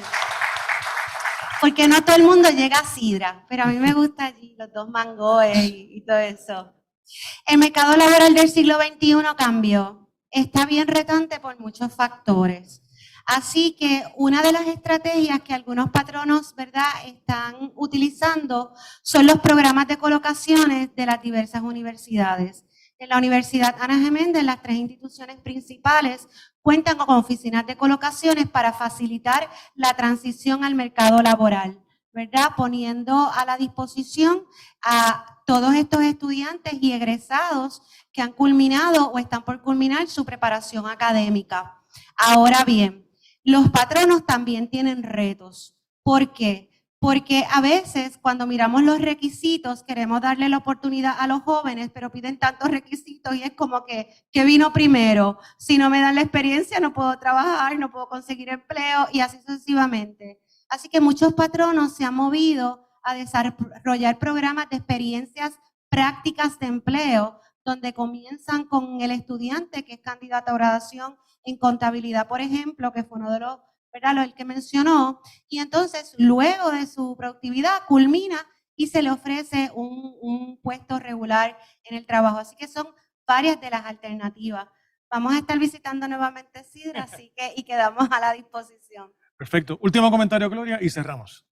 porque no todo el mundo llega a Sidra, pero a mí me gusta allí los dos mangoes y todo eso. El mercado laboral del siglo XXI cambió. Está bien retante por muchos factores. Así que una de las estrategias que algunos patronos, ¿verdad?, están utilizando son los programas de colocaciones de las diversas universidades. En la Universidad Ana G. Méndez, las 3 instituciones principales cuentan con oficinas de colocaciones para facilitar la transición al mercado laboral, ¿verdad?, poniendo a la disposición a todos estos estudiantes y egresados que han culminado o están por culminar su preparación académica. Ahora bien, los patronos también tienen retos. ¿Por qué? Porque a veces cuando miramos los requisitos queremos darle la oportunidad a los jóvenes, pero piden tantos requisitos y es como que, ¿qué vino primero? Si no me dan la experiencia no puedo trabajar, no puedo conseguir empleo y así sucesivamente. Así que muchos patronos se han movido a desarrollar programas de experiencias prácticas de empleo, donde comienzan con el estudiante que es candidato a graduación en contabilidad, por ejemplo, que fue uno de los, ¿verdad?, el que mencionó, y entonces luego de su productividad culmina y se le ofrece un puesto regular en el trabajo. Así que son varias de las alternativas. Vamos a estar visitando nuevamente Sidra, así que y quedamos a la disposición. Perfecto. Último comentario, Gloria, y cerramos.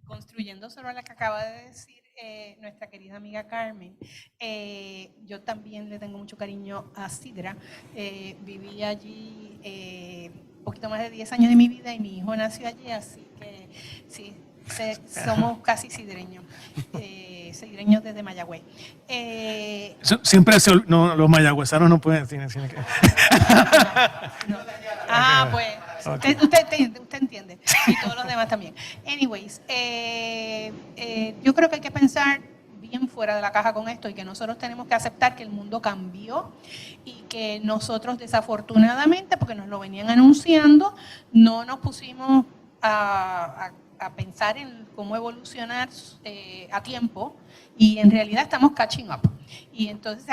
Construyendo sobre lo que acaba de decir nuestra querida amiga Carmen, yo también le tengo mucho cariño a Sidra. Viví allí un poquito más de 10 años de mi vida y mi hijo nació allí, así que sí, somos casi sidreños, sidreños desde Mayagüez. Siempre los mayagüezanos no pueden decir que... No. Ah, pues... Okay. Usted entiende, y todos los demás también. Anyways, yo creo que hay que pensar bien fuera de la caja con esto y que nosotros tenemos que aceptar que el mundo cambió y que nosotros desafortunadamente, porque nos lo venían anunciando, no nos pusimos a pensar en cómo evolucionar a tiempo y en realidad estamos catching up. Y entonces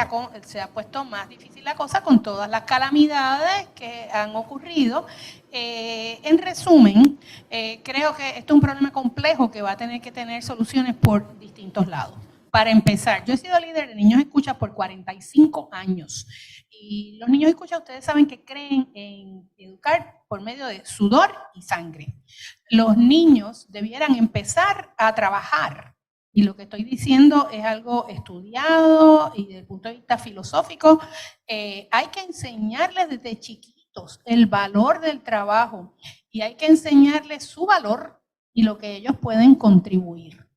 se ha puesto más difícil la cosa con todas las calamidades que han ocurrido. En resumen, creo que esto es un problema complejo que va a tener que tener soluciones por distintos lados. Para empezar, yo he sido líder de niños escucha por 45 años. Y los niños escucha, ustedes saben que creen en educar por medio de sudor y sangre. Los niños debieran empezar a trabajar y y lo que estoy diciendo es algo estudiado y desde el punto de vista filosófico, hay que enseñarles desde chiquitos el valor del trabajo y hay que enseñarles su valor y lo que ellos pueden contribuir.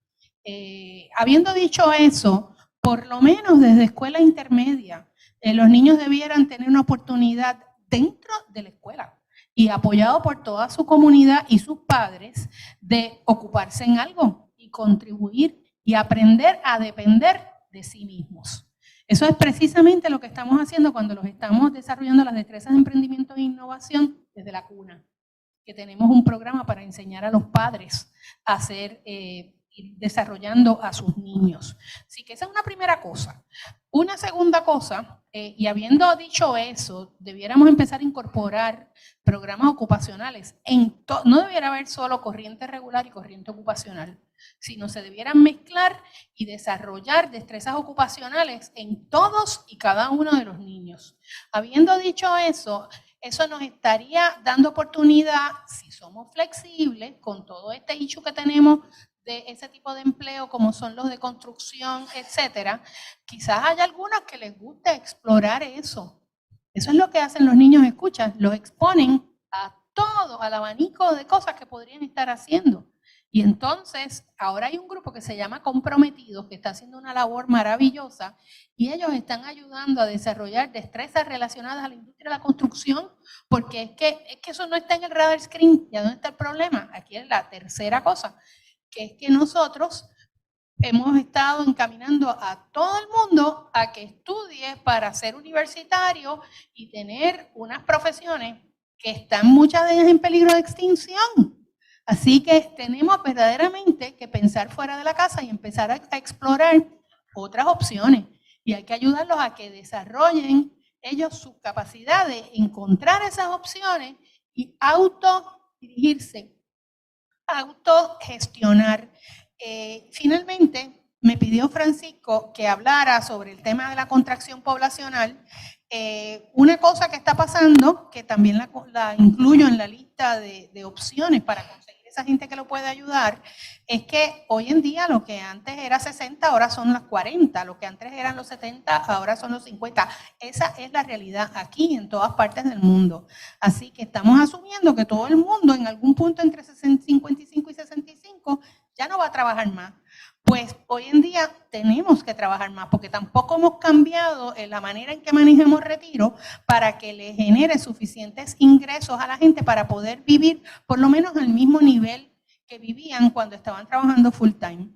Habiendo dicho eso, por lo menos desde escuela intermedia, los niños debieran tener una oportunidad dentro de la escuela y apoyado por toda su comunidad y sus padres de ocuparse en algo y contribuir y aprender a depender de sí mismos. Eso es precisamente lo que estamos haciendo cuando los estamos desarrollando las destrezas de emprendimiento e innovación desde la cuna, que tenemos un programa para enseñar a los padres a hacer ir desarrollando a sus niños. Así que esa es una primera cosa. Una segunda cosa, y habiendo dicho eso, debiéramos empezar a incorporar programas ocupacionales. No debiera haber solo corriente regular y corriente ocupacional, sino se debieran mezclar y desarrollar destrezas ocupacionales en todos y cada uno de los niños. Habiendo dicho eso, eso nos estaría dando oportunidad, si somos flexibles con todo este issue que tenemos de ese tipo de empleo como son los de construcción, etcétera, quizás haya algunos que les guste explorar eso. Eso es lo que hacen los niños, escuchan, los exponen a todo, al abanico de cosas que podrían estar haciendo. Y entonces, ahora hay un grupo que se llama Comprometidos, que está haciendo una labor maravillosa, y ellos están ayudando a desarrollar destrezas relacionadas a la industria de la construcción, porque es que eso no está en el radar screen. ¿Y a dónde está el problema? Aquí es la tercera cosa, que es que nosotros hemos estado encaminando a todo el mundo a que estudie para ser universitario y tener unas profesiones que están muchas de ellas en peligro de extinción. Así que tenemos verdaderamente que pensar fuera de la casa y empezar a explorar otras opciones. Y hay que ayudarlos a que desarrollen ellos su capacidad de encontrar esas opciones y autodirigirse, autogestionar. Finalmente, me pidió Francisco que hablara sobre el tema de la contracción poblacional. Una cosa que está pasando, que también la incluyo en la lista de opciones para conseguir esa gente que lo puede ayudar, es que hoy en día lo que antes era 60, ahora son las 40, lo que antes eran los 70, ahora son los 50. Esa es la realidad aquí en todas partes del mundo. Así que estamos asumiendo que todo el mundo en algún punto entre 55 y 65 ya no va a trabajar más. Pues hoy en día tenemos que trabajar más porque tampoco hemos cambiado la manera en que manejamos retiro para que le genere suficientes ingresos a la gente para poder vivir por lo menos al mismo nivel que vivían cuando estaban trabajando full time.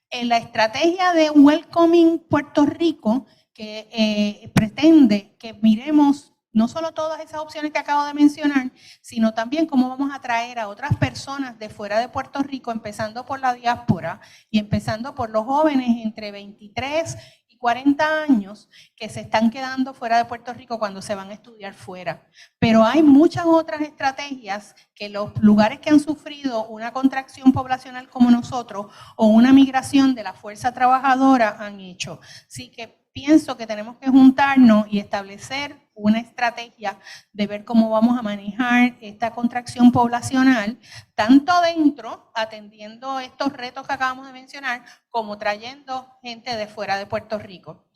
En la estrategia de Welcoming Puerto Rico, que pretende que miremos no solo todas esas opciones que acabo de mencionar, sino también cómo vamos a atraer a otras personas de fuera de Puerto Rico, empezando por la diáspora y empezando por los jóvenes entre 23 y 40 años que se están quedando fuera de Puerto Rico cuando se van a estudiar fuera. Pero hay muchas otras estrategias que los lugares que han sufrido una contracción poblacional como nosotros o una migración de la fuerza trabajadora han hecho. Así que pienso que tenemos que juntarnos y establecer una estrategia de ver cómo vamos a manejar esta contracción poblacional, tanto dentro, atendiendo estos retos que acabamos de mencionar, como trayendo gente de fuera de Puerto Rico.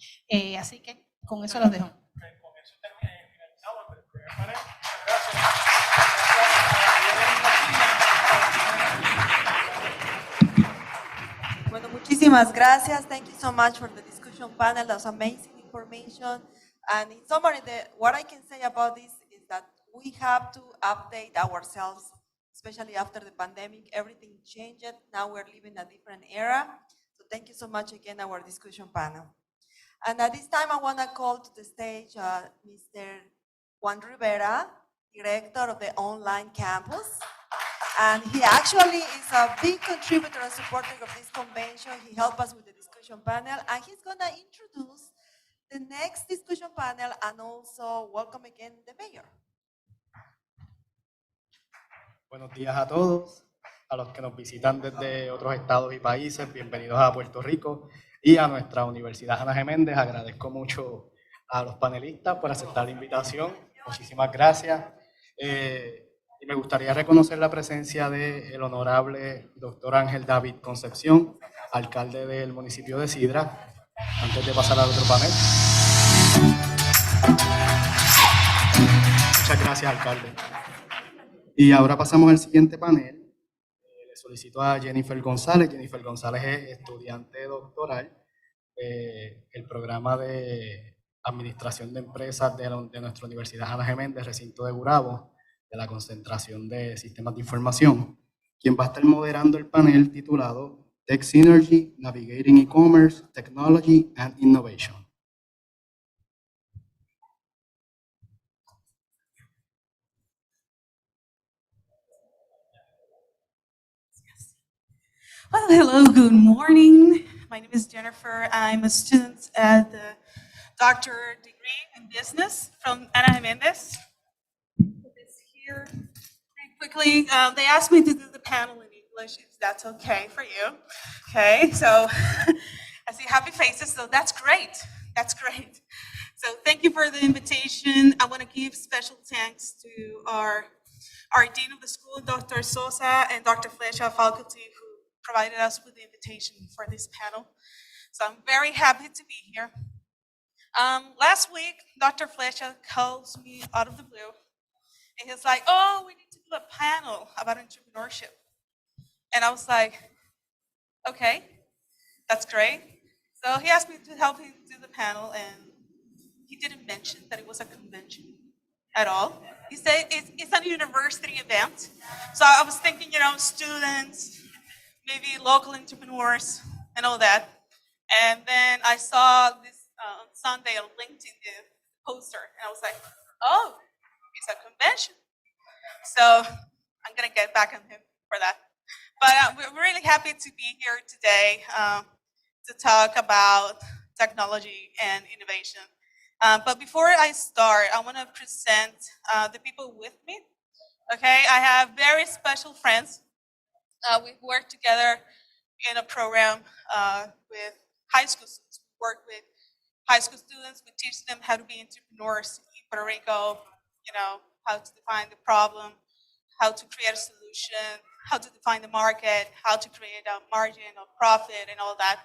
Así que con eso los dejo. Con eso finalizamos el primer panel. Gracias. Bueno, muchísimas gracias. Thank you so much for the discussion panel. That was amazing information. And in summary, what I can say about this is that we have to update ourselves, especially after the pandemic. Everything changed. Now we're living a different era. So thank you so much again, our discussion panel. And at this time, I want to call to the stage Mr. Juan Rivera, director of the online campus. And he actually is a big contributor and supporter of this convention. He helped us with the discussion panel, and he's going to introduce the next discussion panel and also welcome again the mayor. Buenos días a todos, a los que nos visitan desde otros estados y países, bienvenidos a Puerto Rico y a nuestra Universidad Ana G. Méndez. Agradezco mucho a los panelistas por aceptar la invitación, muchísimas gracias. Y me gustaría reconocer la presencia del honorable doctor Ángel David Concepción, alcalde del municipio de Sidra. Antes de pasar al otro panel. Muchas gracias, alcalde. Y ahora pasamos al siguiente panel. Le solicito a Jennifer González. Jennifer González es estudiante doctoral del programa de Administración de Empresas de nuestra Universidad Ana G. Méndez, recinto de Gurabo, de la concentración de Sistemas de Información, quien va a estar moderando el panel titulado Tech Synergy, Navigating E-Commerce, Technology and Innovation. Well, hello, good morning. My name is Jennifer. I'm a student at the doctorate degree in business from Ana Jiménez. Put this here pretty quickly. They asked me to do the panel in English, if that's okay for you. Okay, so I see happy faces, so that's great. That's great. So thank you for the invitation. I want to give special thanks to our Dean of the School, Dr. Sosa, and Dr. Flecha faculty, who provided us with the invitation for this panel. So I'm very happy to be here. Last week, Dr. Flecha calls me out of the blue, and he's like, oh, we need to do a panel about entrepreneurship. And I was like, okay, that's great. So he asked me to help him do the panel, and he didn't mention that it was a convention at all. He said it's a university event. So I was thinking, students, maybe local entrepreneurs and all that. And then I saw this on Sunday on LinkedIn, the poster, and I was like, oh, it's a convention. So I'm gonna get back on him for that. But we're really happy to be here today to talk about technology and innovation. But before I start, I wanna present the people with me. Okay, I have very special friends. We've worked together in a program with high school students. We work with high school students. We teach them how to be entrepreneurs in Puerto Rico, how to define the problem, how to create a solution, how to define the market, how to create a margin of profit and all that.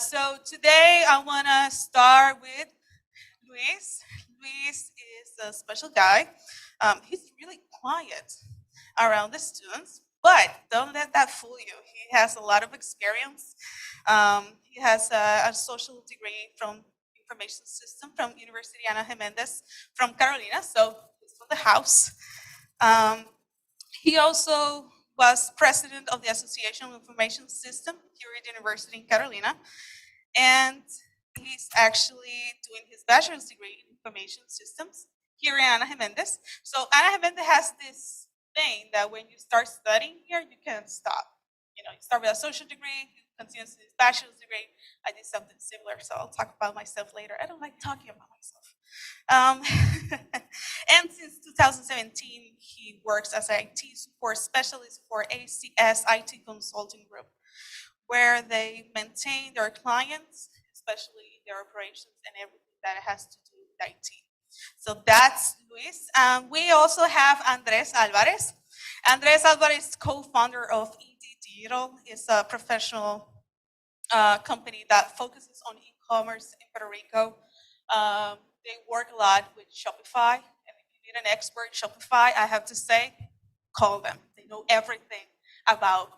So today I want to start with Luis. Luis is a special guy. He's really quiet around the students. But don't let that fool you. He has a lot of experience. He has a social degree from information system from University Ana Jiménez from Carolina, so he's from the house. He also was president of the Association of Information System here at the University in Carolina. And he's actually doing his bachelor's degree in information systems here at Ana Jiménez. So Ana Jiménez has this thing that when you start studying here, you can't stop. You start with a social degree, you continue to his bachelor's degree. I did something similar, so I'll talk about myself later. I don't like talking about myself. And since 2017, he works as an IT support specialist for ACS IT Consulting Group, where they maintain their clients, especially their operations and everything that has to do with IT. So that's Luis. We also have Andres Alvarez. Andres Alvarez is co-founder of ED Digital. It's a professional company that focuses on e-commerce in Puerto Rico. They work a lot with Shopify. And if you need an expert Shopify, I have to say, call them. They know everything about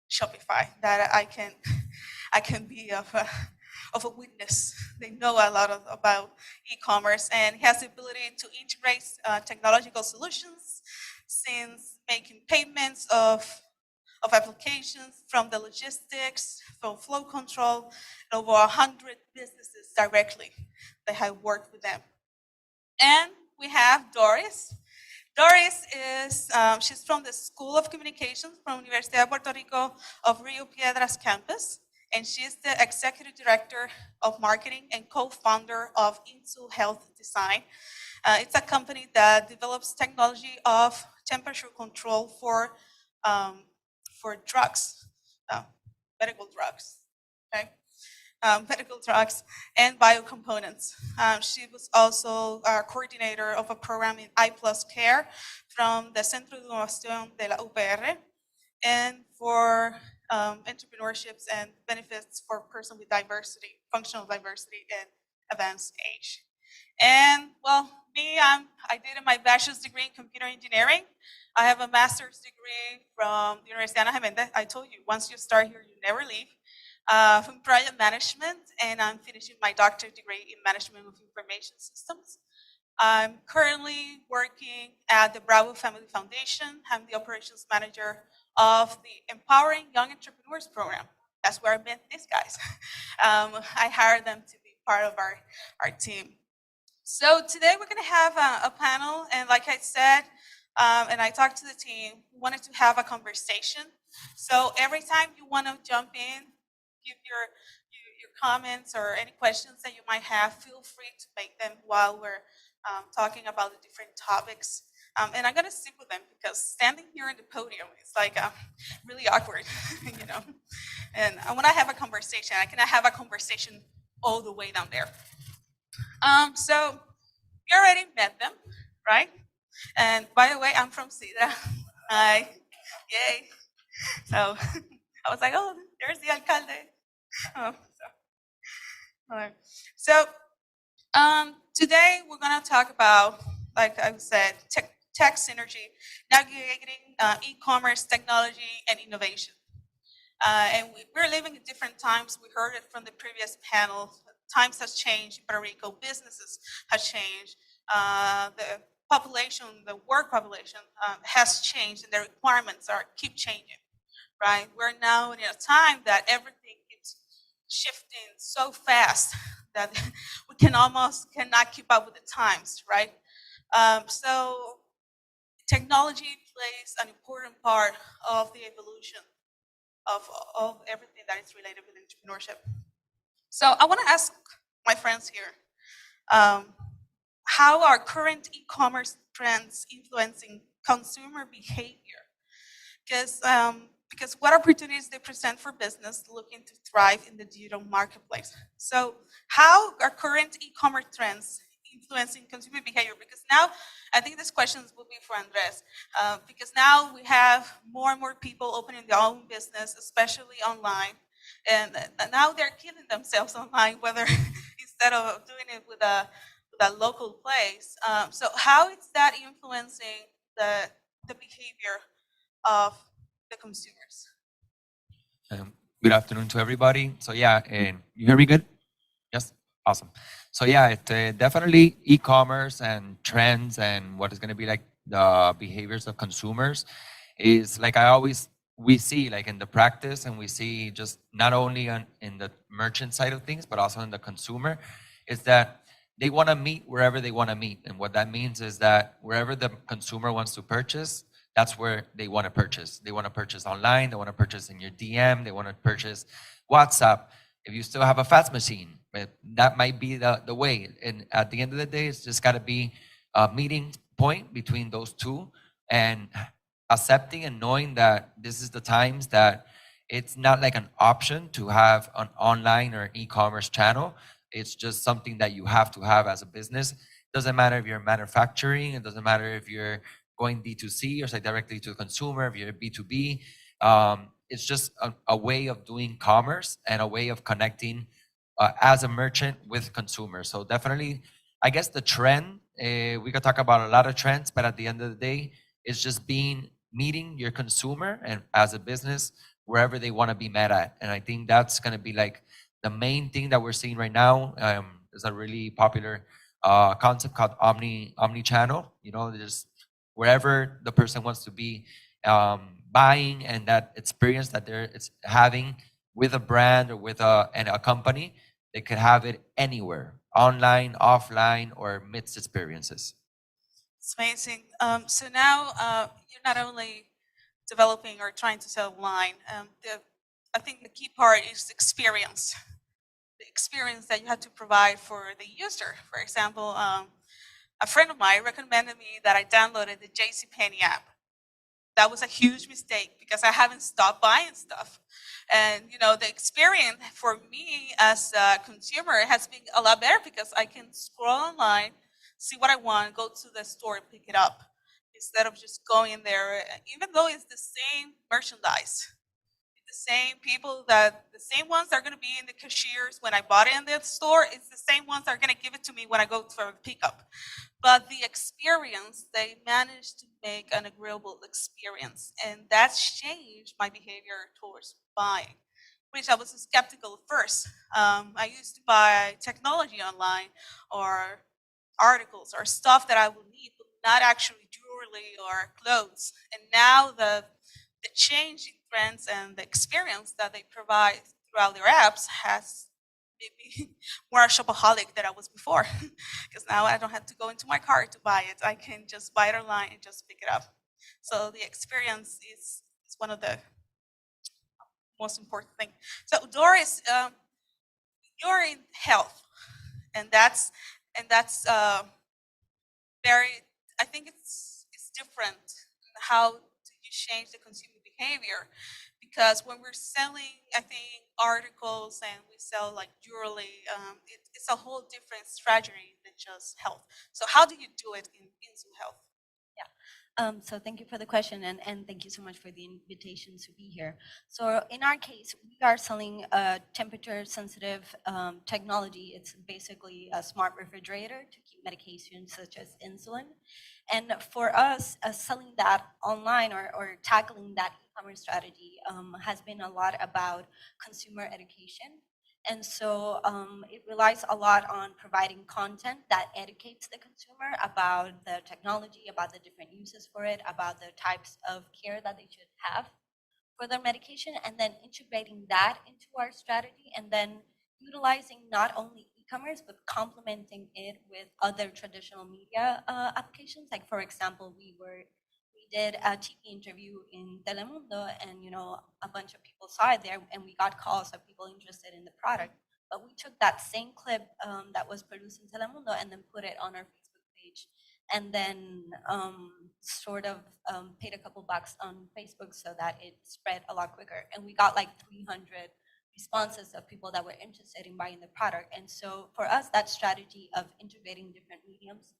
Shopify that I can be of a witness. They know a lot about e-commerce, and he has the ability to integrate technological solutions, since making payments of applications from the logistics, from flow control, over 100 businesses directly that have worked with them. And we have Doris. Doris is, she's from the School of Communications from Universidad de Puerto Rico of Rio Piedras campus. And she's the executive director of marketing and co-founder of Insul Health Design. It's a company that develops technology of temperature control for drugs, medical drugs, okay? Medical drugs and biocomponents. She was also a coordinator of a program in I+ Care from the Centro de Innovación de la UPR. And for entrepreneurships and benefits for persons with diversity, functional diversity, and advanced age. And well, I did my bachelor's degree in computer engineering. I have a master's degree from the University of Ana Jiménez. I told you, once you start here, you never leave. From project management, and I'm finishing my doctorate degree in management of information systems. I'm currently working at the Bravo Family Foundation. I'm the operations manager of the Empowering Young Entrepreneurs program. That's where I met these guys. I hired them to be part of our team. So today we're going to have a panel, and like I said, and I talked to the team, we wanted to have a conversation. So every time you want to jump in, give your comments or any questions that you might have, feel free to make them while we're talking about the different topics. And I'm going to sit with them because standing here in the podium is like really awkward, you know. And I want to have a conversation. I cannot have a conversation all the way down there. So you already met them, right? And by the way, I'm from Sidra. Hi, yay. So I was like, oh, there's the alcalde. Oh, so today we're going to talk about, like I said, tech synergy, navigating e-commerce, technology, and innovation. And we're living in different times. We heard it from the previous panel. Times has changed in Puerto Rico. Businesses have changed. The population, the work population has changed, and the requirements keep changing. Right? We're now in a time that everything keeps shifting so fast that we cannot keep up with the times, right? So technology plays an important part of the evolution of everything that is related with entrepreneurship. So I want to ask my friends here, how are current e-commerce trends influencing consumer behavior? Because what opportunities they present for business looking to thrive in the digital marketplace. So how are current e-commerce trends influencing consumer behavior? Because now, I think this question will be for Andres, because now we have more and more people opening their own business, especially online. And now they're killing themselves online, whether instead of doing it with a local place. So how is that influencing the behavior of the consumers? Good afternoon to everybody. So yeah, you hear me good? Yes, awesome. So yeah, definitely e-commerce and trends and what is going to be like the behaviors of consumers is like we see like in the practice, and we see just not only in the merchant side of things, but also in the consumer, is that they want to meet wherever they want to meet. And what that means is that wherever the consumer wants to purchase, that's where they want to purchase. They want to purchase online, they want to purchase in your DM, they want to purchase WhatsApp. If you still have a fax machine, that might be the way. And at the end of the day, it's just got to be a meeting point between those two, and accepting and knowing that this is the times that it's not like an option to have an online or e-commerce channel. It's just something that you have to have as a business. It doesn't matter if you're manufacturing, it doesn't matter if you're going D2C or say directly to the consumer, if you're B2B. It's just a way of doing commerce and a way of connecting as a merchant with consumers. So definitely, I guess the trend, we could talk about a lot of trends, but at the end of the day, it's just meeting your consumer and as a business, wherever they want to be met at. And I think that's going to be like the main thing that we're seeing right now. Is a really popular concept called omni-channel. You know, just wherever the person wants to be buying, and that experience that it's having with a brand or with a company, they could have it anywhere, online, offline, or mixed experiences. It's amazing. So now you're not only developing or trying to sell online. I think the key part is experience. The experience that you have to provide for the user. For example, a friend of mine recommended me that I downloaded the JCPenney app. That was a huge mistake because I haven't stopped buying stuff. And you know, the experience for me as a consumer has been a lot better because I can scroll online, see what I want, go to the store and pick it up instead of just going in there, even though it's the same merchandise. the same people the same ones that are going to be in the cashiers when I bought it in the store. It's the same ones that are going to give it to me when I go for a pickup. But the experience, they managed to make an agreeable experience, and that's changed my behavior towards buying, which I was skeptical at first. I used to buy technology online or articles or stuff that I would need, but not actually jewelry or clothes. And now the change in trends and the experience that they provide throughout their apps has made me more a shopaholic than I was before. Because now I don't have to go into my car to buy it. I can just buy it online and just pick it up. So the experience is one of the most important things. So Doris, you're in health, and that's very, I think it's different. How do you change the consumer behavior? Because when we're selling, I think, articles and we sell like jewelry, it's a whole different strategy than just health. So how do you do it in Zoo Health? So thank you for the question, and thank you so much for the invitation to be here. So in our case, we are selling a temperature-sensitive technology. It's basically a smart refrigerator to keep medications such as insulin. And for us, selling that online or tackling that e-commerce strategy has been a lot about consumer education. And so it relies a lot on providing content that educates the consumer about the technology, about the different uses for it, about the types of care that they should have for their medication, and then integrating that into our strategy, and then utilizing not only e-commerce, but complementing it with other traditional media applications. Like, for example, we did a TV interview in Telemundo, and a bunch of people saw it there, and we got calls of people interested in the product. But we took that same clip that was produced in Telemundo and then put it on our Facebook page, and then sort of paid a couple bucks on Facebook so that it spread a lot quicker. And we got like 300 responses of people that were interested in buying the product. And so for us, that strategy of integrating different mediums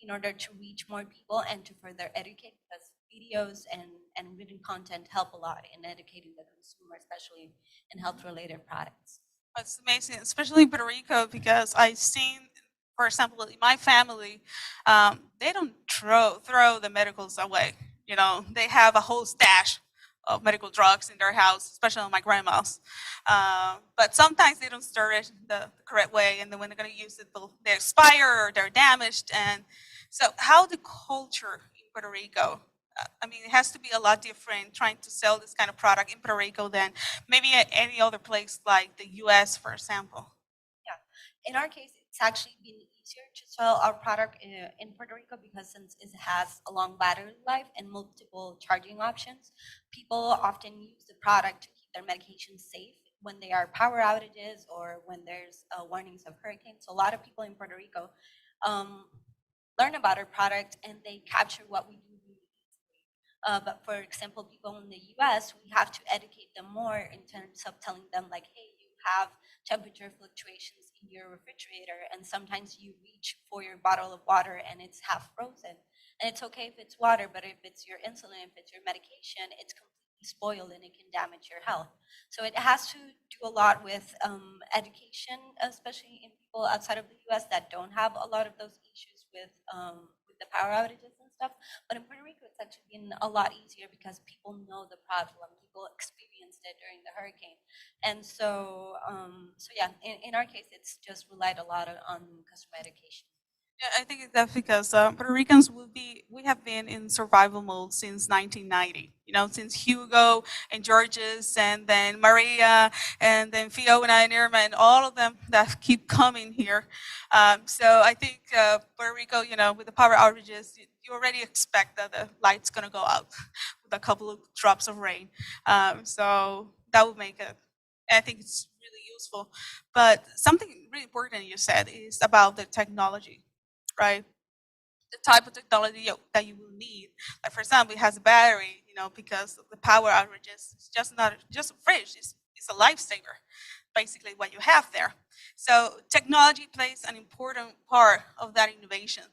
in order to reach more people and to further educate, because videos and written content help a lot in educating the consumer, especially in health-related products. It's amazing, especially in Puerto Rico, because I've seen, for example, in my family, they don't throw the medicals away. They have a whole stash of medical drugs in their house, especially my grandma's. But sometimes they don't store it the correct way, and then when they're going to use it, they expire or they're damaged. And so how the culture in Puerto Rico, it has to be a lot different trying to sell this kind of product in Puerto Rico than maybe at any other place like the US, for example. Yeah, in our case, it's actually been easier to sell our product in Puerto Rico because since it has a long battery life and multiple charging options, people often use the product to keep their medications safe when there are power outages or when there's warnings of hurricanes. So a lot of people in Puerto Rico learn about our product and they capture what we do. But for example, people in the US, we have to educate them more in terms of telling them like, hey, you have temperature fluctuations in your refrigerator, and sometimes you reach for your bottle of water and it's half frozen. And it's okay if it's water, but if it's your insulin, if it's your medication, it's completely spoiled and it can damage your health. So it has to do a lot with education, especially in people outside of the US that don't have a lot of those issues with the power outages and stuff. But in Puerto Rico, it's actually been a lot easier because people know the problem. People experienced it during the hurricane. And so, yeah, in our case, it's just relied a lot on customer education. Yeah, I think that's because Puerto Ricans we have been in survival mode since 1990. Since Hugo and Georges and then Maria and then Fiona and Irma and all of them that keep coming here. So I think Puerto Rico, with the power outages, you already expect that the light's gonna go out with a couple of drops of rain. So that would make it. I think it's really useful. But something really important you said is about the technology. Right, the type of technology that you will need. Like for example, it has a battery, because of the power outages. It's just not just a fridge. It's a lifesaver, basically what you have there. So technology plays an important part of that innovation.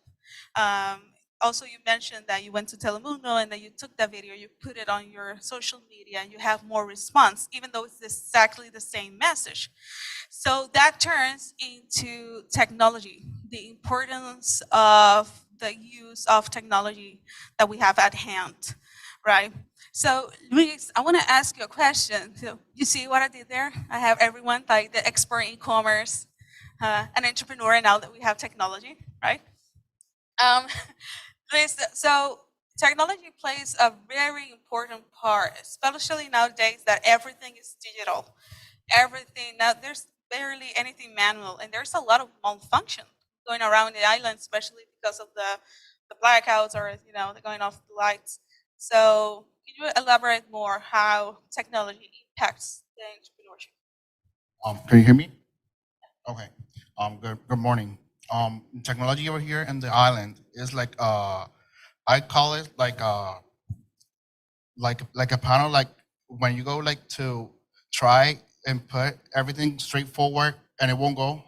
also you mentioned that you went to Telemundo and that you took that video, you put it on your social media, and you have more response, even though it's exactly the same message. So that turns into technology, the importance of the use of technology that we have at hand, right? So Luis, I want to ask you a question. So you see what I did there? I have everyone, like the expert in e-commerce, an entrepreneur, now that we have technology, right? Luis, so technology plays a very important part, especially nowadays that everything is digital. Everything, now there's barely anything manual, and there's a lot of malfunction going around the island, especially because of the blackouts or, you know, the going off the lights. So can you elaborate more how technology impacts the entrepreneurship? Can you hear me? Okay. Good morning. Technology over here in the island is like I call it like a panel, like when you go like to try and put everything straightforward and it won't go.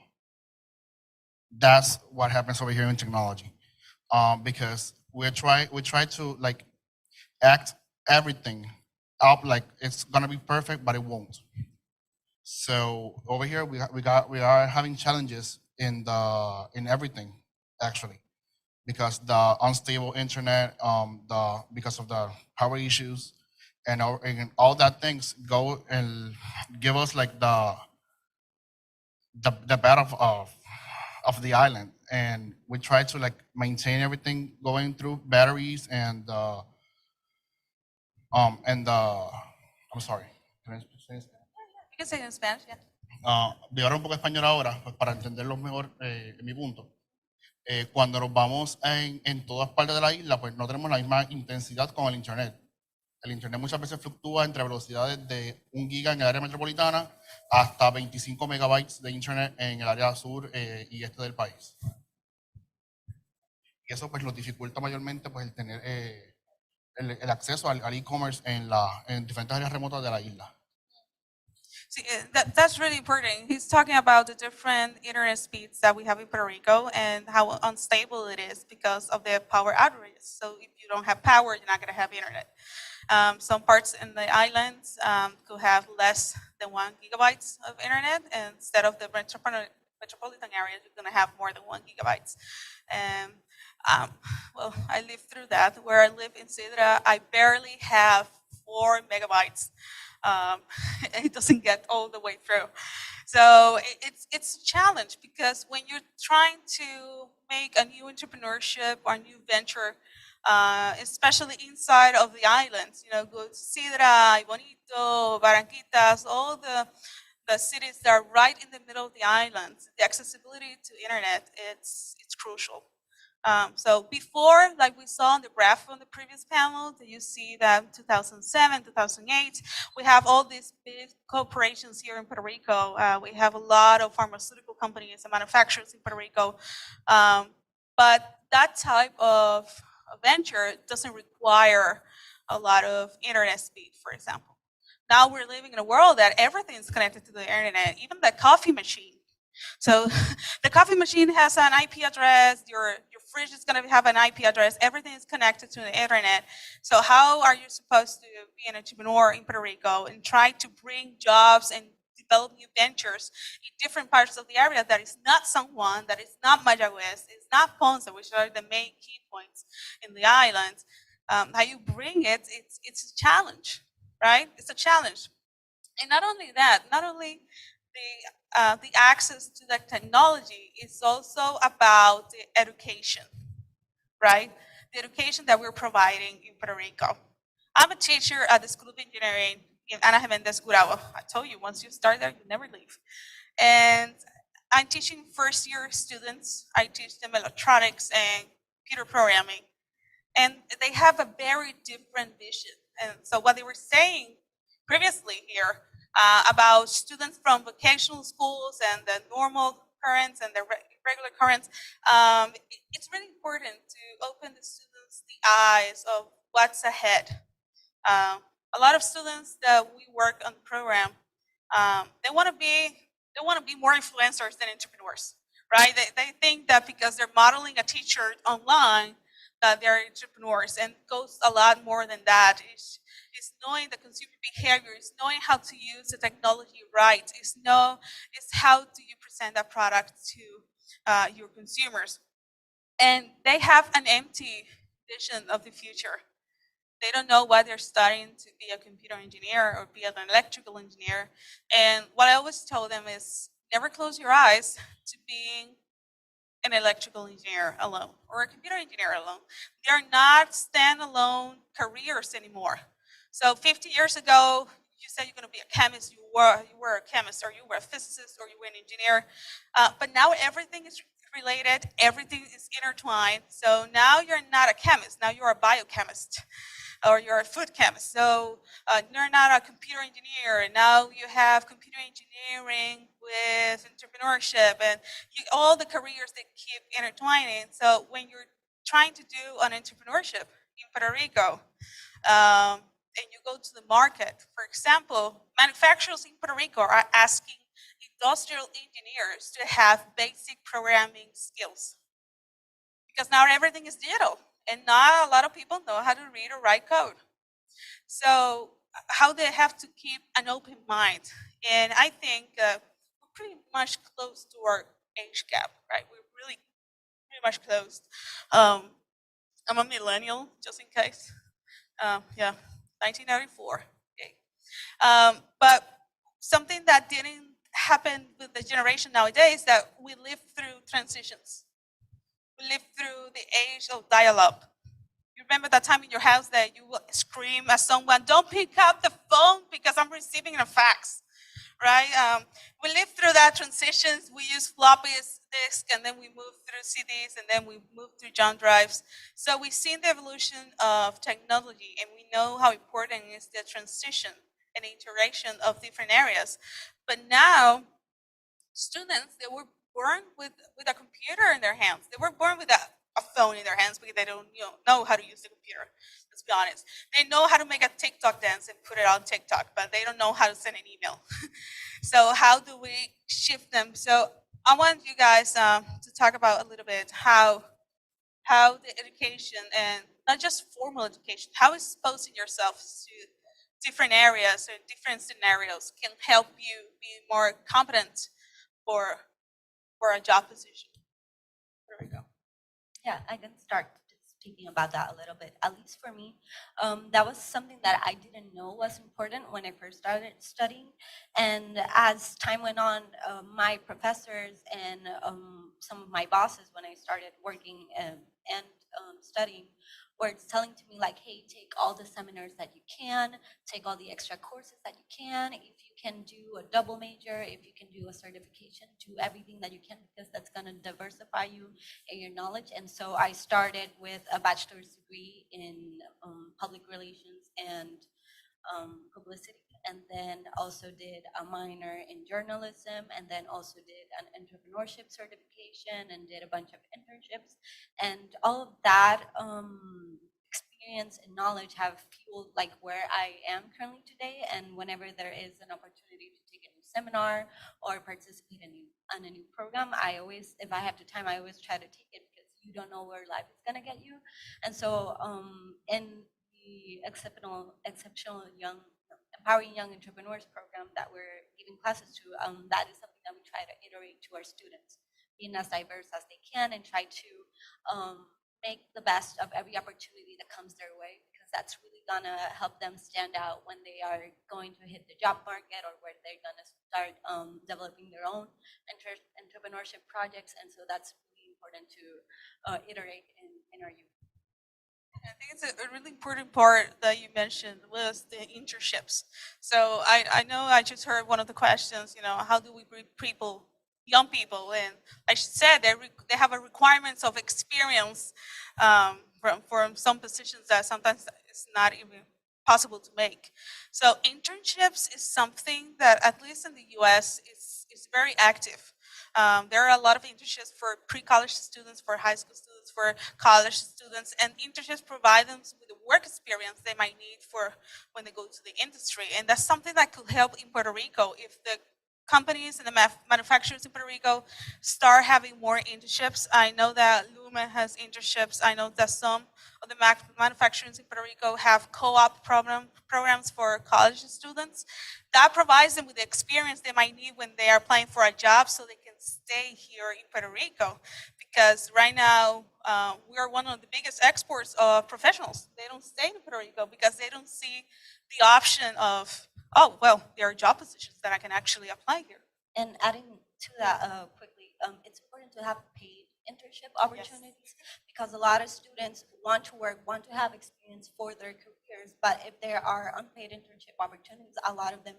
That's what happens over here in technology. Because we try to like act everything up like it's gonna be perfect, but it won't. So over here we are having challenges in everything actually, because the unstable internet, because of the power issues, and all that things go and give us like the bad of the island, and we try to like maintain everything going through batteries and I'm sorry. Can I say this? You can say it in Spanish, yeah. Voy a hablar un poco español ahora, pues, para entenderlo mejor mi punto. Cuando nos vamos en todas partes de la isla, pues no tenemos la misma intensidad con el Internet. El Internet muchas veces fluctúa entre velocidades de 1 giga en el área metropolitana hasta 25 megabytes de Internet en el área sur y este del país. Y eso pues nos dificulta mayormente pues el tener el acceso al e-commerce en diferentes áreas remotas de la isla. See, that's really important. He's talking about the different internet speeds that we have in Puerto Rico and how unstable it is because of the power outages. So if you don't have power, you're not going to have internet. Some parts in the islands could have less than 1 gigabytes of internet, and instead of the metropolitan areas, you're going to have more than 1 gigabytes. And well, I lived through that. Where I live in Sidra, I barely have 4 megabytes. It doesn't get all the way through. So it's a challenge, because when you're trying to make a new entrepreneurship or new venture, especially inside of the islands, you know, go to Sidra, Bonito, Barranquitas, all the cities that are right in the middle of the islands, the accessibility to internet, it's crucial. So before, like we saw on the graph on the previous panel, that you see that 2007, 2008, we have all these big corporations here in Puerto Rico. We have a lot of pharmaceutical companies and manufacturers in Puerto Rico. But that type of venture doesn't require a lot of internet speed, for example. Now we're living in a world that everything is connected to the internet, even the coffee machine. So the coffee machine has an IP address, your fridge is going to have an IP address, everything is connected to the internet. So how are you supposed to be an entrepreneur in Puerto Rico and try to bring jobs and develop new ventures in different parts of the area that is not San Juan, that is not Mayagüez, it's not Ponce, which are the main key points in the islands? How you bring it, it's a challenge, right? It's a challenge. And not only that, not only the access to the technology, is also about the education, right? The education that we're providing in Puerto Rico. I'm a teacher at the School of Engineering in Ana Jiménez Gurabo. I told you, once you start there, you never leave. And I'm teaching first-year students. I teach them electronics and computer programming. And they have a very different vision. And so what they were saying previously here about students from vocational schools and the normal currents and the regular currents, it's really important to open the students the eyes of what's ahead. A lot of students that we work on the program, they want to be more influencers than entrepreneurs, right? They think that because they're modeling a teacher online, that they're entrepreneurs, and goes a lot more than that. It's knowing the consumer behavior, it's knowing how to use the technology right, it's how do you present that product to your consumers. And they have an empty vision of the future. They don't know why they're studying to be a computer engineer or be an electrical engineer. And what I always tell them is never close your eyes to being an electrical engineer alone or a computer engineer alone. They're not standalone careers anymore. So 50 years ago, you said you're going to be a chemist, you were a chemist, or you were a physicist, or you were an engineer. But now everything is related, everything is intertwined. So now you're not a chemist, now you're a biochemist, or you're a food chemist. So you're not a computer engineer, and now you have computer engineering with entrepreneurship and all the careers that keep intertwining. So when you're trying to do an entrepreneurship in Puerto Rico, and you go to the market, for example, manufacturers in Puerto Rico are asking industrial engineers to have basic programming skills, because now everything is digital and not a lot of people know how to read or write code. So how they have to keep an open mind. And I think we're pretty much close to our age gap, right? We're really pretty much close. I'm a millennial, just in case. Yeah, 1994. Okay. But something that didn't happen with the generation nowadays, that we live through transitions. We live through the age of dial-up. You remember that time in your house that you would scream at someone, "Don't pick up the phone because I'm receiving a fax," right? We lived through that transitions. We use floppy disk, and then we moved through CDs, and then we moved through jump drives. So we've seen the evolution of technology, and we know how important is the transition and interaction of different areas. But now, students, they were born with a computer in their hands. They were born with a phone in their hands because they don't know how to use the computer. Let's be honest. They know how to make a TikTok dance and put it on TikTok, but they don't know how to send an email. So how do we shift them? So I want you guys to talk about a little bit how the education, and not just formal education, how exposing yourself to different areas or different scenarios can help you be more competent for a job position. There we go. Yeah, I can start speaking about that a little bit. At least for me, that was something that I didn't know was important when I first started studying. And as time went on, my professors and some of my bosses, when I started working and studying, were telling to me like, "Hey, take all the seminars that you can, take all the extra courses that you can. If you can do a double major, if you can do a certification, do everything that you can, because that's going to diversify you in your knowledge." And so I started with a bachelor's degree in public relations and publicity, and then also did a minor in journalism, and then also did an entrepreneurship certification and did a bunch of internships. And all of that experience and knowledge have fueled like where I am currently today. And whenever there is an opportunity to take a new seminar or participate in a new program, I always, if I have the time, I always try to take it, because you don't know where life is gonna get you. And so in the exceptional young, empowering young entrepreneurs program that we're giving classes to, that is something that we try to iterate to our students, being as diverse as they can and try to make the best of every opportunity that comes their way, because that's really gonna help them stand out when they are going to hit the job market, or where they're gonna start developing their own entrepreneurship projects. And so that's really important to iterate in our youth. I think it's a really important part that you mentioned was the internships. So I know I just heard one of the questions, how do we bring people, young people, and I said they have a requirements of experience from some positions that sometimes it's not even possible to make. So internships is something that, at least in the US, is very active. There are a lot of internships for pre-college students, for high school students, for college students, and internships provide them with the work experience they might need for when they go to the industry. And that's something that could help in Puerto Rico if the companies and the manufacturers in Puerto Rico start having more internships. I know that Loom women has internships. I know that some of the manufacturers in Puerto Rico have co-op programs for college students. That provides them with the experience they might need when they are applying for a job so they can stay here in Puerto Rico. Because right now, we are one of the biggest exports of professionals. They don't stay in Puerto Rico because they don't see the option of, oh, well, there are job positions that I can actually apply here. And adding to that quickly, it's important to have paid internship opportunities because a lot of students want to work, want to have experience for their careers, but if there are unpaid internship opportunities, a lot of them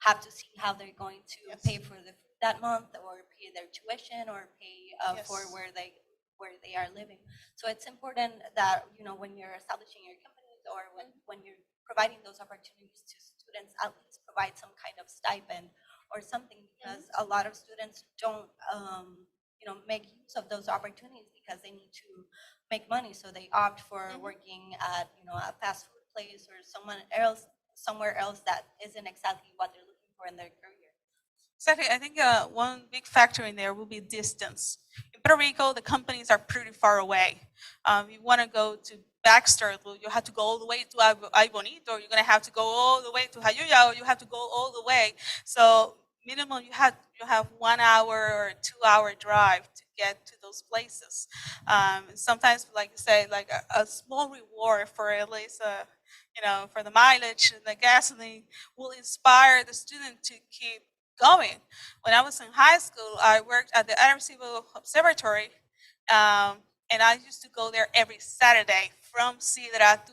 have to see how they're going to pay for the food that month or pay their tuition or pay for where they are living. So it's important that, you know, when you're establishing your companies or when you're providing those opportunities to students, at least provide some kind of stipend or something, because a lot of students don't you know, make use of those opportunities because they need to make money, so they opt for working at, you know, a fast food place or somewhere else that isn't exactly what they're looking for in their career. Exactly. I think one big factor in there will be distance. In Puerto Rico, the companies are pretty far away. You want to go to Baxter, you have to go all the way to Ay Bonito, or you're going to have to go all the way to Jayuya, or you have to go all the way. So minimum, you have 1 hour or 2 hour drive to get to those places. Sometimes, like you say, like a small reward for at least, you know, for the mileage and the gasoline will inspire the student to keep going. When I was in high school, I worked at the Arecibo Observatory, and I used to go there every Saturday from Sidra to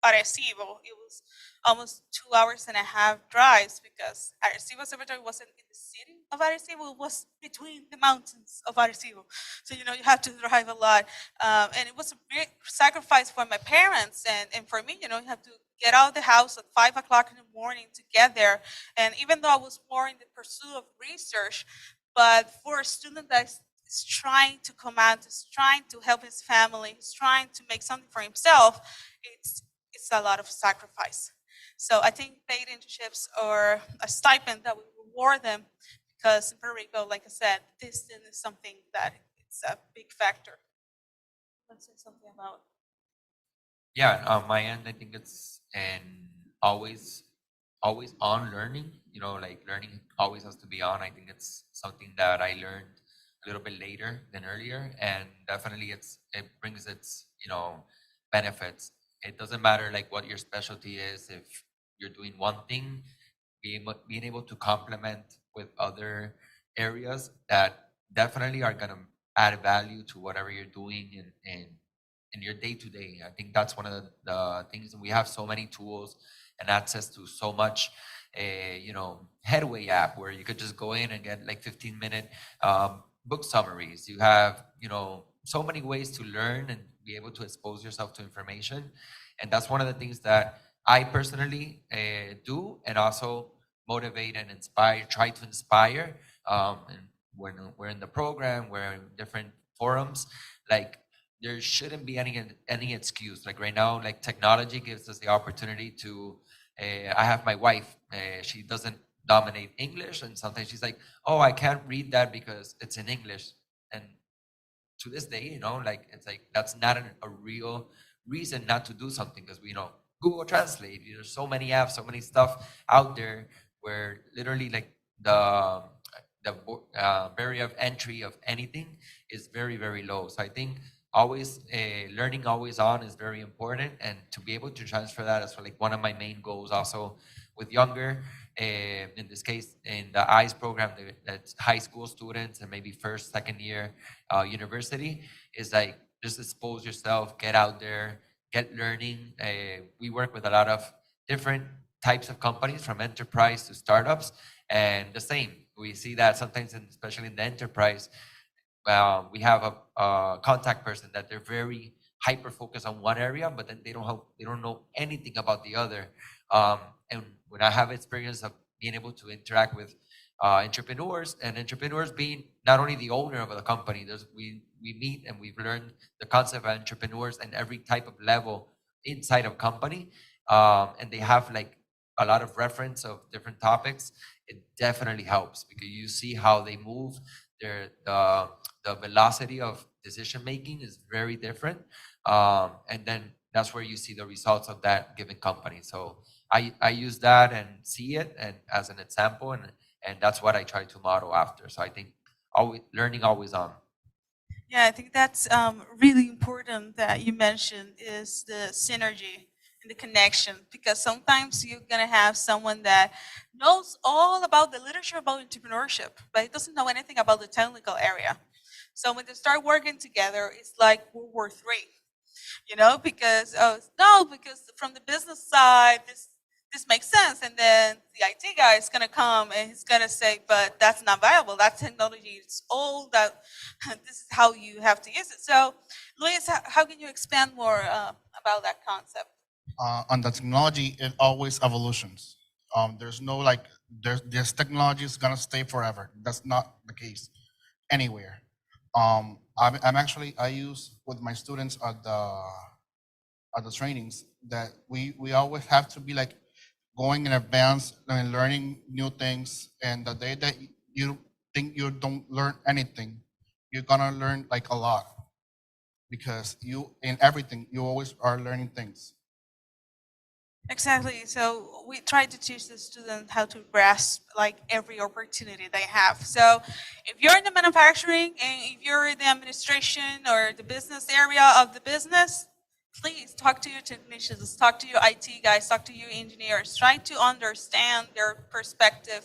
Arecibo. It was almost 2.5 hours drives because Arecibo Observatory wasn't in the city of Arecibo, it was between the mountains of Arecibo. So, you know, you have to drive a lot. And it was a big sacrifice for my parents and for me, you know, you have to get out of the house at 5 o'clock in the morning to get there. And even though I was more in the pursuit of research, but for a student that is trying to come out, is trying to help his family, is trying to make something for himself, it's a lot of sacrifice. So I think paid internships or a stipend that would reward them, because in Puerto Rico, like I said, distance is something that it's a big factor. Let's say something about. Yeah, on my end, I think it's always on learning. You know, like learning always has to be on. I think it's something that I learned a little bit later than earlier, and definitely it brings its, you know, benefits. It doesn't matter like what your specialty is. If you're doing one thing, being able to complement with other areas that definitely are gonna add value to whatever you're doing in your day to day. I think that's one of the things. We have so many tools and access to so much, you know, Headway app where you could just go in and get like 15-minute book summaries. You have, you know, so many ways to learn and be able to expose yourself to information. And that's one of the things that I personally do, and also motivate and inspire, try to inspire. And when we're in the program, we're in different forums, like there shouldn't be any excuse. Like right now, like technology gives us the opportunity to, I have my wife, she doesn't dominate English, and sometimes she's like, oh, I can't read that because it's in English. And to this day, you know, like it's like that's not a real reason not to do something, because we know Google Translate, there's so many apps, so many stuff out there where literally like the barrier of entry of anything is very, very low. So I think always learning always on is very important, and to be able to transfer that is like one of my main goals also with younger, in this case in the ICE program, that's high school students and maybe first, second year university, is like just expose yourself, get out there, get learning. We work with a lot of different types of companies, from enterprise to startups, and the same, we see that sometimes, especially in the enterprise, we have a contact person that they're very hyper focused on one area, but then they don't know anything about the other. And when I have experience of being able to interact with entrepreneurs, and entrepreneurs being not only the owner of the company, we meet and we've learned the concept of entrepreneurs and every type of level inside of company, and they have like a lot of reference of different topics. It definitely helps because you see how they move, the velocity of decision making is very different. And then that's where you see the results of that given company. So I use that and see it and as an example, and that's what I try to model after. So I think always learning always on. Yeah, I think that's really important that you mentioned is the synergy and the connection, because sometimes you're gonna have someone that knows all about the literature about entrepreneurship, but it doesn't know anything about the technical area. So when they start working together, it's like World War III, you know, because because from the business side, this makes sense, and then the IT guy is gonna come and he's gonna say, but that's not viable. That technology is old. That this is how you have to use it. So, Luis, how can you expand more about that concept? On the technology, it always evolutions. There's no like, this technology is gonna stay forever. That's not the case anywhere. I use with my students at the trainings that we always have to be like going in advance and learning new things. And the day that you think you don't learn anything, you're gonna learn like a lot, because you in everything you always are learning things. Exactly. So we try to teach the student how to grasp like every opportunity they have. So if you're in the manufacturing and if you're in the administration or the business area of the business, please talk to your technicians, talk to your IT guys, talk to your engineers. Try to understand their perspective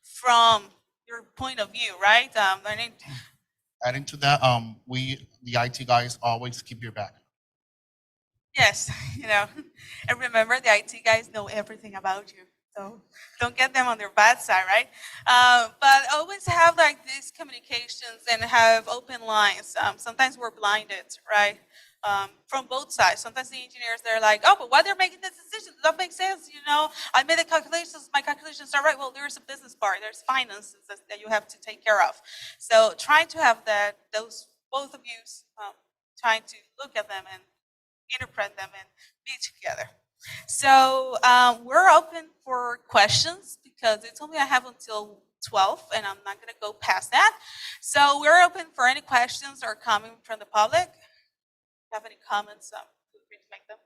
from your point of view, right? Adding to that, the IT guys always keep your back. Yes, you know, and remember the IT guys know everything about you. So don't get them on their bad side, right? But always have like these communications and have open lines. Sometimes we're blinded, right? From both sides. Sometimes the engineers, they're like, oh, but why they're making this decision? Does that make sense? You know, I made the calculations, my calculations are right. Well, there's a business part, there's finances that you have to take care of. So try to have both of you trying to look at them and interpret them and be together. So we're open for questions because they told me I have until 12 and I'm not going to go past that. So we're open for any questions or comments from the public. If you have any comments, feel free to make them.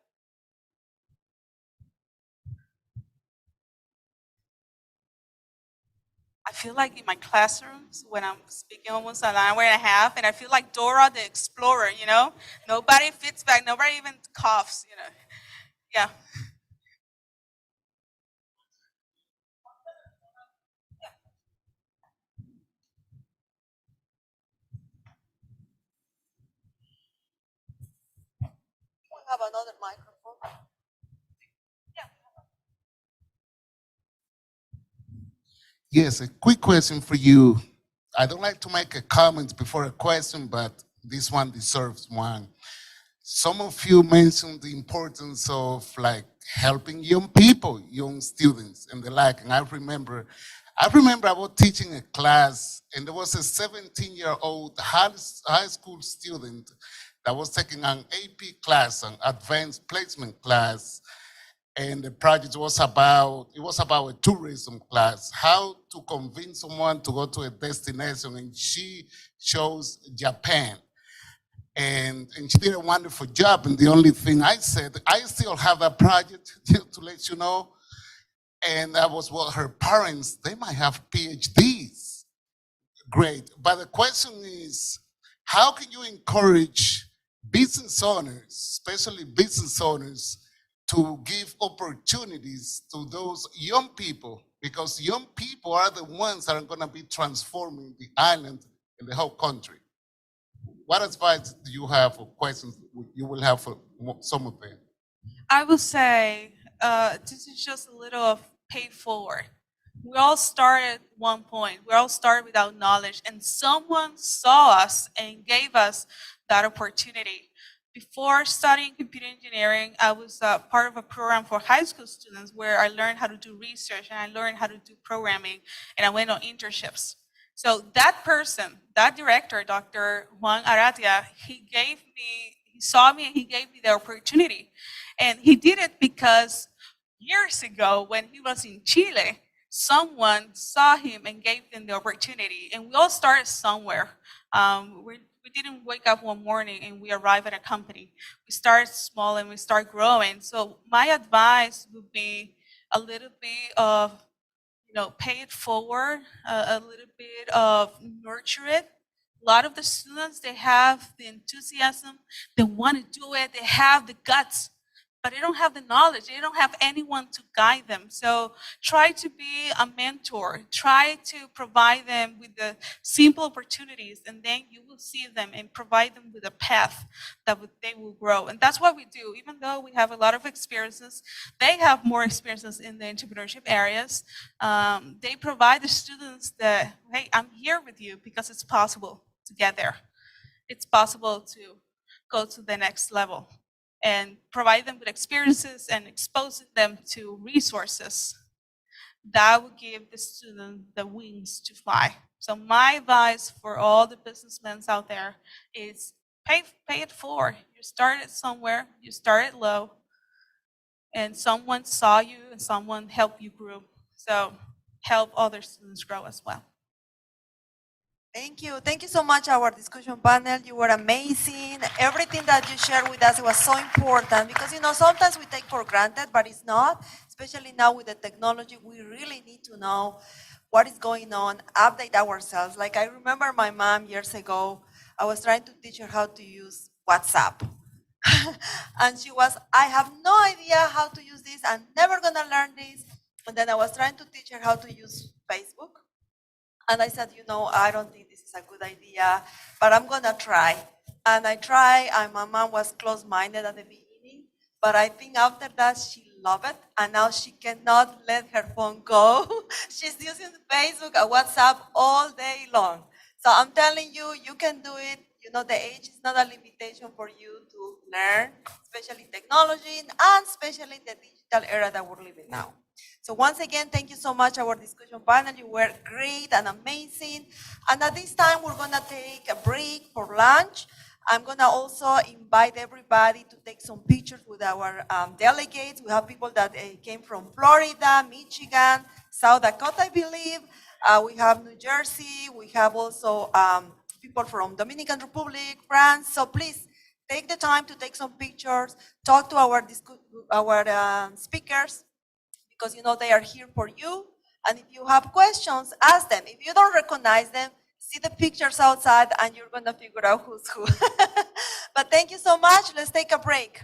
I feel like in my classrooms when I'm speaking almost an hour and a half, and I feel like Dora the Explorer, you know? Nobody fits back, nobody even coughs, you know? Yeah. We have another microphone. Yes, a quick question for you. I don't like to make a comment before a question, but this one deserves one. Some of you mentioned the importance of like helping young people, young students and the like. And I remember I was teaching a class and there was a 17-year-old high school student that was taking an AP class, an advanced placement class. And the project was about a tourism class, how to convince someone to go to a destination, and she chose Japan. And she did a wonderful job. And the only thing I said, I still have that project to let you know. And that was what her parents, they might have PhDs. Great. But the question is, how can you encourage business owners, especially business owners, to give opportunities to those young people? Because young people are the ones that are going to be transforming the island and the whole country. What advice do you have or questions you will have for some of them? I would say this is just a little of pay forward. We all start at one point. We all start without knowledge, and someone saw us and gave us that opportunity. Before studying computer engineering, I was part of a program for high school students where I learned how to do research and I learned how to do programming, and I went on internships. So that person, that director, Dr. Juan Aratia, he saw me and he gave me the opportunity. And he did it because years ago when he was in Chile, someone saw him and gave him the opportunity. And we all started somewhere. We didn't wake up one morning and we arrived at a company. We start small and we start growing. So my advice would be a little bit of, pay it forward, a little bit of nurture it. A lot of the students, they have the enthusiasm, they want to do it, they have the guts, but they don't have the knowledge, they don't have anyone to guide them. So try to be a mentor, try to provide them with the simple opportunities, and then you will see them and provide them with a path that they will grow. And that's what we do. Even though we have a lot of experiences, they have more experiences in the entrepreneurship areas. They provide the students that, hey, I'm here with you because it's possible to get there. It's possible to go to the next level, and provide them with experiences and exposing them to resources that will give the student the wings to fly. So my advice for all the businessmen out there is pay it forward. You started somewhere, you started low, and someone saw you and someone helped you grow. So help other students grow as well. Thank you. Thank you so much, our discussion panel. You were amazing. Everything that you shared with us was so important because, sometimes we take for granted, but it's not. Especially now with the technology, we really need to know what is going on, update ourselves. Like I remember my mom years ago, I was trying to teach her how to use WhatsApp. And she was, I have no idea how to use this. I'm never gonna learn this. And then I was trying to teach her how to use Facebook. And I said, I don't think this is a good idea, but I'm gonna try. And I tried, and my mom was closed-minded at the beginning, but I think after that she loved it, and now she cannot let her phone go. She's using Facebook and WhatsApp all day long. So I'm telling you, you can do it. The age is not a limitation for you to learn, especially technology, and especially in the digital era that we're living now. So once again, thank you so much, our discussion panel. You were great and amazing. And at this time, we're gonna take a break for lunch. I'm gonna also invite everybody to take some pictures with our delegates. We have people that came from Florida, Michigan, South Dakota, I believe. We have New Jersey. We have also people from Dominican Republic, France. So please take the time to take some pictures, talk to our speakers, because they are here for you. And if you have questions, ask them. If you don't recognize them, see the pictures outside and you're gonna figure out who's who. But thank you so much. Let's take a break.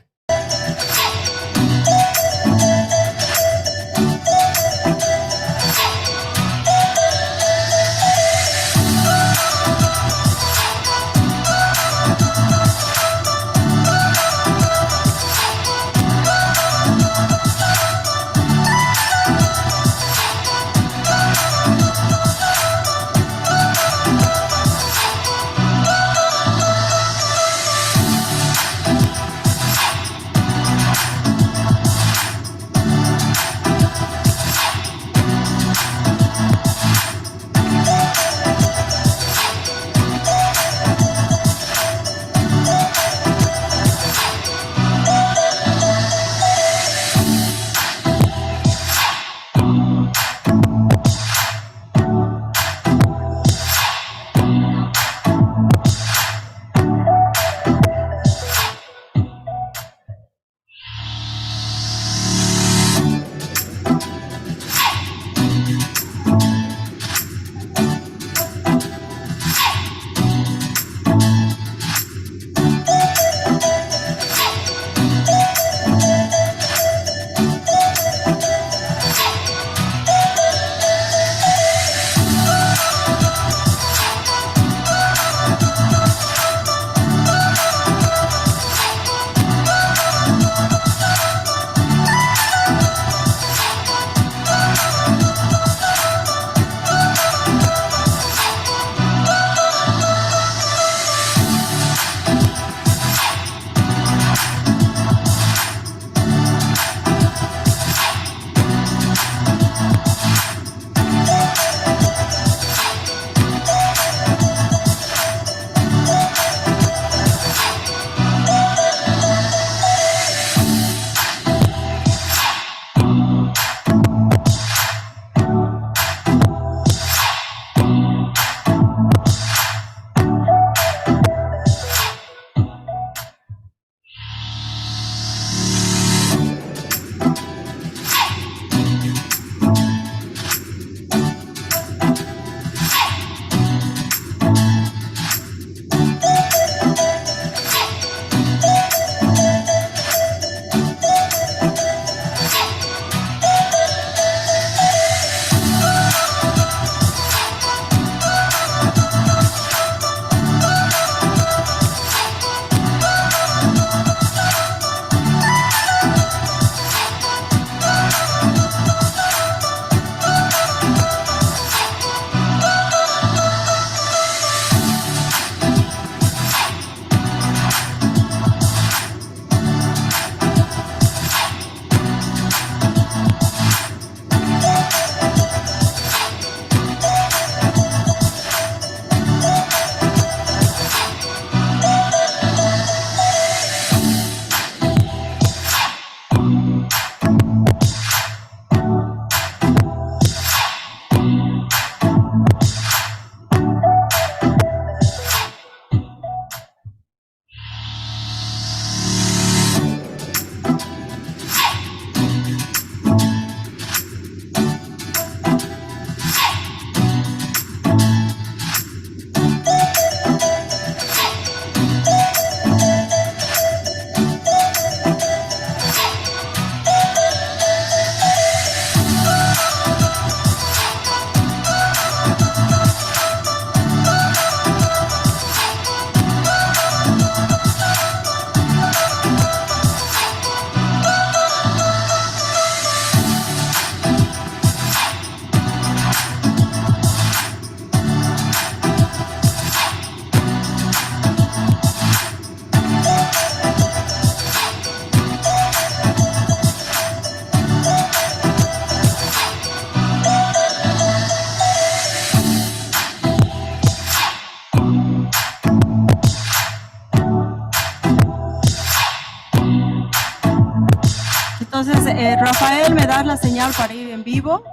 Entonces, Rafael, ¿me das la señal para ir en vivo?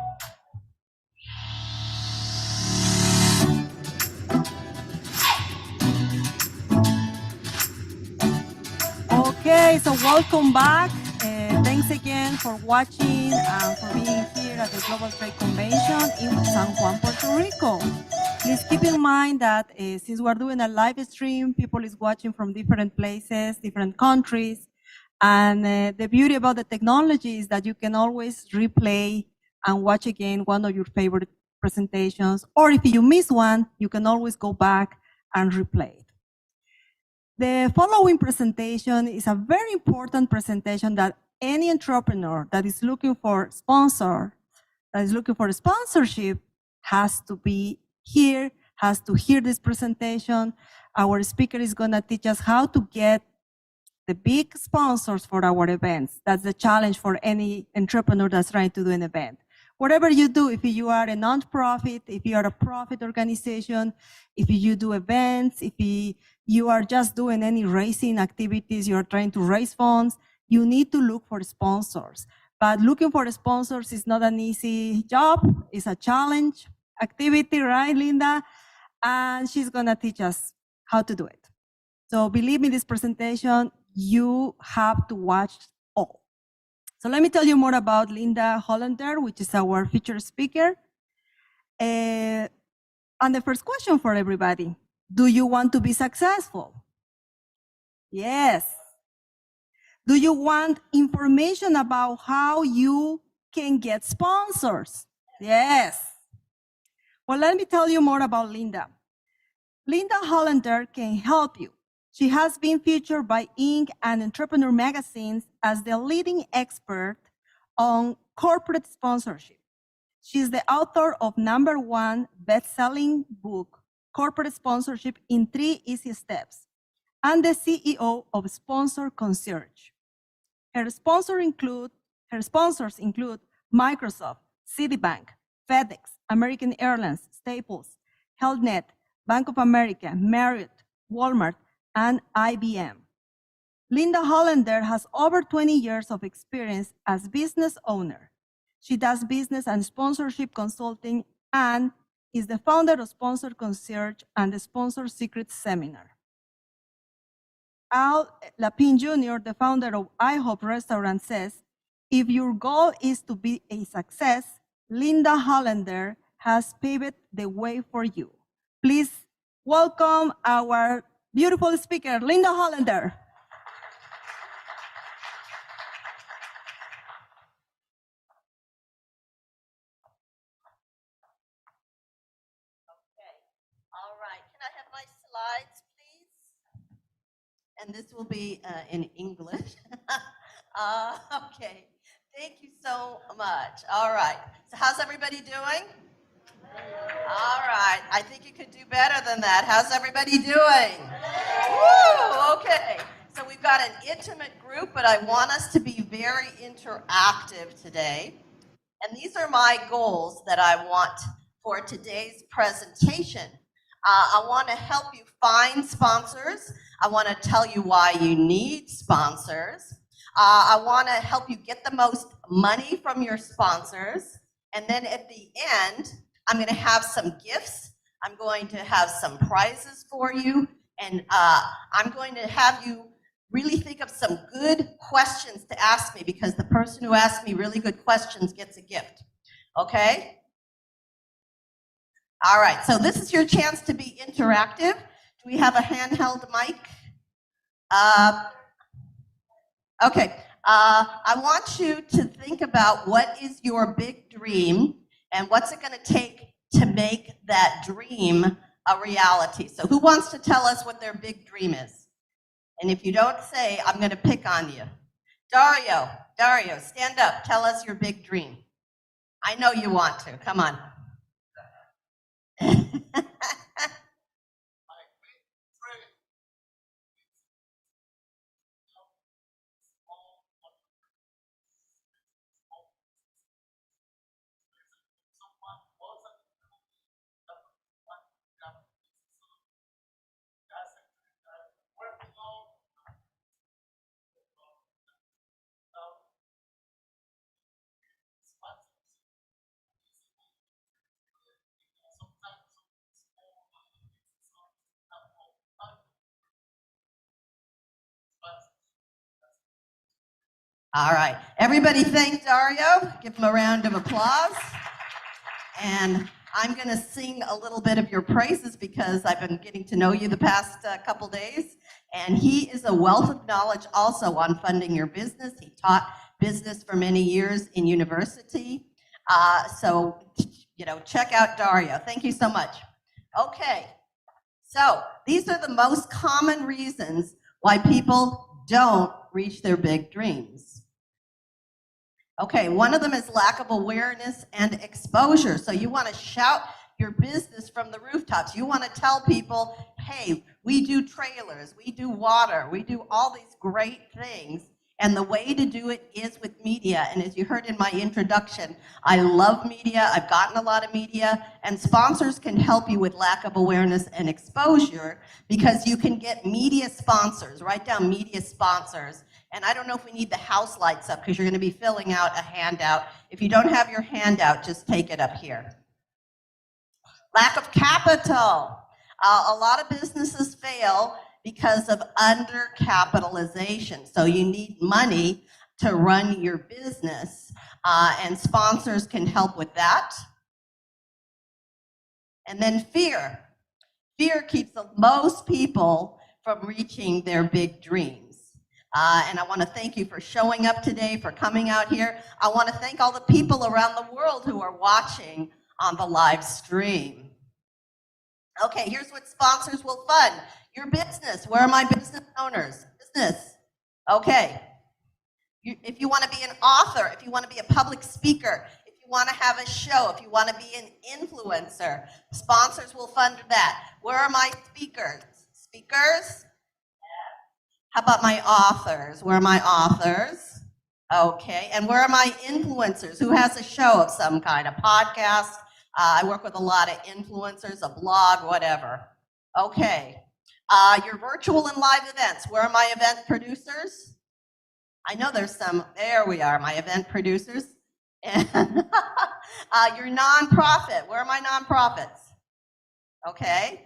Okay, so welcome back. Thanks again for watching and for being here at the Global Trade Convention in San Juan, Puerto Rico. Please keep in mind that since we're doing a live stream, people is watching from different places, different countries. And the beauty about the technology is that you can always replay and watch again one of your favorite presentations. Or if you miss one, you can always go back and replay it. The following presentation is a very important presentation that any entrepreneur that is looking for sponsor, that is looking for a sponsorship, has to be here, has to hear this presentation. Our speaker is gonna teach us how to get the big sponsors for our events. That's the challenge for any entrepreneur that's trying to do an event. Whatever you do, if you are a nonprofit, if you are a profit organization, if you do events, if you are just doing any raising activities, you're trying to raise funds, you need to look for sponsors. But looking for sponsors is not an easy job. It's a challenge activity, right, Linda? And she's gonna teach us how to do it. So believe me, this presentation, you have to watch all. So let me tell you more about Linda Hollander, which is our featured speaker. And the first question for everybody, do you want to be successful? Yes. Do you want information about how you can get sponsors? Yes. Well, let me tell you more about Linda. Linda Hollander can help you. She has been featured by Inc. and Entrepreneur magazines as the leading expert on corporate sponsorship. She's the author of #1 best-selling book, Corporate Sponsorship in 3 Easy Steps, and the CEO of Sponsor Concierge. Her sponsors include Microsoft, Citibank, FedEx, American Airlines, Staples, HealthNet, Bank of America, Marriott, Walmart, and IBM. Linda Hollander has over 20 years of experience as business owner. She does business and sponsorship consulting and is the founder of Sponsor Concierge and the Sponsor Secret Seminar. Al Lapin Jr., the founder of IHOP Restaurant, says, if your goal is to be a success, Linda Hollander has paved the way for you. Please welcome our beautiful speaker, Linda Hollander. All right, can I have my slides, please? And this will be in English. Okay, thank you so much. All right, so how's everybody doing? All right, I think you could do better than that. How's everybody doing? Woo, okay. So we've got an intimate group, but I want us to be very interactive today. And these are my goals that I want for today's presentation. I want to help you find sponsors. I want to tell you why you need sponsors. I want to help you get the most money from your sponsors. And then at the end, I'm going to have some gifts. I'm going to have some prizes for you. And I'm going to have you really think of some good questions to ask me, because the person who asks me really good questions gets a gift. Okay? All right, so this is your chance to be interactive. Do we have a handheld mic? Okay, I want you to think about what is your big dream and what's it gonna take to make that dream a reality. So who wants to tell us what their big dream is? And if you don't say, I'm gonna pick on you. Dario, stand up, tell us your big dream. I know you want to, come on. All right. Everybody thank Dario. Give him a round of applause. And I'm going to sing a little bit of your praises because I've been getting to know you the past couple days. And he is a wealth of knowledge also on funding your business. He taught business for many years in university. So, check out Dario. Thank you so much. Okay. So these are the most common reasons why people don't reach their big dreams. Okay, one of them is lack of awareness and exposure. So you want to shout your business from the rooftops. You want to tell people, hey, we do trailers, we do water, we do all these great things. And the way to do it is with media. And as you heard in my introduction, I love media. I've gotten a lot of media. And sponsors can help you with lack of awareness and exposure because you can get media sponsors. Write down media sponsors. And I don't know if we need the house lights up because you're going to be filling out a handout. If you don't have your handout, just take it up here. Lack of capital. A lot of businesses fail because of undercapitalization. So you need money to run your business, and sponsors can help with that. And then fear. Fear keeps most people from reaching their big dreams. And I want to thank you for showing up today, for coming out here. I want to thank all the people around the world who are watching on the live stream. Okay, here's what sponsors will fund. Your business. Where are my business owners? Business. Okay. If you want to be an author, if you want to be a public speaker, if you want to have a show, if you want to be an influencer, sponsors will fund that. Where are my speakers? Speakers? How about my authors? Where are my authors? Okay. And where are my influencers? Who has a show of some kind, a podcast? I work with a lot of influencers, a blog, whatever. Okay. Your virtual and live events. Where are my event producers? I know there's some. There we are, my event producers. And your nonprofit. Where are my nonprofits? Okay.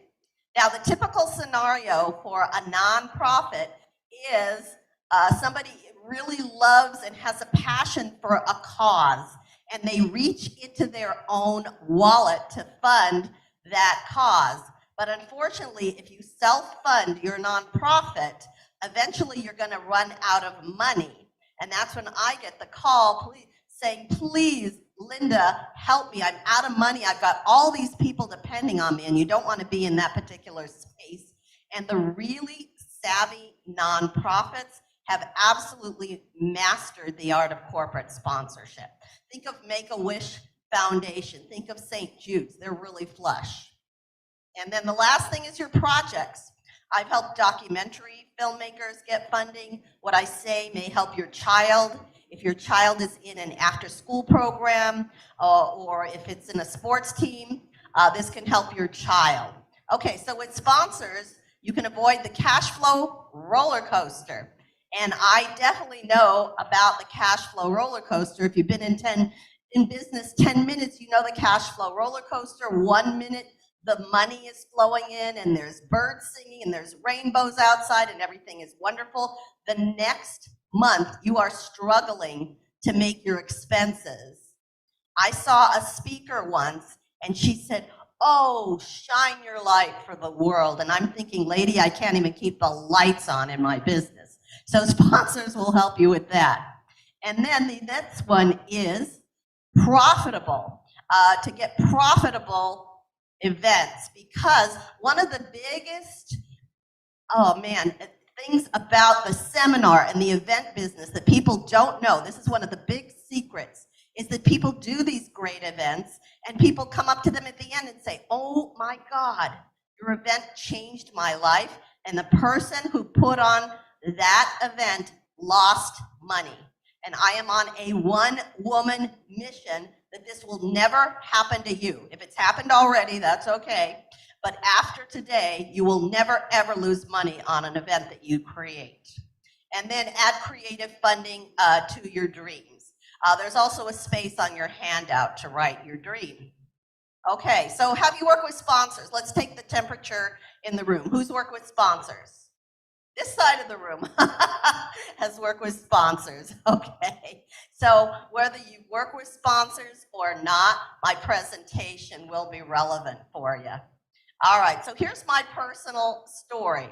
Now, the typical scenario for a nonprofit is somebody really loves and has a passion for a cause, and they reach into their own wallet to fund that cause. But unfortunately, if you self-fund your nonprofit, eventually you're going to run out of money. And that's when I get the call saying, please, Linda, help me. I'm out of money. I've got all these people depending on me, and you don't want to be in that particular space. And the really savvy nonprofits have absolutely mastered the art of corporate sponsorship. Think of Make-A-Wish Foundation. Think of St. Jude's. They're really flush. And then the last thing is your projects. I've helped documentary filmmakers get funding. What I say may help your child. If your child is in an after-school program, or if it's in a sports team, this can help your child. Okay, so with sponsors, you can avoid the cash flow roller coaster. And I definitely know about the cash flow roller coaster. If you've been in business 10 minutes, you know the cash flow roller coaster. 1 minute, the money is flowing in, and there's birds singing, and there's rainbows outside, and everything is wonderful. The next month, you are struggling to make your expenses. I saw a speaker once, and she said, oh, shine your light for the world. And I'm thinking, lady, I can't even keep the lights on in my business. So sponsors will help you with that. And then the next one is profitable. To get profitable events, because one of the biggest, things about the seminar and the event business that people don't know, this is one of the big secrets, is that people do these great events and people come up to them at the end and say, oh my God, your event changed my life, and the person who put on that event lost money. And I am on a one-woman mission that this will never happen to you. If it's happened already, that's okay. But after today, you will never, ever lose money on an event that you create. And then add creative funding to your dreams. There's also a space on your handout to write your dream. Okay, so have you worked with sponsors? Let's take the temperature in the room. Who's worked with sponsors? This side of the room has worked with sponsors, okay? So whether you work with sponsors or not, my presentation will be relevant for you. All right, so here's my personal story.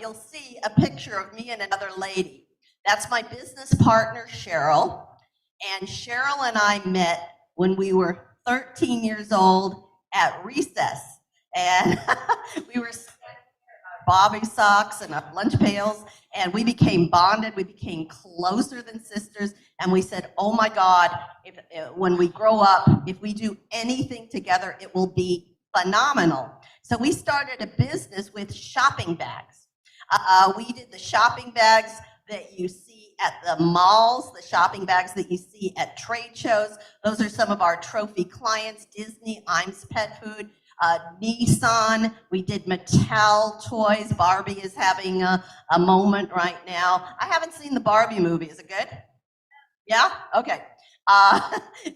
You'll see a picture of me and another lady. That's my business partner, Cheryl. And Cheryl and I met when we were 13 years old at recess. And we were bobby socks and lunch pails, and we became bonded, we became closer than sisters, and we said, oh my God, when we grow up, if we do anything together, it will be phenomenal. So we started a business with shopping bags. We did the shopping bags that you see at the malls, the shopping bags that you see at trade shows. Those are some of our trophy clients, Disney, Iams Pet Food, Nissan, we did Mattel toys. Barbie is having a moment right now. I haven't seen the Barbie movie. Is it good? Yeah? Okay.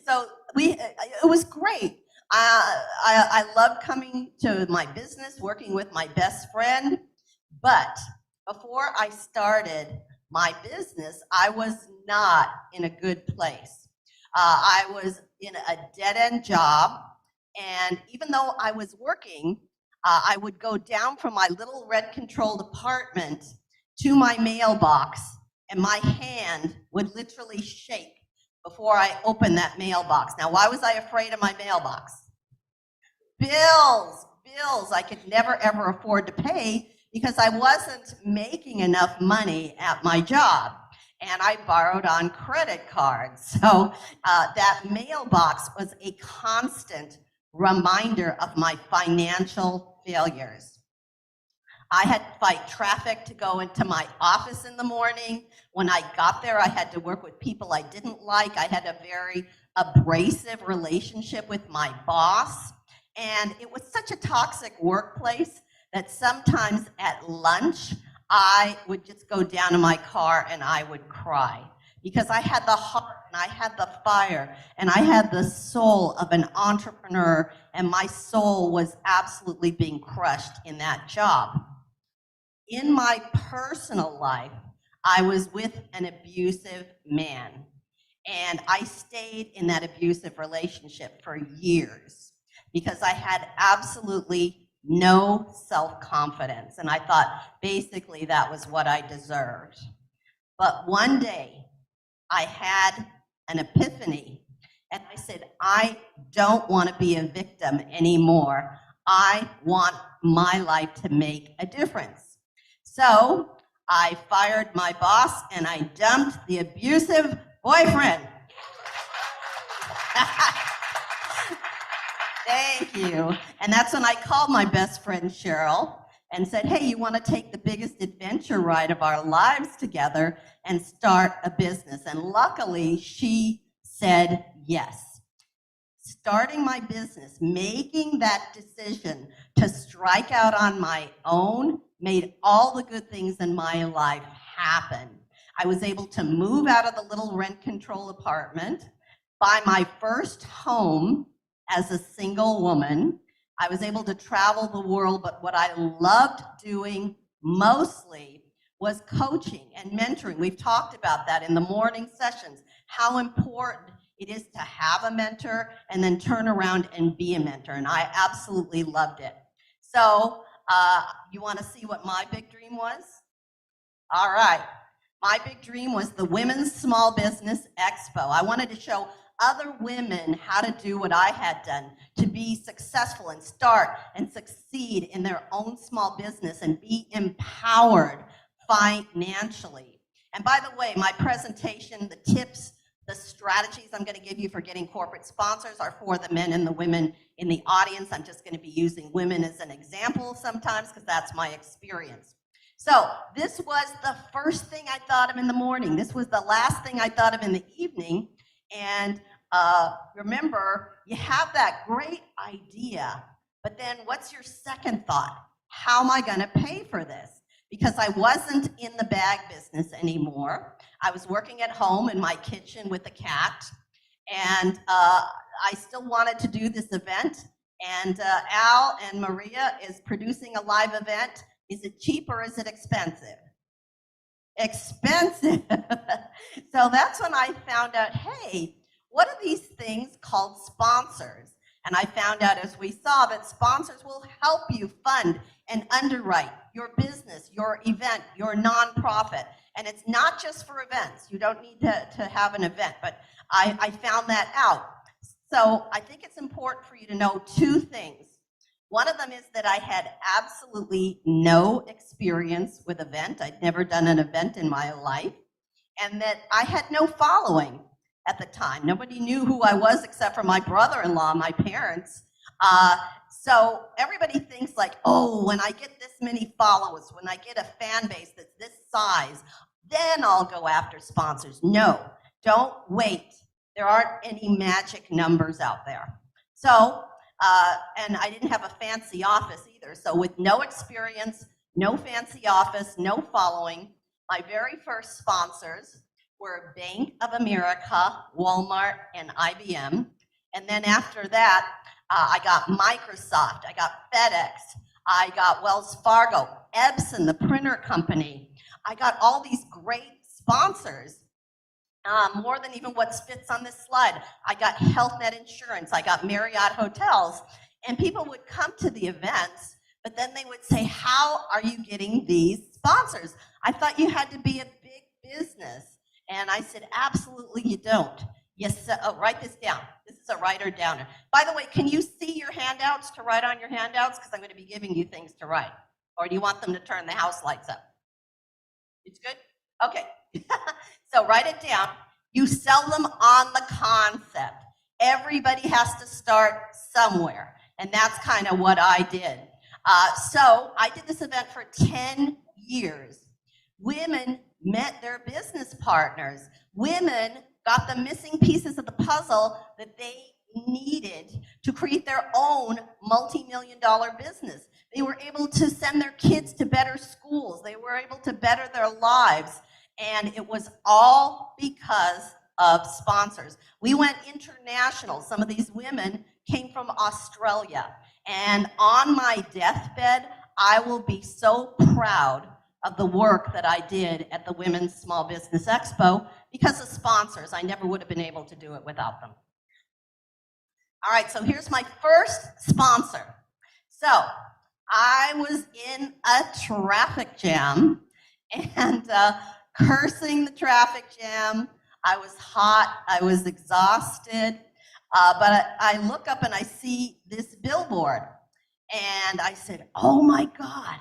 So it was great. I loved coming to my business, working with my best friend. But before I started my business, I was not in a good place. I was in a dead-end job. And even though I was working, I would go down from my little rent-controlled apartment to my mailbox, and my hand would literally shake before I opened that mailbox. Now, why was I afraid of my mailbox? Bills I could never, ever afford to pay because I wasn't making enough money at my job. And I borrowed on credit cards. So that mailbox was a constant reminder of my financial failures. I had to fight traffic to go into my office in the morning. When I got there, I had to work with people I didn't like. I had a very abrasive relationship with my boss. And it was such a toxic workplace that sometimes at lunch, I would just go down to my car and I would cry. Because I had the heart and I had the fire and I had the soul of an entrepreneur, and my soul was absolutely being crushed in that job. In my personal life, I was with an abusive man, and I stayed in that abusive relationship for years because I had absolutely no self-confidence, and I thought basically that was what I deserved. But one day, I had an epiphany, and I said, I don't want to be a victim anymore. I want my life to make a difference. So I fired my boss and I dumped the abusive boyfriend. Thank you. And that's when I called my best friend Cheryl and said, hey, you want to take the biggest adventure ride of our lives together and start a business? And luckily, she said yes. Starting my business, making that decision to strike out on my own, made all the good things in my life happen. I was able to move out of the little rent control apartment, buy my first home as a single woman. I was able to travel the world, but what I loved doing mostly was coaching and mentoring. We've talked about that in the morning sessions, how important it is to have a mentor and then turn around and be a mentor, and I absolutely loved it. So you want to see what my big dream was? All right. My big dream was the Women's Small Business Expo. I wanted to show other women how to do what I had done, to be successful and start and succeed in their own small business and be empowered financially. And by the way, my presentation, the tips, the strategies I'm going to give you for getting corporate sponsors are for the men and the women in the audience. I'm just going to be using women as an example sometimes because that's my experience. So this was the first thing I thought of in the morning. This was the last thing I thought of in the evening. And remember, you have that great idea, but then what's your second thought? How am I going to pay for this? Because I wasn't in the bag business anymore. I was working at home in my kitchen with a cat, and I still wanted to do this event. And Al and Maria is producing a live event Is it cheap or is it expensive? Expensive. So that's when I found out, hey, what are these things called sponsors? And I found out, as we saw, that sponsors will help you fund and underwrite your business, your event, your nonprofit. And it's not just for events. You don't need to have an event, but I found that out. So I think it's important for you to know two things. One of them is that I had absolutely no experience with event. I'd never done an event in my life, and that I had no following at the time. Nobody knew who I was except for my brother-in-law, my parents. So everybody thinks like, oh, when I get this many followers, when I get a fan base that's this size, then I'll go after sponsors. No, don't wait. There aren't any magic numbers out there. So, and I didn't have a fancy office either. So with no experience, no fancy office, no following, my very first sponsors were Bank of America, Walmart, and IBM. And then after that, I got Microsoft, I got FedEx, I got Wells Fargo, Epson, the printer company. I got all these great sponsors, more than even what fits on this slide. I got HealthNet Insurance, I got Marriott Hotels, and people would come to the events, but then they would say, how are you getting these sponsors? I thought you had to be a big business. And I said, absolutely you don't. Yes, write this down. This is a writer-downer. By the way, can you see your handouts to write on your handouts? Because I'm going to be giving you things to write. Or do you want them to turn the house lights up? It's good? Okay. So write it down. You sell them on the concept. Everybody has to start somewhere. And that's kind of what I did. So I did this event for 10 years. Women met their business partners. Women got the missing pieces of the puzzle that they needed to create their own multi-million-dollar business. They were able to send their kids to better schools. They were able to better their lives. And it was all because of sponsors. We went international. Some of these women came from Australia. And on my deathbed, I will be so proud of the work that I did at the Women's Small Business Expo because of sponsors. I never would have been able to do it without them. All right, so here's my first sponsor. So I was in a traffic jam and cursing the traffic jam. I was hot, I was exhausted, but I look up and I see this billboard and I said, oh my God,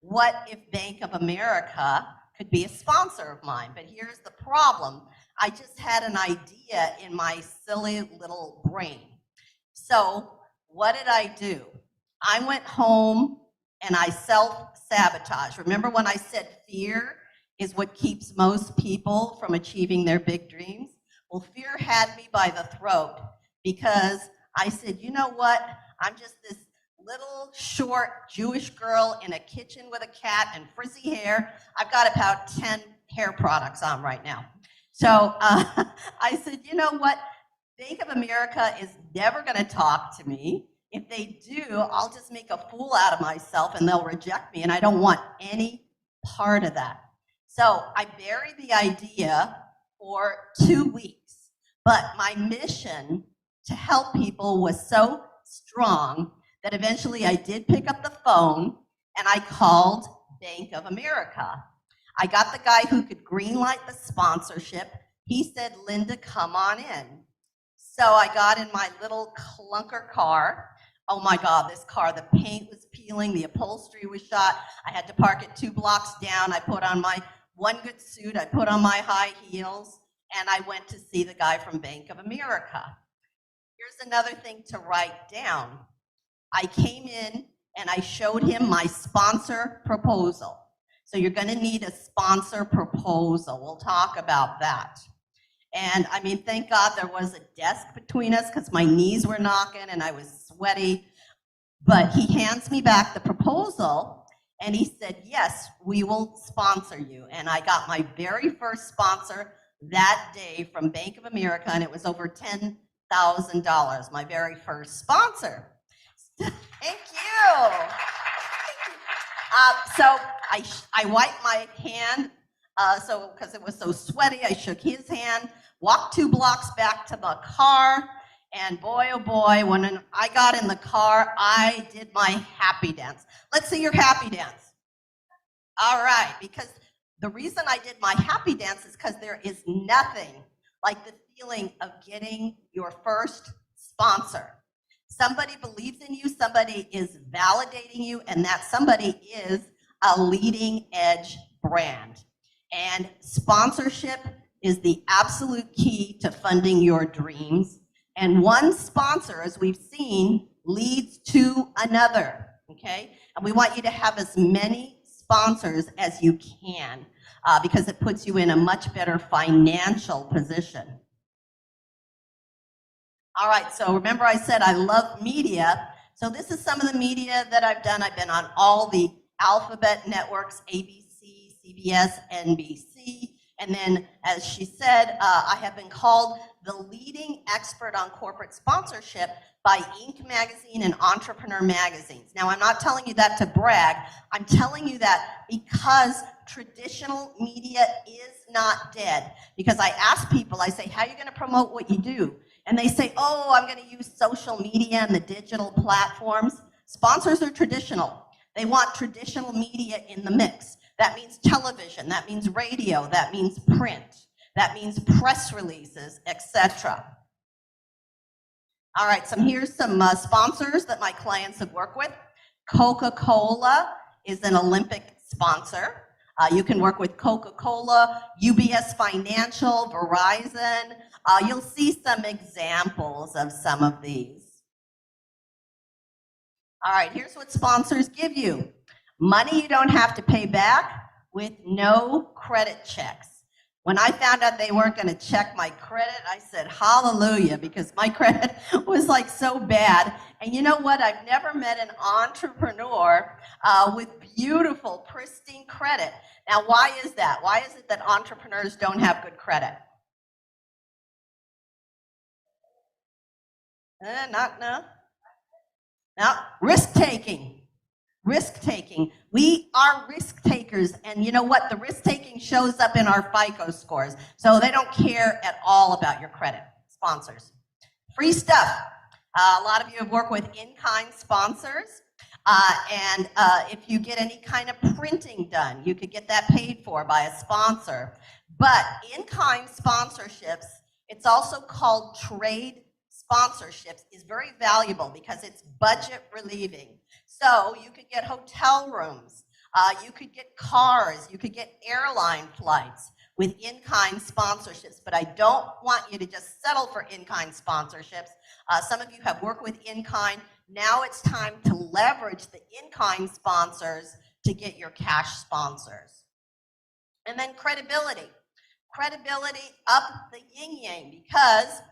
what if Bank of America could be a sponsor of mine? But here's the problem. I just had an idea in my silly little brain. So what did I do? I went home and I self-sabotage. Remember when I said fear is what keeps most people from achieving their big dreams? Well, fear had me by the throat because I said, you know what? I'm just this little short Jewish girl in a kitchen with a cat and frizzy hair. I've got about 10 hair products on right now. So I said, you know what? Bank of America is never going to talk to me. If they do, I'll just make a fool out of myself and they'll reject me, and I don't want any part of that. So I buried the idea for 2 weeks, but my mission to help people was so strong that eventually I did pick up the phone and I called Bank of America. I got the guy who could greenlight the sponsorship. He said, Linda, come on in. So I got in my little clunker car. Oh my God, this car, the paint was peeling, the upholstery was shot. I had to park it 2 blocks down. I put on my one good suit, I put on my high heels, and I went to see the guy from Bank of America. Here's another thing to write down. I came in and I showed him my sponsor proposal. So you're gonna need a sponsor proposal. We'll talk about that. And I mean, thank God there was a desk between us because my knees were knocking and I was sweaty. But he hands me back the proposal and he said, yes, we will sponsor you. And I got my very first sponsor that day from Bank of America, and it was over $10,000, my very first sponsor. Thank you. So I wiped my hand, because it was so sweaty, I shook his hand, walked 2 blocks back to the car, and boy, oh boy, when I got in the car, I did my happy dance. Let's see your happy dance. All right, because the reason I did my happy dance is because there is nothing like the feeling of getting your first sponsor. Somebody believes in you, somebody is validating you, and that somebody is a leading edge brand. And sponsorship is the absolute key to funding your dreams. And one sponsor, as we've seen, leads to another, okay? And we want you to have as many sponsors as you can because it puts you in a much better financial position. All right, so remember I said I love media. So this is some of the media that I've done. I've been on all the alphabet networks, ABC, CBS, NBC. And then, as she said, I have been called the leading expert on corporate sponsorship by Inc. magazine and Entrepreneur magazines. Now, I'm not telling you that to brag. I'm telling you that because traditional media is not dead. Because I ask people, I say, how are you going to promote what you do? And they say, oh, I'm going to use social media and the digital platforms. Sponsors are traditional. They want traditional media in the mix. That means television, that means radio, that means print, that means press releases, etc. All right, so here's some sponsors that my clients have worked with. Coca-Cola is an Olympic sponsor. You can work with Coca-Cola, UBS Financial, Verizon. You'll see some examples of some of these. All right, here's what sponsors give you. Money you don't have to pay back with no credit checks. When I found out they weren't going to check my credit, I said, hallelujah, because my credit was like so bad. And you know what? I've never met an entrepreneur with beautiful, pristine credit. Now, why is that? Why is it that entrepreneurs don't have good credit? No, risk-taking. Risk-taking. We are risk takers, and you know what? The risk-taking shows up in our FICO scores, so they don't care at all about your credit. Sponsors. Free stuff. A lot of you have worked with in-kind sponsors, and if you get any kind of printing done, you could get that paid for by a sponsor. But in-kind sponsorships, it's also called trade sponsorships, is very valuable because it's budget relieving. So you could get hotel rooms, you could get cars, you could get airline flights with in-kind sponsorships, but I don't want you to just settle for in-kind sponsorships. Some of you have worked with in-kind. Now it's time to leverage the in-kind sponsors to get your cash sponsors. And then credibility. Credibility up the yin-yang, because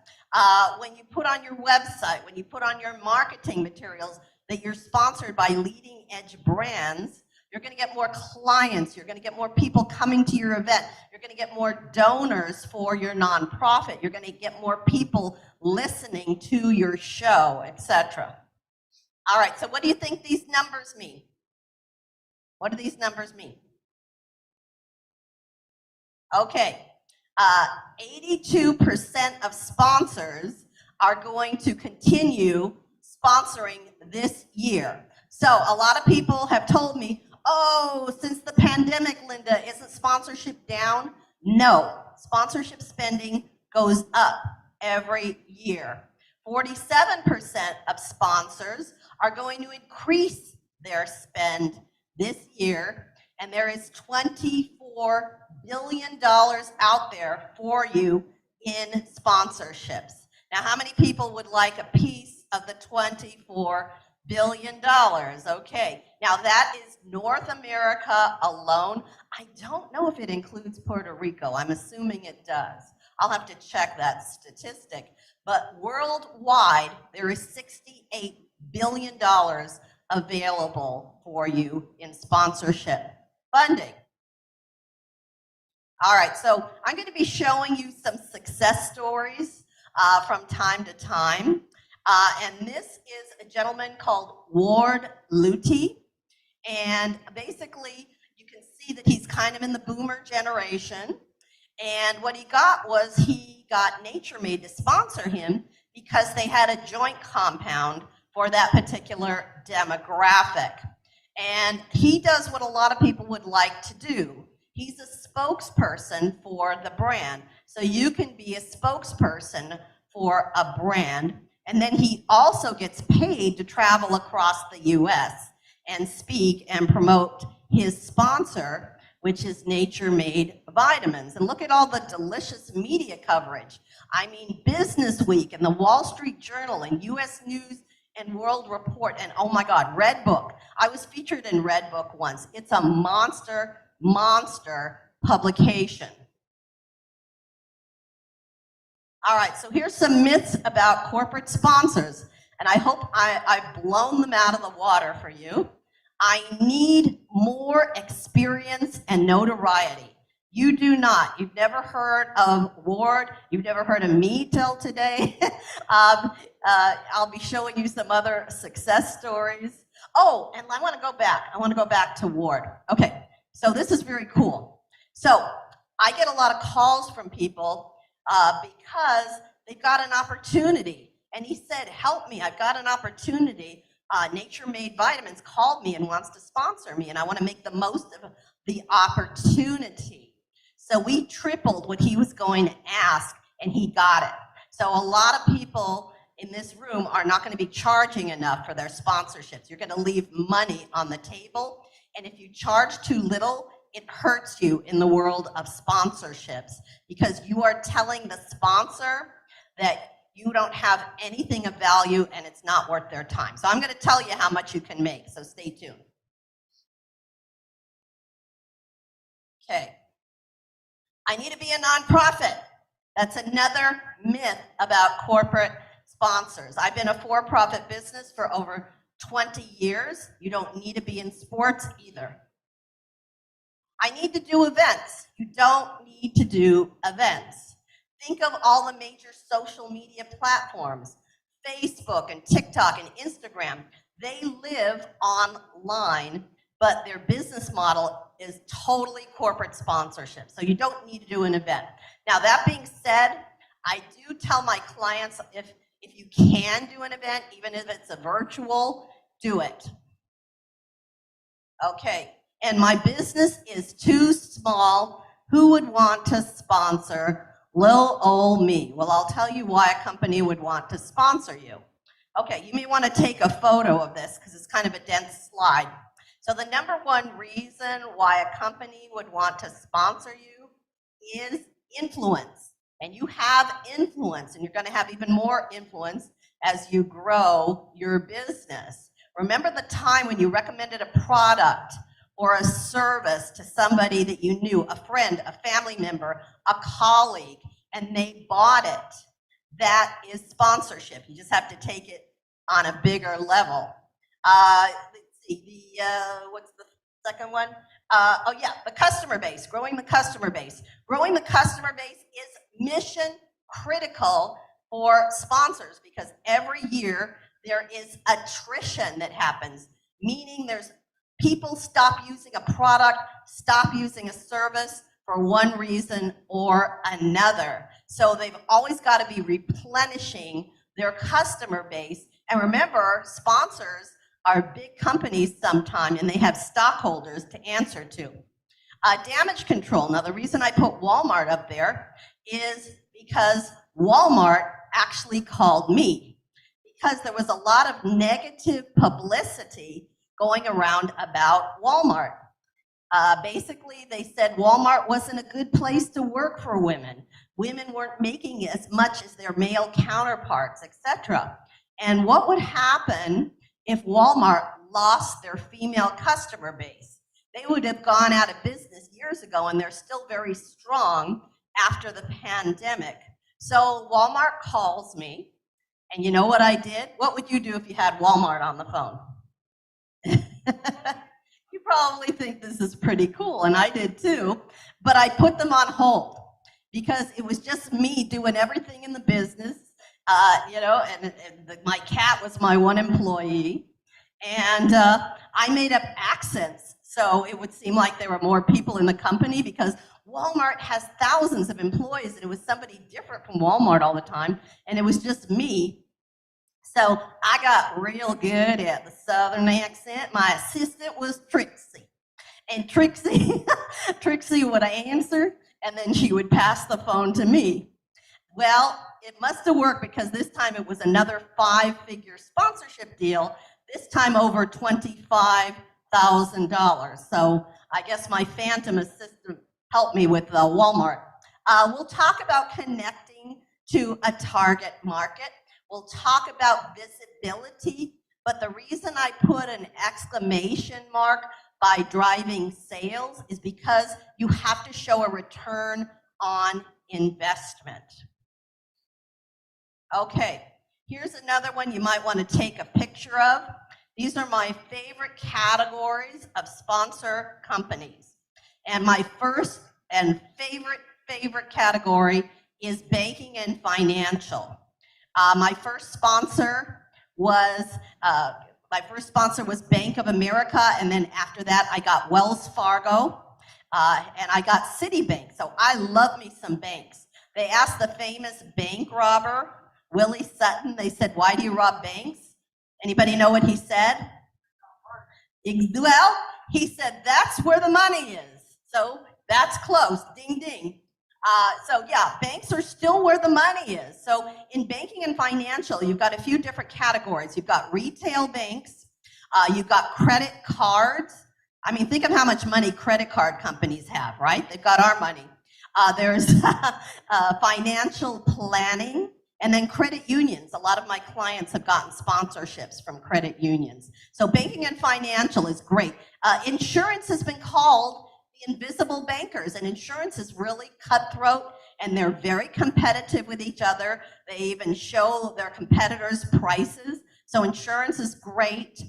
when you put on your website, when you put on your marketing materials that you're sponsored by leading edge brands, you're going to get more clients, you're going to get more people coming to your event, you're going to get more donors for your nonprofit, you're going to get more people listening to your show, etc. All right, so what do you think these numbers mean? What do these numbers mean? Okay, 82% of sponsors are going to continue sponsoring this year. So a lot of people have told me, oh, since the pandemic, Linda, isn't sponsorship down? No, sponsorship spending goes up every year. 47% of sponsors are going to increase their spend this year, and there is $24 billion out there for you in sponsorships. Now, how many people would like a piece of the $24 billion? Okay, now that is North America alone. I don't know if it includes Puerto Rico. I'm assuming it does. I'll have to check that statistic. But worldwide, there is $68 billion available for you in sponsorship funding. All right, so I'm going to be showing you some success stories from time to time. And this is a gentleman called Ward Luty. And basically, you can see that he's kind of in the boomer generation. And what he got was he got Nature Made to sponsor him because they had a joint compound for that particular demographic. And he does what a lot of people would like to do. He's a spokesperson for the brand. So you can be a spokesperson for a brand. And then he also gets paid to travel across the US and speak and promote his sponsor, which is Nature Made Vitamins. And look at all the delicious media coverage. I mean, Business Week and the Wall Street Journal and US News and World Report, and oh my God, Red Book. I was featured in Red Book once. It's a monster publication. All right, so here's some myths about corporate sponsors, and I hope I've blown them out of the water for you. I need more experience and notoriety. You do not. You've never heard of Ward. You've never heard of me till today. I'll be showing you some other success stories. Oh, and I want to go back. I want to go back to Ward. Okay, so this is very cool. So I get a lot of calls from people because they've got an opportunity. And he said, help me, I've got an opportunity. Nature Made Vitamins called me and wants to sponsor me, and I want to make the most of the opportunity. So we tripled what he was going to ask, and he got it. So a lot of people in this room are not going to be charging enough for their sponsorships. You're going to leave money on the table, and if you charge too little, it hurts you in the world of sponsorships because you are telling the sponsor that you don't have anything of value and it's not worth their time. So I'm going to tell you how much you can make, so stay tuned. Okay. I need to be a nonprofit. That's another myth about corporate sponsors. I've been a for-profit business for over 20 years. You don't need to be in sports either. I need to do events. You don't need to do events. Think of all the major social media platforms, Facebook and TikTok and Instagram. They live online, but their business model is totally corporate sponsorship. So you don't need to do an event. Now, that being said, I do tell my clients if you can do an event, even if it's a virtual, do it. Okay, and my business is too small. Who would want to sponsor little old me? Well, I'll tell you why a company would want to sponsor you. Okay, you may want to take a photo of this because it's kind of a dense slide. So the number one reason why a company would want to sponsor you is influence. And you have influence, and you're going to have even more influence as you grow your business. Remember the time when you recommended a product or a service to somebody that you knew, a friend, a family member, a colleague, and they bought it. That is sponsorship. You just have to take it on a bigger level. Let's see, what's the second one? Oh yeah, the customer base, growing the customer base. Growing the customer base is mission critical for sponsors because every year there is attrition that happens, meaning there's people stop using a product, stop using a service for one reason or another. So they've always got to be replenishing their customer base. And remember, sponsors are big companies sometimes, and they have stockholders to answer to. Damage control. Now, the reason I put Walmart up there is because Walmart actually called me because there was a lot of negative publicity going around about Walmart. Basically, they said Walmart wasn't a good place to work for women. Women weren't making as much as their male counterparts, etc. And what would happen if Walmart lost their female customer base? They would have gone out of business years ago, and they're still very strong after the pandemic. So Walmart calls me, and you know what I did? What would you do if you had Walmart on the phone? You probably think this is pretty cool, and I did too, but I put them on hold because it was just me doing everything in the business, and my cat was my one employee, And I made up accents, so it would seem like there were more people in the company because Walmart has thousands of employees and it was somebody different from Walmart all the time, and it was just me. So I got real good at the Southern accent. My assistant was Trixie. And Trixie would answer, and then she would pass the phone to me. Well, it must have worked because this time it was another 5-figure sponsorship deal, this time over $25,000. So I guess my phantom assistant helped me with Walmart. We'll talk about connecting to a target market. We'll talk about visibility, but the reason I put an exclamation mark by driving sales is because you have to show a return on investment. Okay, here's another one you might want to take a picture of. These are my favorite categories of sponsor companies. And my first and favorite category is banking and financial. My first sponsor was Bank of America, and then after that I got Wells Fargo, and I got Citibank. So I love me some banks. They asked the famous bank robber, Willie Sutton, they said, "Why do you rob banks?" Anybody know what he said? Well, he said, "That's where the money is." So that's close, ding, ding. So yeah, banks are still where the money is. So in banking and financial, you've got a few different categories. You've got retail banks, you've got credit cards. I mean, think of how much money credit card companies have, right? They've got our money. There's financial planning, and then credit unions. A lot of my clients have gotten sponsorships from credit unions. So banking and financial is great. Insurance has been called the invisible bankers, and insurance is really cutthroat, and they're very competitive with each other. They even show their competitors' prices. So insurance is great.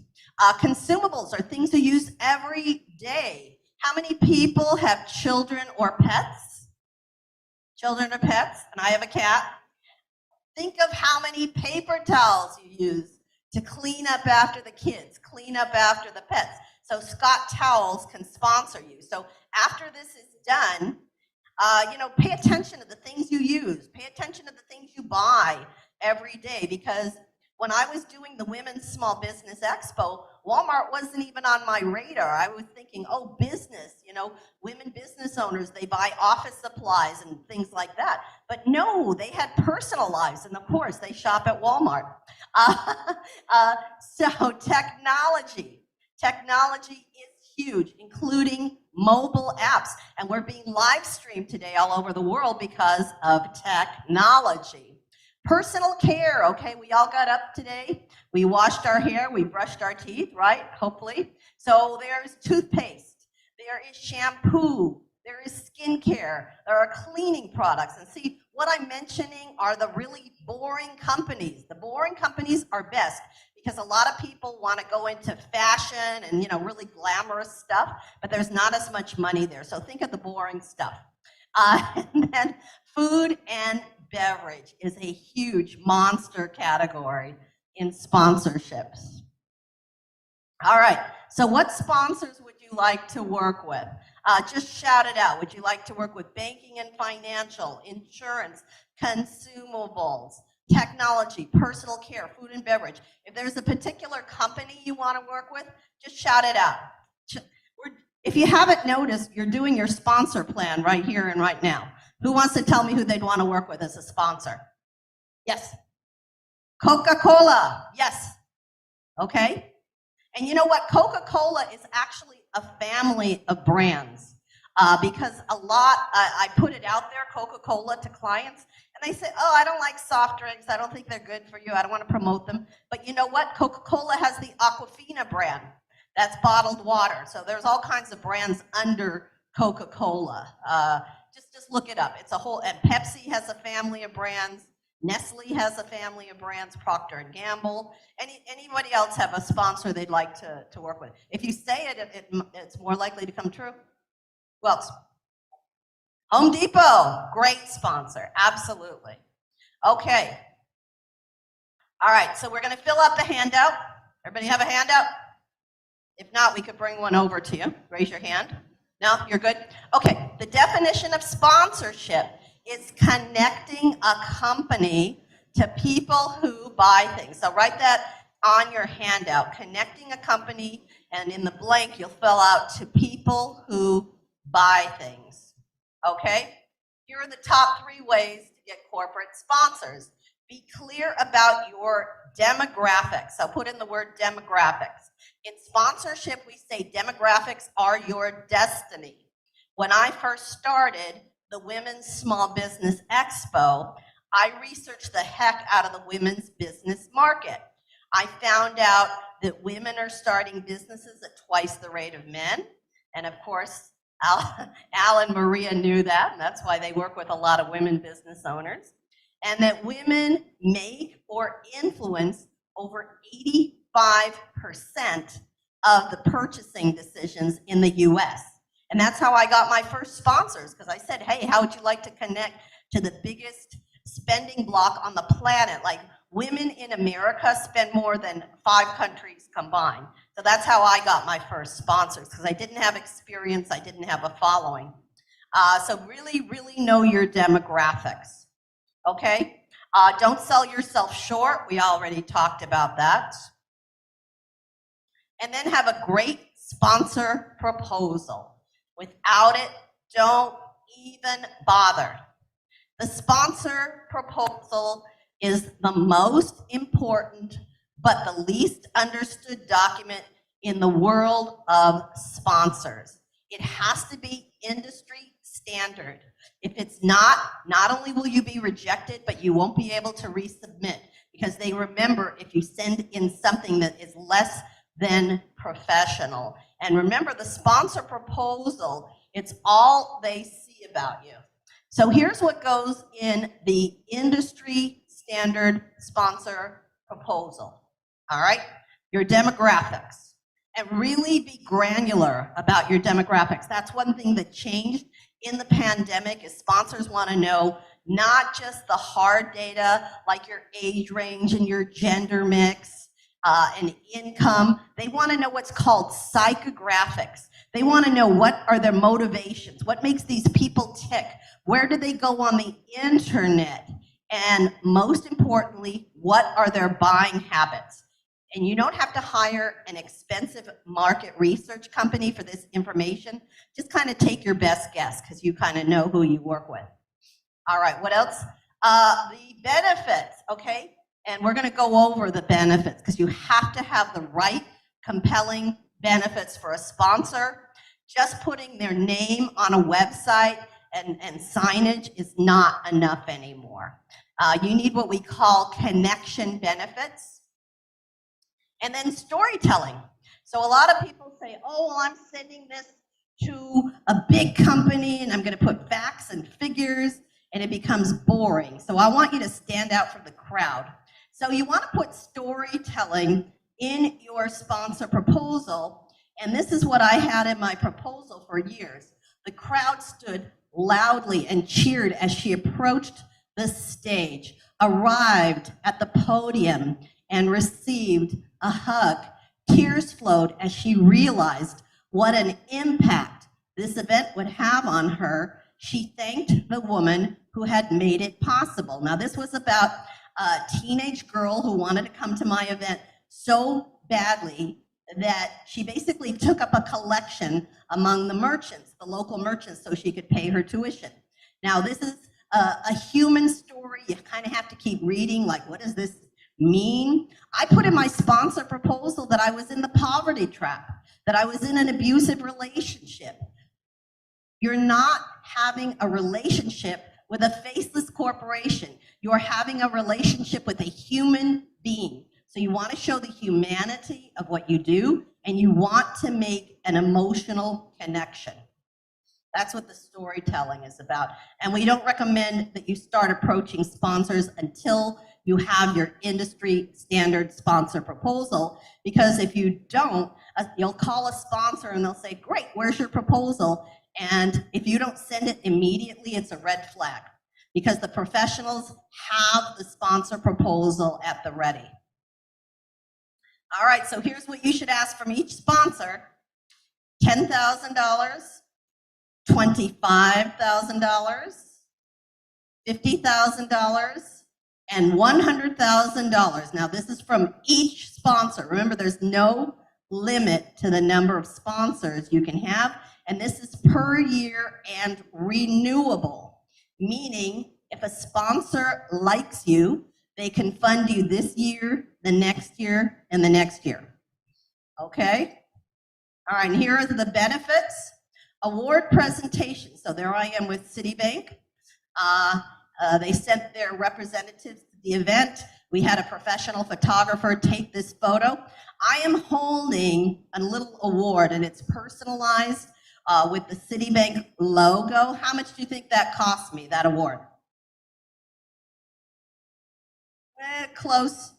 Consumables are things you use every day. How many people have children or pets? Children or pets? And I have a cat. Think of how many paper towels you use to clean up after the kids, clean up after the pets. So Scott Towels can sponsor you. So after this is done, pay attention to the things you use. Pay attention to the things you buy every day, because when I was doing the Women's Small Business Expo, Walmart wasn't even on my radar. I was thinking, oh, business, women business owners, they buy office supplies and things like that. But no, they had personal lives, and of course, they shop at Walmart. So technology. Technology is huge, including mobile apps. And we're being live streamed today all over the world because of technology. Personal care, okay, we all got up today. We washed our hair, we brushed our teeth, right? Hopefully. So there's toothpaste, there is shampoo, there is skincare, there are cleaning products. And see, what I'm mentioning are the really boring companies. The boring companies are best because a lot of people want to go into fashion and, really glamorous stuff, but there's not as much money there. So think of the boring stuff. And then food and beverage is a huge monster category in sponsorships. All right, so what sponsors would you like to work with? Just shout it out. Would you like to work with banking and financial, insurance, consumables, technology, personal care, food and beverage? If there's a particular company you want to work with, just shout it out. If you haven't noticed, you're doing your sponsor plan right here and right now. Who wants to tell me who they'd want to work with as a sponsor? Yes. Coca-Cola. Yes. Okay. And you know what? Coca-Cola is actually a family of brands because I put it out there, Coca-Cola, to clients, and they say, oh, I don't like soft drinks. I don't think they're good for you. I don't want to promote them. But you know what? Coca-Cola has the Aquafina brand. That's bottled water. So there's all kinds of brands under Coca-Cola. Just look it up. It's a whole, and Pepsi has a family of brands. Nestle has a family of brands, Procter & Gamble. Anybody else have a sponsor they'd like to work with? If you say it, it's more likely to come true. Who else? Home Depot, great sponsor, absolutely. Okay. All right, so we're gonna fill out the handout. Everybody have a handout? If not, we could bring one over to you. Raise your hand. No, you're good? Okay, the definition of sponsorship is connecting a company to people who buy things. So write that on your handout, connecting a company, and in the blank you'll fill out to people who buy things. Okay? Here are the top 3 ways to get corporate sponsors. Be clear about your demographics. So put in the word demographics. In sponsorship, we say demographics are your destiny. When I first started the Women's Small Business Expo, I researched the heck out of the women's business market. I found out that women are starting businesses at twice the rate of men. And of course, Al and Maria knew that, and that's why they work with a lot of women business owners. And that women make or influence over 85% of the purchasing decisions in the US. And that's how I got my first sponsors, because I said, hey, how would you like to connect to the biggest spending block on the planet? Like, women in America spend more than 5 countries combined. So that's how I got my first sponsors, because I didn't have experience, I didn't have a following. So really, really know your demographics, okay? Don't sell yourself short. We already talked about that. And then have a great sponsor proposal. Without it, don't even bother. The sponsor proposal is the most important but the least understood document in the world of sponsors. It has to be industry standard. If it's not only will you be rejected, but you won't be able to resubmit, because they remember if you send in something that is less than professional. And remember, the sponsor proposal, it's all they see about you. So here's what goes in the industry standard sponsor proposal. All right, your demographics, and really be granular about your demographics. That's one thing that changed in the pandemic, is sponsors want to know not just the hard data like your age range and your gender mix and income. They want to know what's called psychographics. They want to know what are their motivations, what makes these people tick, where do they go on the internet, and most importantly, what are their buying habits. And you don't have to hire an expensive market research company for this information. Just kind of take your best guess, because you kind of know who you work with. All right, what else? The benefits, okay? And we're going to go over the benefits, because you have to have the right compelling benefits for a sponsor. Just putting their name on a website and signage is not enough anymore. You need what we call connection benefits. And then storytelling. So a lot of people say, oh, well, I'm sending this to a big company and I'm going to put facts and figures, and it becomes boring. So I want you to stand out from the crowd. So you want to put storytelling in your sponsor proposal. And this is what I had in my proposal for years. The crowd stood loudly and cheered as she approached the stage, arrived at the podium, and received a hug. Tears flowed as she realized what an impact this event would have on her. She thanked the woman who had made it possible. Now, this was about a teenage girl who wanted to come to my event so badly that she basically took up a collection among the merchants, the local merchants, so she could pay her tuition. Now, this is a human story. You kind of have to keep reading, like, what does this mean? I put in my sponsor proposal that I was in the poverty trap, that I was in an abusive relationship. You're not having a relationship with a faceless corporation. You're having a relationship with a human being. So you want to show the humanity of what you do, and you want to make an emotional connection. That's what the storytelling is about. And we don't recommend that you start approaching sponsors until you have your industry standard sponsor proposal, because if you don't, you'll call a sponsor and they'll say, great, where's your proposal? And if you don't send it immediately, it's a red flag, because the professionals have the sponsor proposal at the ready. All right, so here's what you should ask from each sponsor: $10,000, $25,000, $50,000, and $100,000. Now, this is from each sponsor. Remember, there's no limit to the number of sponsors you can have, and this is per year and renewable, meaning if a sponsor likes you, they can fund you this year, the next year, and the next year. Okay? All right, and here are the benefits. Award presentation. So there I am with Citibank. They sent their representatives to the event. We had a professional photographer take this photo. I am holding a little award, and it's personalized with the Citibank logo. How much do you think that cost me, that award? Close.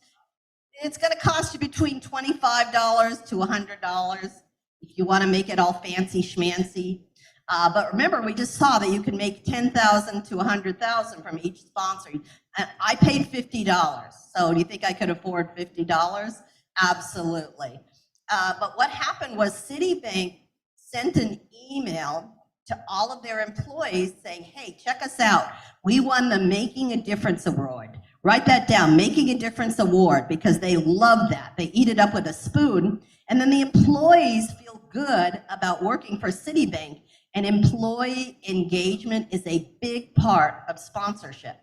It's going to cost you between $25 to $100 if you want to make it all fancy schmancy. But remember, we just saw that you can make $10,000 to $100,000 from each sponsor. I paid $50. So do you think I could afford $50? Absolutely. But what happened was Citibank sent an email to all of their employees saying, hey, check us out. We won the Making a Difference Award. Write that down, Making a Difference Award, because they love that. They eat it up with a spoon. And then the employees feel good about working for Citibank. And employee engagement is a big part of sponsorship.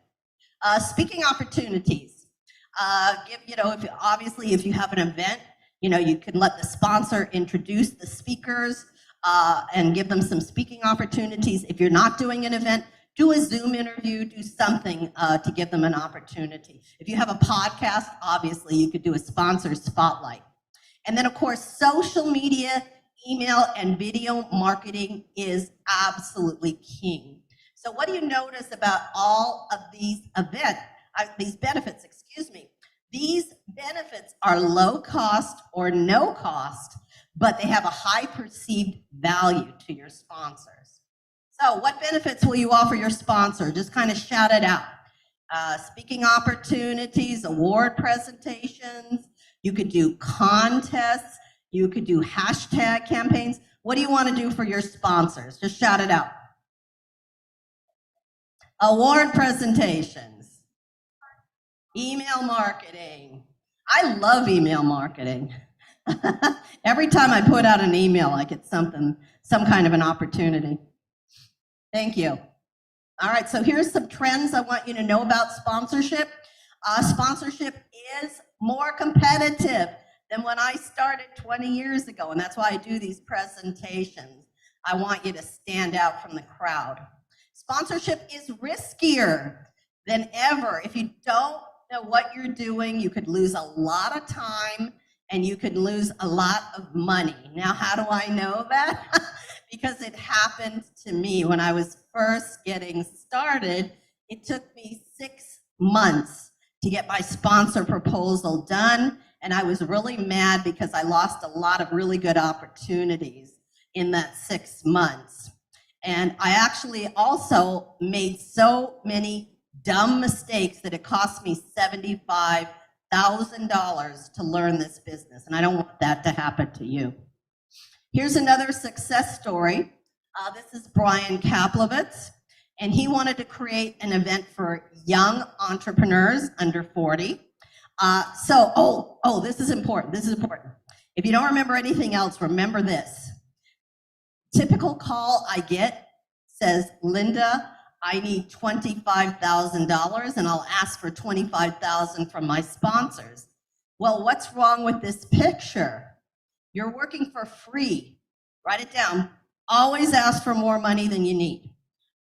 Speaking opportunities. If you have an event, you can let the sponsor introduce the speakers and give them some speaking opportunities. If you're not doing an event, do a Zoom interview, do something to give them an opportunity. If you have a podcast, obviously you could do a sponsor spotlight. And then of course, social media, email, and video marketing is absolutely king. So what do you notice about all of these benefits, excuse me? These benefits are low cost or no cost, but they have a high perceived value to your sponsors. So what benefits will you offer your sponsor? Just kind of shout it out. Speaking opportunities, award presentations, you could do contests, you could do hashtag campaigns. What do you want to do for your sponsors? Just shout it out. Award presentations, email marketing. I love email marketing. Every time I put out an email, I get some kind of an opportunity. Thank you. All right, so here's some trends I want you to know about sponsorship. Sponsorship is more competitive than when I started 20 years ago, and that's why I do these presentations. I want you to stand out from the crowd. Sponsorship is riskier than ever. If you don't know what you're doing, you could lose a lot of time and you could lose a lot of money. Now, how do I know that? Because it happened to me when I was first getting started. It took me 6 months to get my sponsor proposal done, and I was really mad because I lost a lot of really good opportunities in that 6 months. And I actually also made so many dumb mistakes that it cost me $75,000 to learn this business, and I don't want that to happen to you. Here's another success story. This is Brian Kaplowitz, and he wanted to create an event for young entrepreneurs under 40. This is important. This is important. If you don't remember anything else, remember this. Typical call I get says, Linda, I need $25,000 and I'll ask for $25,000 from my sponsors. Well, what's wrong with this picture? You're working for free. Write it down. Always ask for more money than you need.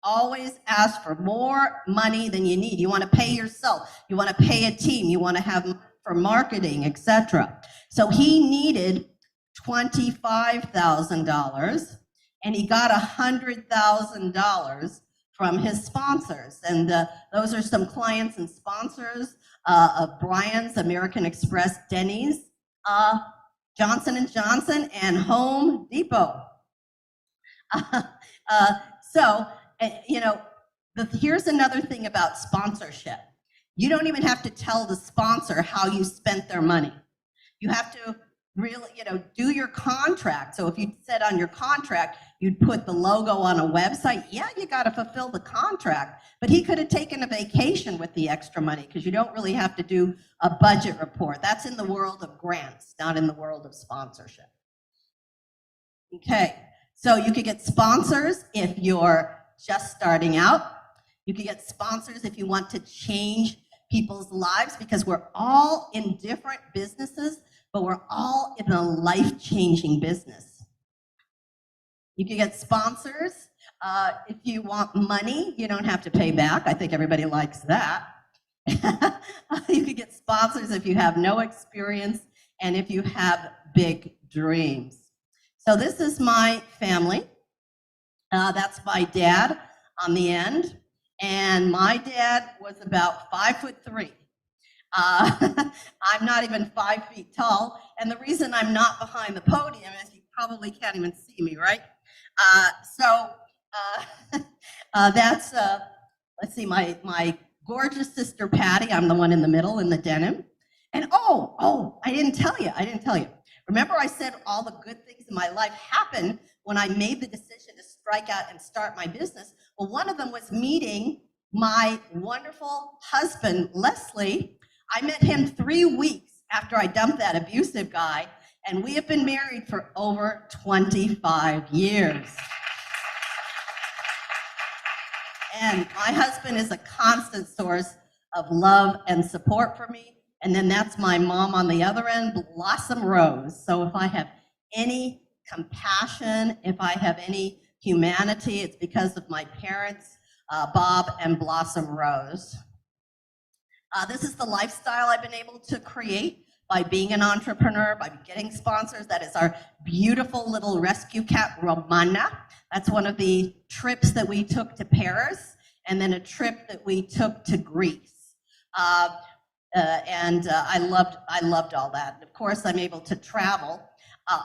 Always ask for more money than you need. You want to pay yourself. You want to pay a team. You want to have for marketing, etc. So he needed $25,000 and he got $100,000 from his sponsors. And those are some clients and sponsors of Brian's, American Express, Denny's, Johnson & Johnson, and Home Depot. Here's another thing about sponsorship. You don't even have to tell the sponsor how you spent their money. You have to really, do your contract. So if you said on your contract, you'd put the logo on a website, yeah, you got to fulfill the contract. But he could have taken a vacation with the extra money because you don't really have to do a budget report. That's in the world of grants, not in the world of sponsorship. Okay, so you could get sponsors if you're just starting out. You could get sponsors if you want to change people's lives, because we're all in different businesses, but we're all in a life-changing business. You can get sponsors if you want money. You don't have to pay back. I think everybody likes that. You could get sponsors if you have no experience and if you have big dreams. So this is my family. That's my dad on the end. And my dad was about 5'3". I'm not even 5 feet tall. And the reason I'm not behind the podium is you probably can't even see me, right? That's, let's see, my gorgeous sister Patty. I'm the one in the middle in the denim. And I didn't tell you. Remember I said all the good things in my life happened when I made the decision to strike out and start my business. Well, one of them was meeting my wonderful husband, Leslie. I met him 3 weeks after I dumped that abusive guy, and we have been married for over 25 years. And my husband is a constant source of love and support for me. And then that's my mom on the other end, Blossom Rose. So if I have any compassion, if I have any humanity, it's because of my parents, Bob and Blossom Rose. This is the lifestyle I've been able to create by being an entrepreneur, by getting sponsors. That is our beautiful little rescue cat, Romana. That's one of the trips that we took to Paris, and then a trip that we took to Greece. I loved all that. And of course, I'm able to travel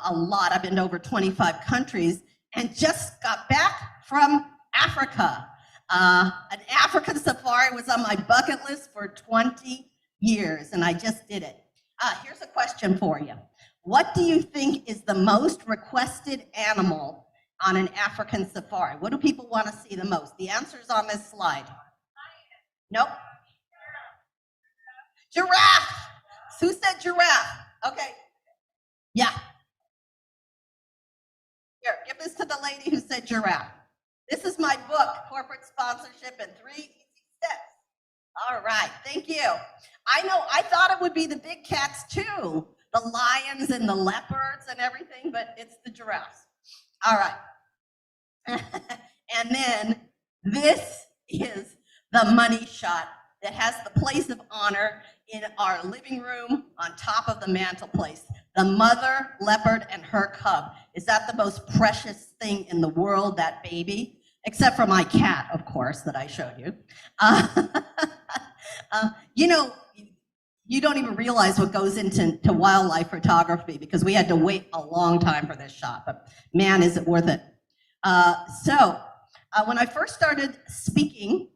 a lot. I've been to over 25 countries and just got back from Africa. An African safari was on my bucket list for 20 years, and I just did it. Here's a question for you. What do you think is the most requested animal on an African safari? What do people want to see the most? The answer's on this slide. Nope. Giraffe. Who said giraffe? Okay. Yeah. Here, give this to the lady who said giraffe. This is my book, Corporate Sponsorship in 3 Easy Steps. All right, thank you. I know, I thought it would be the big cats too, the lions and the leopards and everything, but it's the giraffes. All right. And then this is the money shot that has the place of honor in our living room on top of the mantelpiece. The mother leopard and her cub. Is that the most precious thing in the world, that baby? Except for my cat, of course, that I showed you. You don't even realize what goes into wildlife photography, because we had to wait a long time for this shot, but man, is it worth it. When I first started speaking,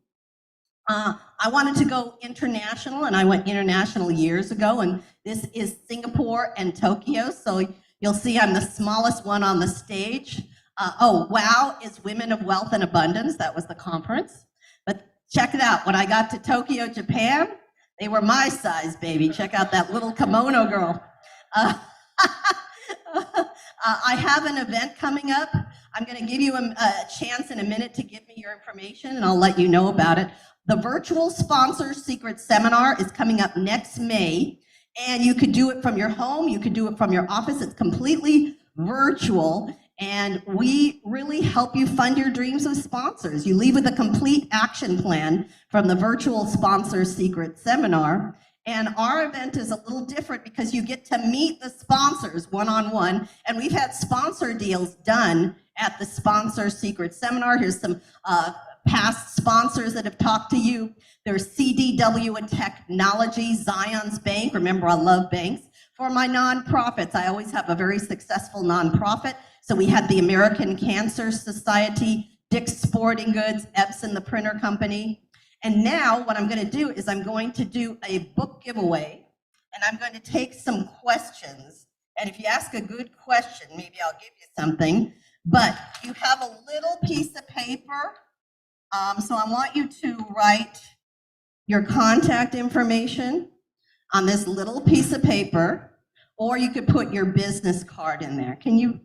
I wanted to go international, and I went international years ago, and this is Singapore and Tokyo, so you'll see I'm the smallest one on the stage. WOW is Women of Wealth and Abundance. That was the conference. But check it out. When I got to Tokyo, Japan, they were my size, baby. Check out that little kimono girl. I have an event coming up. I'm going to give you a chance in a minute to give me your information, and I'll let you know about it. The Virtual Sponsor Secret Seminar is coming up next May, and you could do it from your home. You could do it from your office. It's completely virtual. And we really help you fund your dreams of sponsors. You leave with a complete action plan from the Virtual Sponsor Secret Seminar. And our event is a little different because you get to meet the sponsors one-on-one. And we've had sponsor deals done at the Sponsor Secret Seminar. Here's some past sponsors that have talked to you. There's CDW and Technology, Zion's Bank. Remember, I love banks. For my nonprofits, I always have a very successful nonprofit. So we had the American Cancer Society, Dick's Sporting Goods, Epson, the printer company. And now what I'm going to do is I'm going to do a book giveaway. and I'm going to take some questions. And if you ask a good question, maybe I'll give you something. But you have a little piece of paper. So I want you to write your contact information on this little piece of paper, or you could put your business card in there. Can you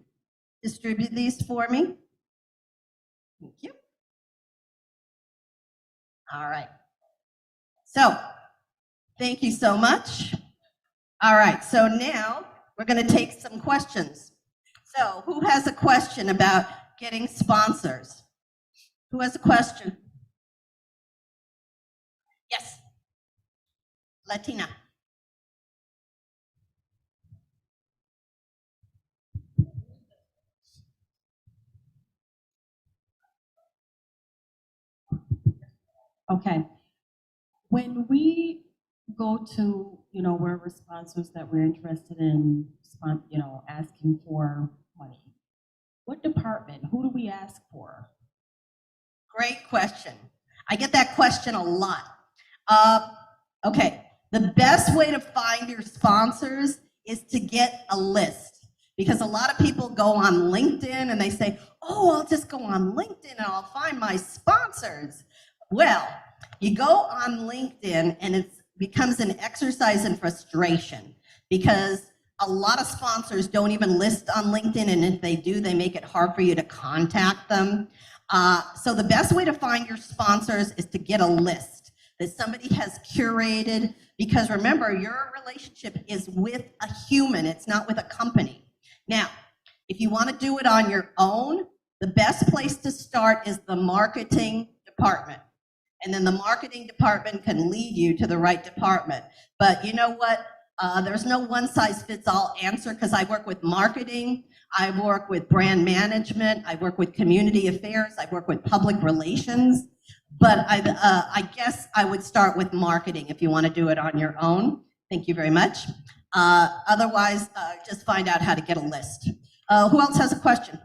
distribute these for me? Thank you. All right. So, thank you so much. All right, so now we're going to take some questions. So, who has a question about getting sponsors? Who has a question? Yes. Latina. Okay. When we go to, where we're sponsors that we're interested in, asking for money, what department, who do we ask for? Great question. I get that question a lot. Okay, the best way to find your sponsors is to get a list, because a lot of people go on LinkedIn and they say, oh, I'll just go on LinkedIn and I'll find my sponsors. Well, you go on LinkedIn and it becomes an exercise in frustration, because a lot of sponsors don't even list on LinkedIn, and if they do, they make it hard for you to contact them. So the best way to find your sponsors is to get a list that somebody has curated, because remember, your relationship is with a human, it's not with a company. Now, if you want to do it on your own, the best place to start is the marketing department. And then the marketing department can lead you to the right department. But you know what? There's no one-size-fits-all answer, because I work with marketing, I work with brand management, I work with community affairs, I work with public relations. But I guess I would start with marketing if you want to do it on your own. Thank you very much. Otherwise, just find out how to get a list. Who else has a question?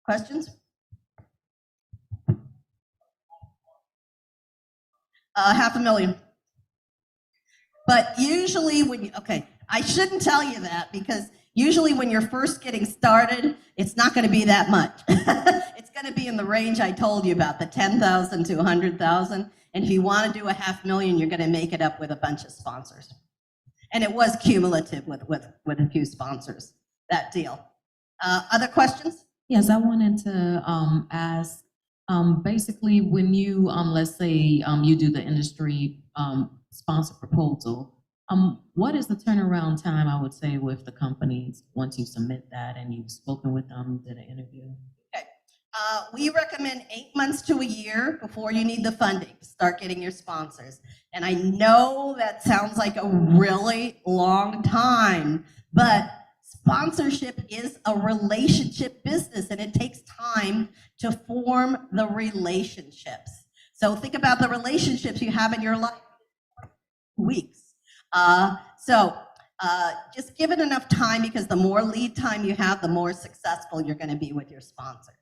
Questions? $500,000. But usually I shouldn't tell you that, because usually when you're first getting started, it's not going to be that much. It's going to be in the range I told you about, the 10,000 to 100,000. And if you want to do $500,000, you're going to make it up with a bunch of sponsors. And it was cumulative with a few sponsors, that deal. Other questions? Yes, I wanted to ask, basically when you, let's say you do the industry sponsor proposal, what is the turnaround time, I would say, with the companies once you submit that and you've spoken with them, did an interview? Okay. We recommend 8 months to a year before you need the funding to start getting your sponsors. And I know that sounds like a really long time, but sponsorship is a relationship business, and it takes time to form the relationships. So think about the relationships you have in your life. Weeks. Just give it enough time, because the more lead time you have, the more successful you're going to be with your sponsors.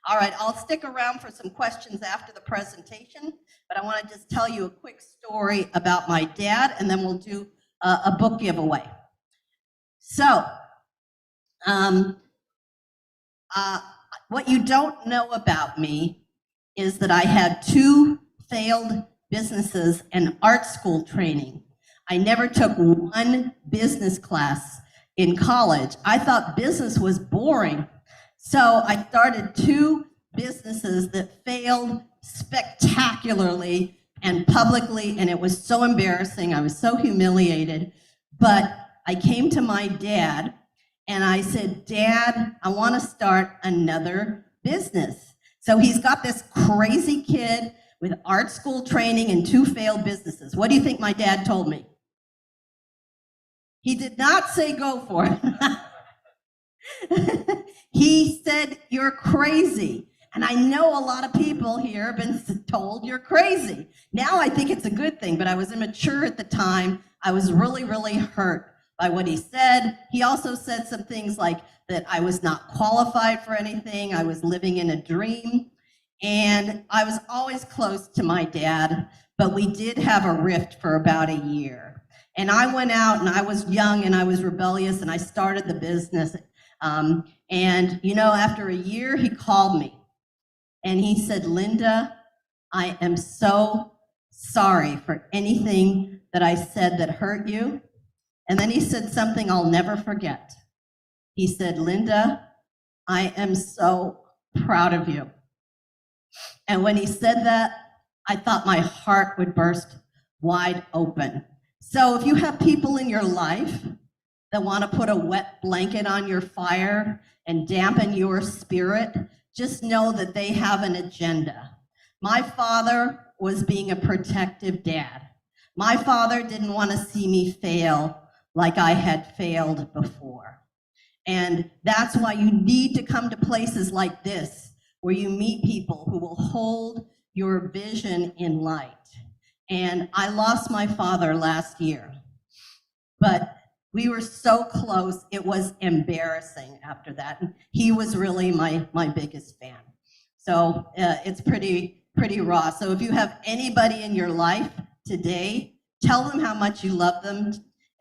All right, I'll stick around for some questions after the presentation, but I want to just tell you a quick story about my dad, and then we'll do a book giveaway. So, what you don't know about me is that I had 2 failed businesses and art school training. I never took one business class in college. I thought business was boring. So I started 2 businesses that failed spectacularly and publicly, and it was so embarrassing. I was so humiliated. But I came to my dad and I said, Dad, I want to start another business. So he's got this crazy kid with art school training and 2 failed businesses. What do you think my dad told me? He did not say go for it. He said, you're crazy. And I know a lot of people here have been told you're crazy. Now I think it's a good thing, but I was immature at the time. I was really, really hurt by what he said. He also said some things like that I was not qualified for anything. I was living in a dream. And I was always close to my dad, but we did have a rift for about a year. And I went out and I was young and I was rebellious and I started the business. And you know, after a year, he called me and he said, Linda, I am so sorry for anything that I said that hurt you. And then he said something I'll never forget. He said, Linda, I am so proud of you. And when he said that, I thought my heart would burst wide open. So if you have people in your life that want to put a wet blanket on your fire and dampen your spirit, just know that they have an agenda. My father was being a protective dad. My father didn't want to see me fail like I had failed before. And that's why you need to come to places like this, where you meet people who will hold your vision in light. And I lost my father last year, but we were so close, it was embarrassing after that. And he was really my biggest fan. So it's pretty raw. So if you have anybody in your life today, tell them how much you love them.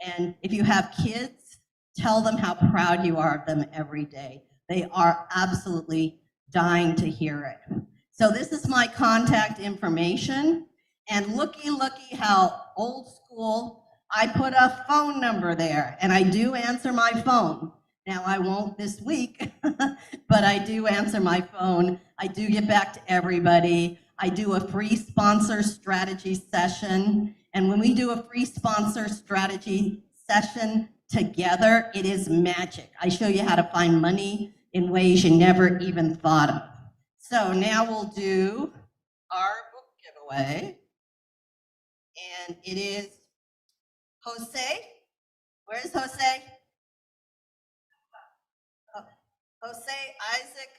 And if you have kids, tell them how proud you are of them every day. They are absolutely dying to hear it. So this is my contact information. And looky how old school, I put a phone number there, and I do answer my phone. Now I won't this week, but I do answer my phone. I do get back to everybody. I do a free sponsor strategy session. And when we do a free sponsor strategy session together, it is magic. I show you how to find money in ways you never even thought of. So now we'll do our book giveaway. And it is Jose. Where is Jose? Jose Isaac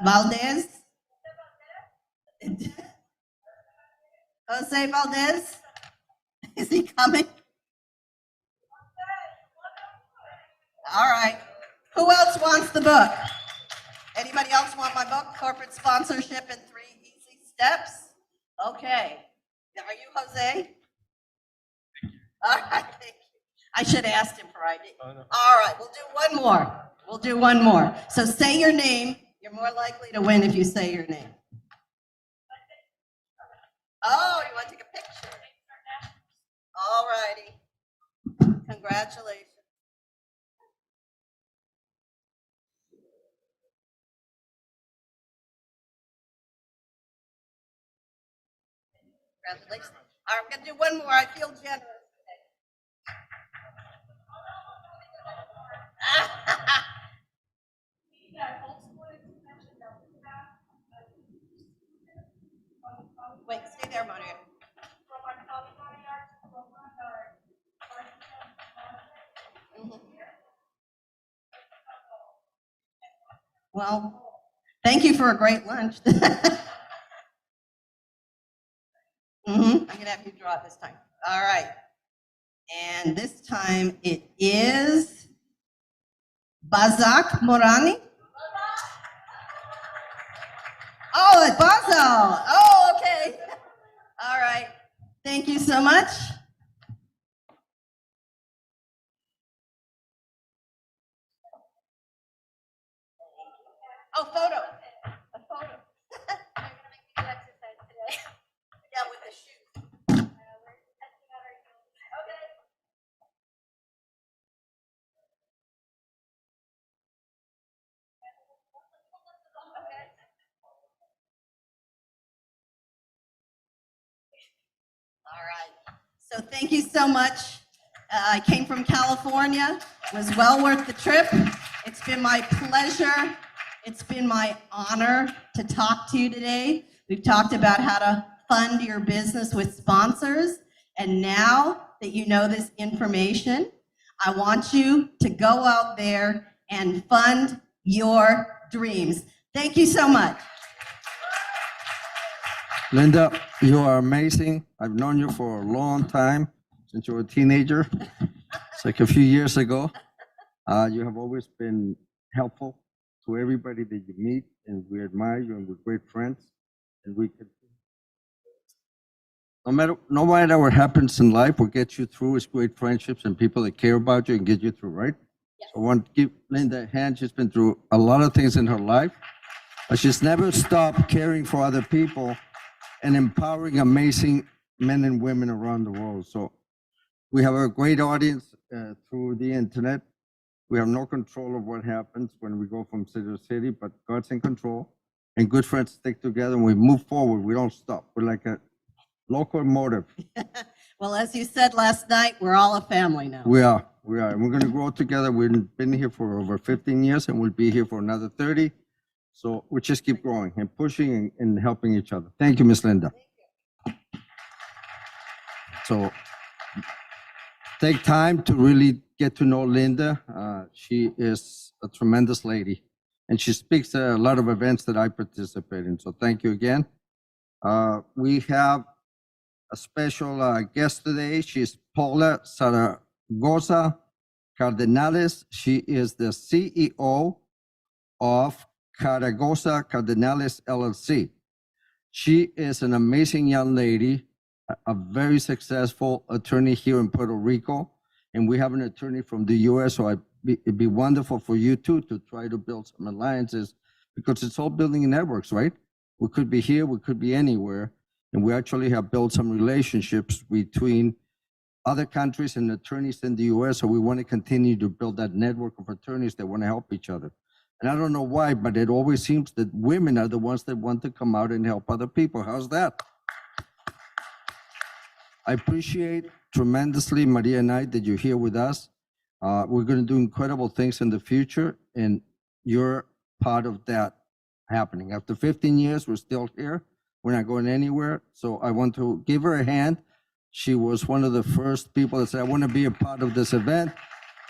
Valdez. Jose Valdez. Is he coming? All right. Who else wants the book? Anybody else want my book, Corporate Sponsorship in 3 Easy Steps? Okay. Are you Jose? All right, thank you. I should have asked him for ID. Oh, no. All right, we'll do one more. We'll do one more. So say your name. You're more likely to win if you say your name. Oh, you want to take a picture? All righty. Congratulations. Congratulations. All right, I'm going to do one more. I feel generous. Wait, stay there, Maria. Well, thank you for a great lunch. I'm gonna have you draw it this time. All right. And this time it is Bazak Morani. Oh, it's Bazo. Oh, okay. All right. Thank you so much. Oh, photo. A photo. Yeah, with the shoes. All right. So thank you so much. I came from California. It was well worth the trip. It's been my pleasure. It's been my honor to talk to you today. We've talked about how to fund your business with sponsors. And now that you know this information, I want you to go out there and fund your dreams. Thank you so much. Linda, you are amazing. I've known you for a long time, since you were a teenager. It's like a few years ago. You have always been helpful. to everybody that you meet, and we admire you, and we're great friends, and we could. No matter what happens in life, what gets you through is great friendships and people that care about you and get you through, right? So I want to give Linda a hand. She's been through a lot of things in her life, but she's never stopped caring for other people and empowering amazing men and women around the world. So we have a great audience through the internet. We have no control of what happens when we go from city to city, but God's in control, and good friends stick together, and we move forward. We don't stop. We're like a locomotive. Well, as you said last night, we're all a family now. We are. And we're going to grow together. We've been here for over 15 years, and we'll be here for another 30. So we just keep growing and pushing and helping each other. Thank you, Miss Linda. So take time to really get to know Linda. She is a tremendous lady, and she speaks at a lot of events that I participate in. So thank you again. We have a special guest today. She's Paola Zaragoza Cardenales. She is the CEO of Zaragoza Cardenales LLC. She is an amazing young lady, a very successful attorney here in Puerto Rico, and we have an attorney from the US, so it'd be wonderful for you too to try to build some alliances, because it's all building networks, right? We could be here, we could be anywhere, and we actually have built some relationships between other countries and attorneys in the US, so we want to continue to build that network of attorneys that want to help each other. And I don't know why, but it always seems that women are the ones that want to come out and help other people. How's that? I appreciate tremendously, Maria and I, that you're here with us. We're going to do incredible things in the future, and you're part of that happening. After 15 years, we're still here. We're not going anywhere. So I want to give her a hand. She was one of the first people that said, I want to be a part of this event.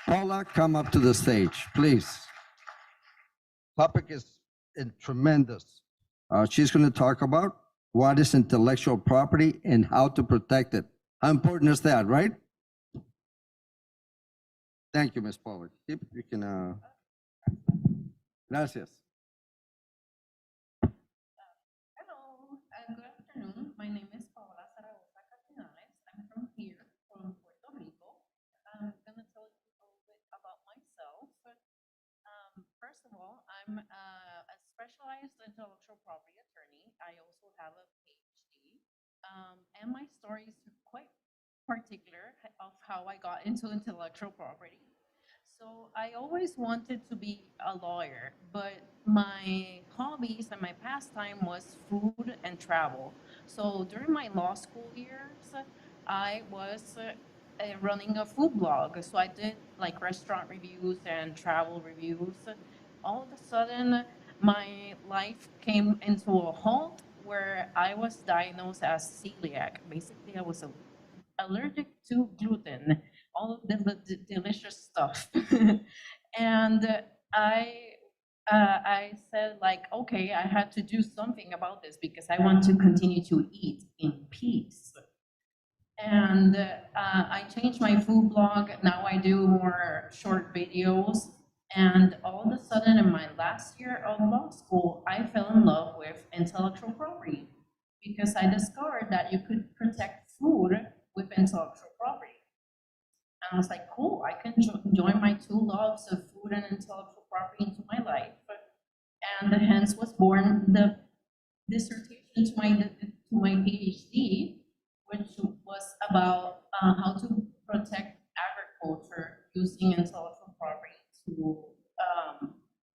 Paola, come up to the stage, please. Topic is tremendous. She's going to talk about what is intellectual property and how to protect it. How important is that, right? Thank you, Ms. Paola. You can, gracias. Hello, good afternoon. My name is Paola Zaragoza Cardenales. I'm from here, from Puerto Rico. I'm going to tell you a little bit about myself. First of all, I'm a specialized intellectual property attorney. I also have a PhD. And my story is quite particular of how I got into intellectual property. So I always wanted to be a lawyer, but my hobbies and my pastime was food and travel. So during my law school years, I was running a food blog. So I did like restaurant reviews and travel reviews. All of a sudden, my life came into a halt where I was diagnosed as celiac. Basically, I was allergic to gluten, all of the delicious stuff. And I said, like, okay, I had to do something about this because I want to continue to eat in peace. And I changed my food blog. Now I do more short videos. And all of a sudden, in my last year of law school, I fell in love with intellectual property because I discovered that you could protect food with intellectual property. And I was like, cool, I can join my two loves of food and intellectual property into my life. And hence was born the dissertation to my PhD, which was about how to protect agriculture using intellectual property to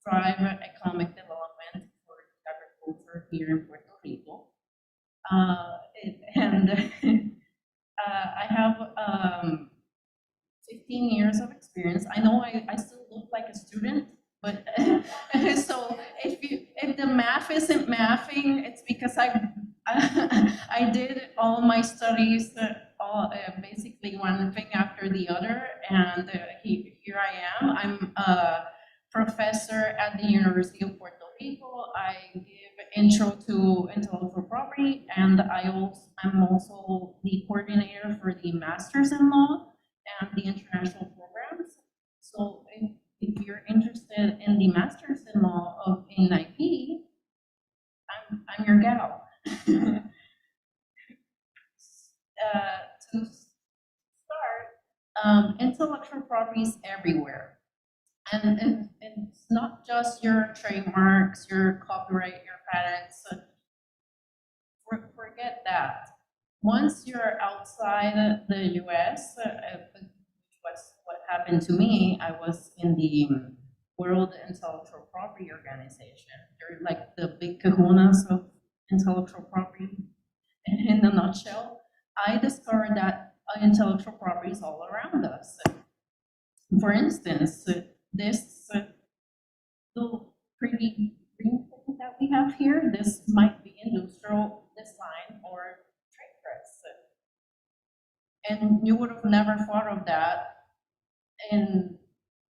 drive economic development for agriculture here in Puerto Rico. I have 15 years of experience. I know I still look like a student, but so if the math isn't mathing, it's because I did all my studies, basically one thing after the other, and here I am. I'm a professor at the University of Puerto Rico. I give intro to intellectual property, and I'm also the coordinator for the Masters in Law and the international programs. So if you're interested in the masters-in-law in IP, I'm your gal. To start, intellectual property is everywhere. And it's not just your trademarks, your copyright, your patents. Forget that. Once you're outside the US, which was what happened to me, I was in the World Intellectual Property Organization. They're like the big kahunas of intellectual property. In a nutshell, I discovered that intellectual property is all around us. For instance, this little pretty green thing that we have here, this might be industrial design or trade dress. And you would have never thought of that in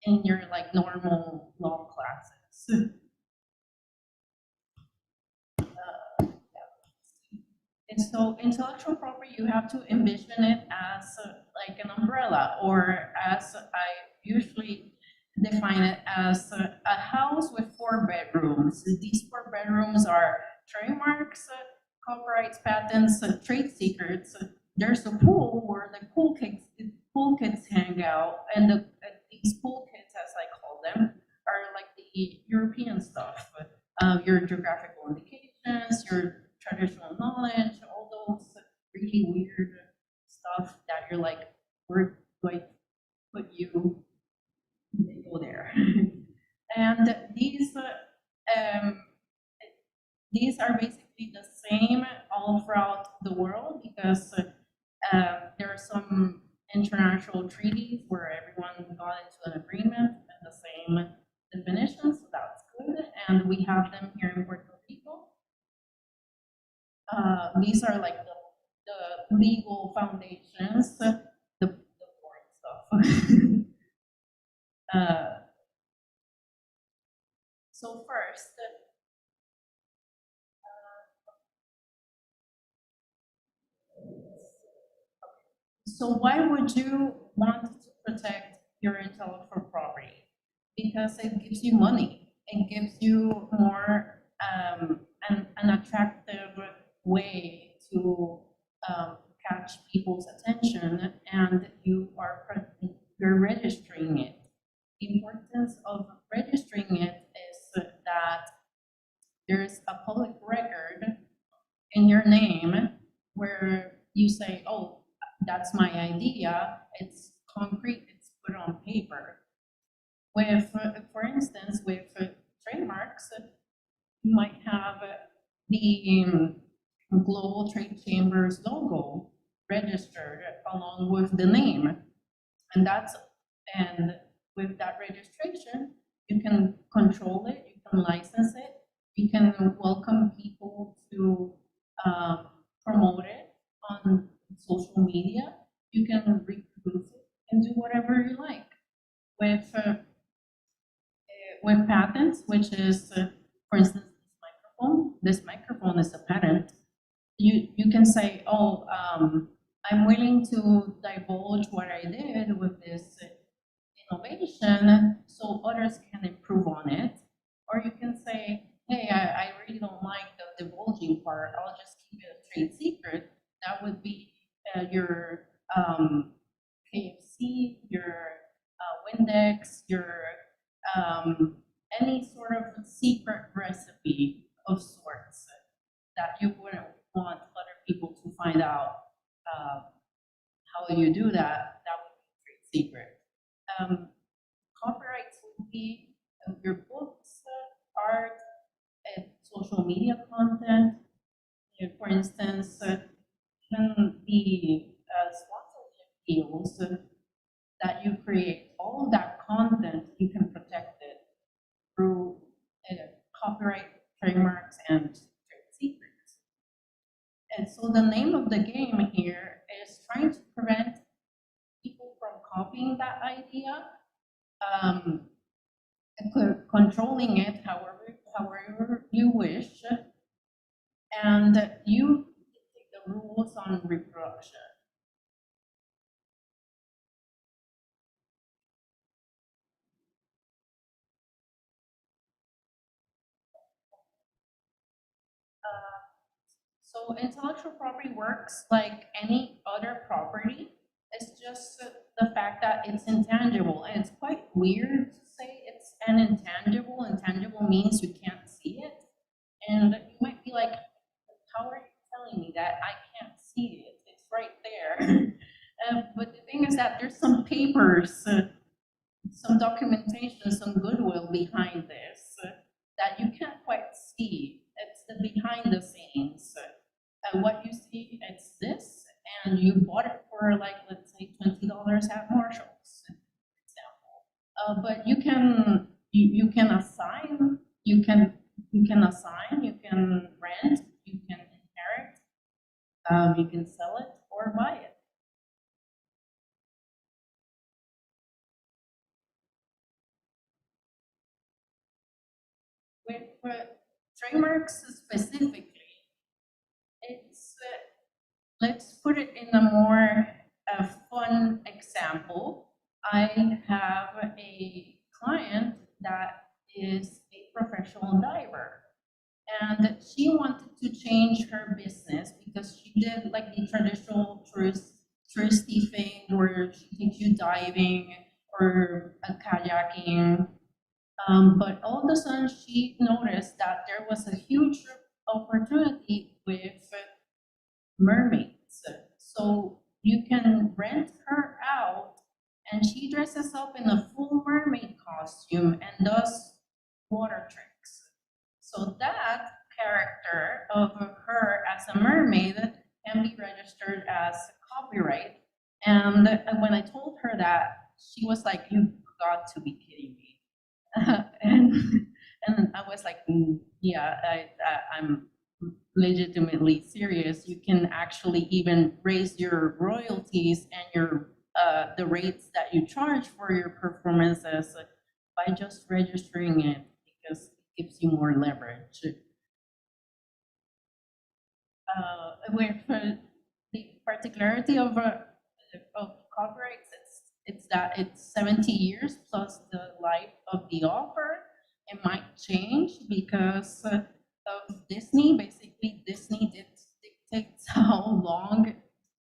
your like normal law classes. And so intellectual property, you have to envision it as like an umbrella, or as I usually define it as a house with 4 bedrooms. These 4 bedrooms are trademarks, copyrights, patents, trade secrets. There's a pool where the pool kids hang out, and these pool kids, as I call them, are like the European stuff. Your geographical indications, your traditional knowledge, all those really weird stuff that you're like, we're going to put you, they go there. And these are basically the same all throughout the world, because there are some international treaties where everyone got into an agreement and the same definitions, so that's good. And we have them here in Puerto Rico. These are like the legal foundations, the boring stuff. So first, so why would you want to protect your intellectual property? Because it gives you money. It gives you more an attractive way to catch people's attention, and you're registering it. The importance of registering it is that there's a public record in your name where you say, oh, that's my idea, it's concrete, it's put on paper. With, for instance, with trademarks, you might have the Global Trade Chamber's logo registered along with the name. And with that registration, you can control it, you can license it, you can welcome people to promote it on social media, you can reproduce it and do whatever you like. With patents, which is, for instance, this microphone is a patent, you can say, oh, I'm willing to divulge what I did with this innovation so others can improve on it. Or you can say, hey, I really don't like the divulging part, I'll just keep it a trade secret. That would be your KFC, your Windex, your any sort of secret recipe of sorts that you wouldn't want other people to find out how you do that. That would be a trade secret. Copyrights would be your books, art, and social media content. For instance, even the sponsorship deals that you create, all that content, you can protect it through copyright, trademarks, and trade secrets. And so the name of the game here is trying to prevent people from copying that idea, controlling it however you wish, and you take the rules on reproduction. So intellectual property works like any other property. It's just the fact that it's intangible, and it's quite weird to say it's an intangible. Intangible means you can't see it, and you might be like, how are you telling me that I can't see it? It's right there. But the thing is that there's some papers, some documentation, some goodwill behind this that you can't quite see. It's the behind the scenes. And what you see, it's this, and you bought it for like, let's say $20 at Marshall's, for example. But you can assign, you can rent, you can inherit, you can sell it or buy it. With trademarks specifically, it's, let's put it in a more fun example. I have a client that is a professional diver, and she wanted to change her business because she did like the traditional touristy thing where she takes you diving or kayaking. But all of a sudden, she noticed that there was a huge opportunity with mermaids. So you can rent her out, and she dresses up in a full mermaid costume and does water tricks. So that character of her as a mermaid can be registered as copyright. And when I told her that, she was like, "You've got to be kidding me." and I was like, yeah, I'm legitimately serious. You can actually even raise your royalties and your the rates that you charge for your performances by just registering it, because it gives you more leverage. With the particularity of copyrights, it's that it's 70 years plus the life of the author. It might change because of Disney. Basically, Disney dictates how long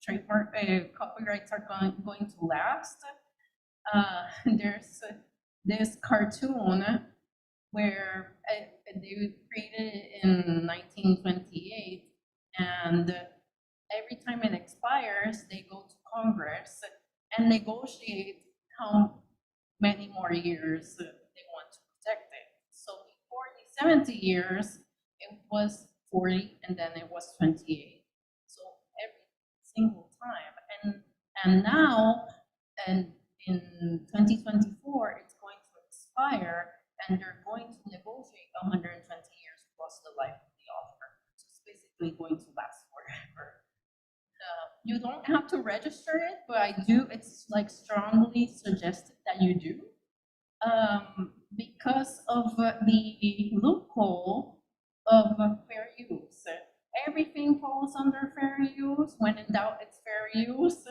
trademark copyrights are going to last. There's this cartoon where they created it in 1928, and every time it expires, they go to Congress and negotiate how many more years they want to protect it. So before the 70 years, it was 40, and then it was 28. So every single time. And now, and in 2024, it's going to expire, and they're going to negotiate 120 years plus the life of the author. So it's basically going to last forever. You don't have to register it, but it's like strongly suggested that you do, because of the loophole of fair use. Everything falls under fair use. When in doubt, it's fair use,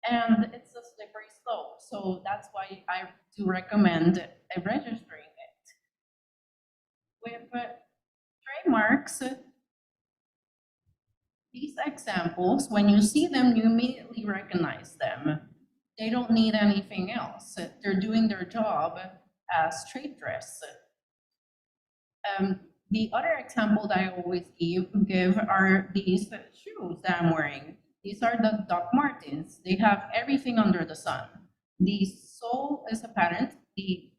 and it's a slippery slope. So that's why I do recommend registering it. With trademarks, these examples, when you see them, you immediately recognize them. They don't need anything else. They're doing their job as trade dress. The other example that I always give are these shoes that I'm wearing. These are the Doc Martens. They have everything under the sun. The sole is a patent. The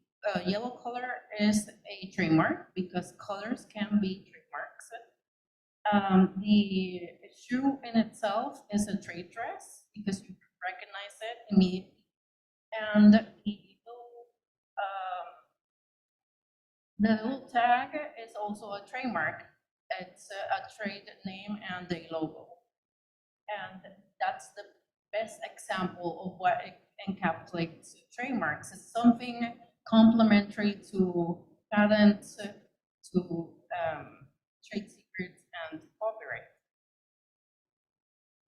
yellow color is a trademark because colors can be trademarks. The shoe in itself is a trade dress because you recognize it immediately. And the little tag is also a trademark. It's a trade name and a logo. And that's the best example of what it encapsulates trademarks. It's something complementary to patents, to trade secrets and copyright.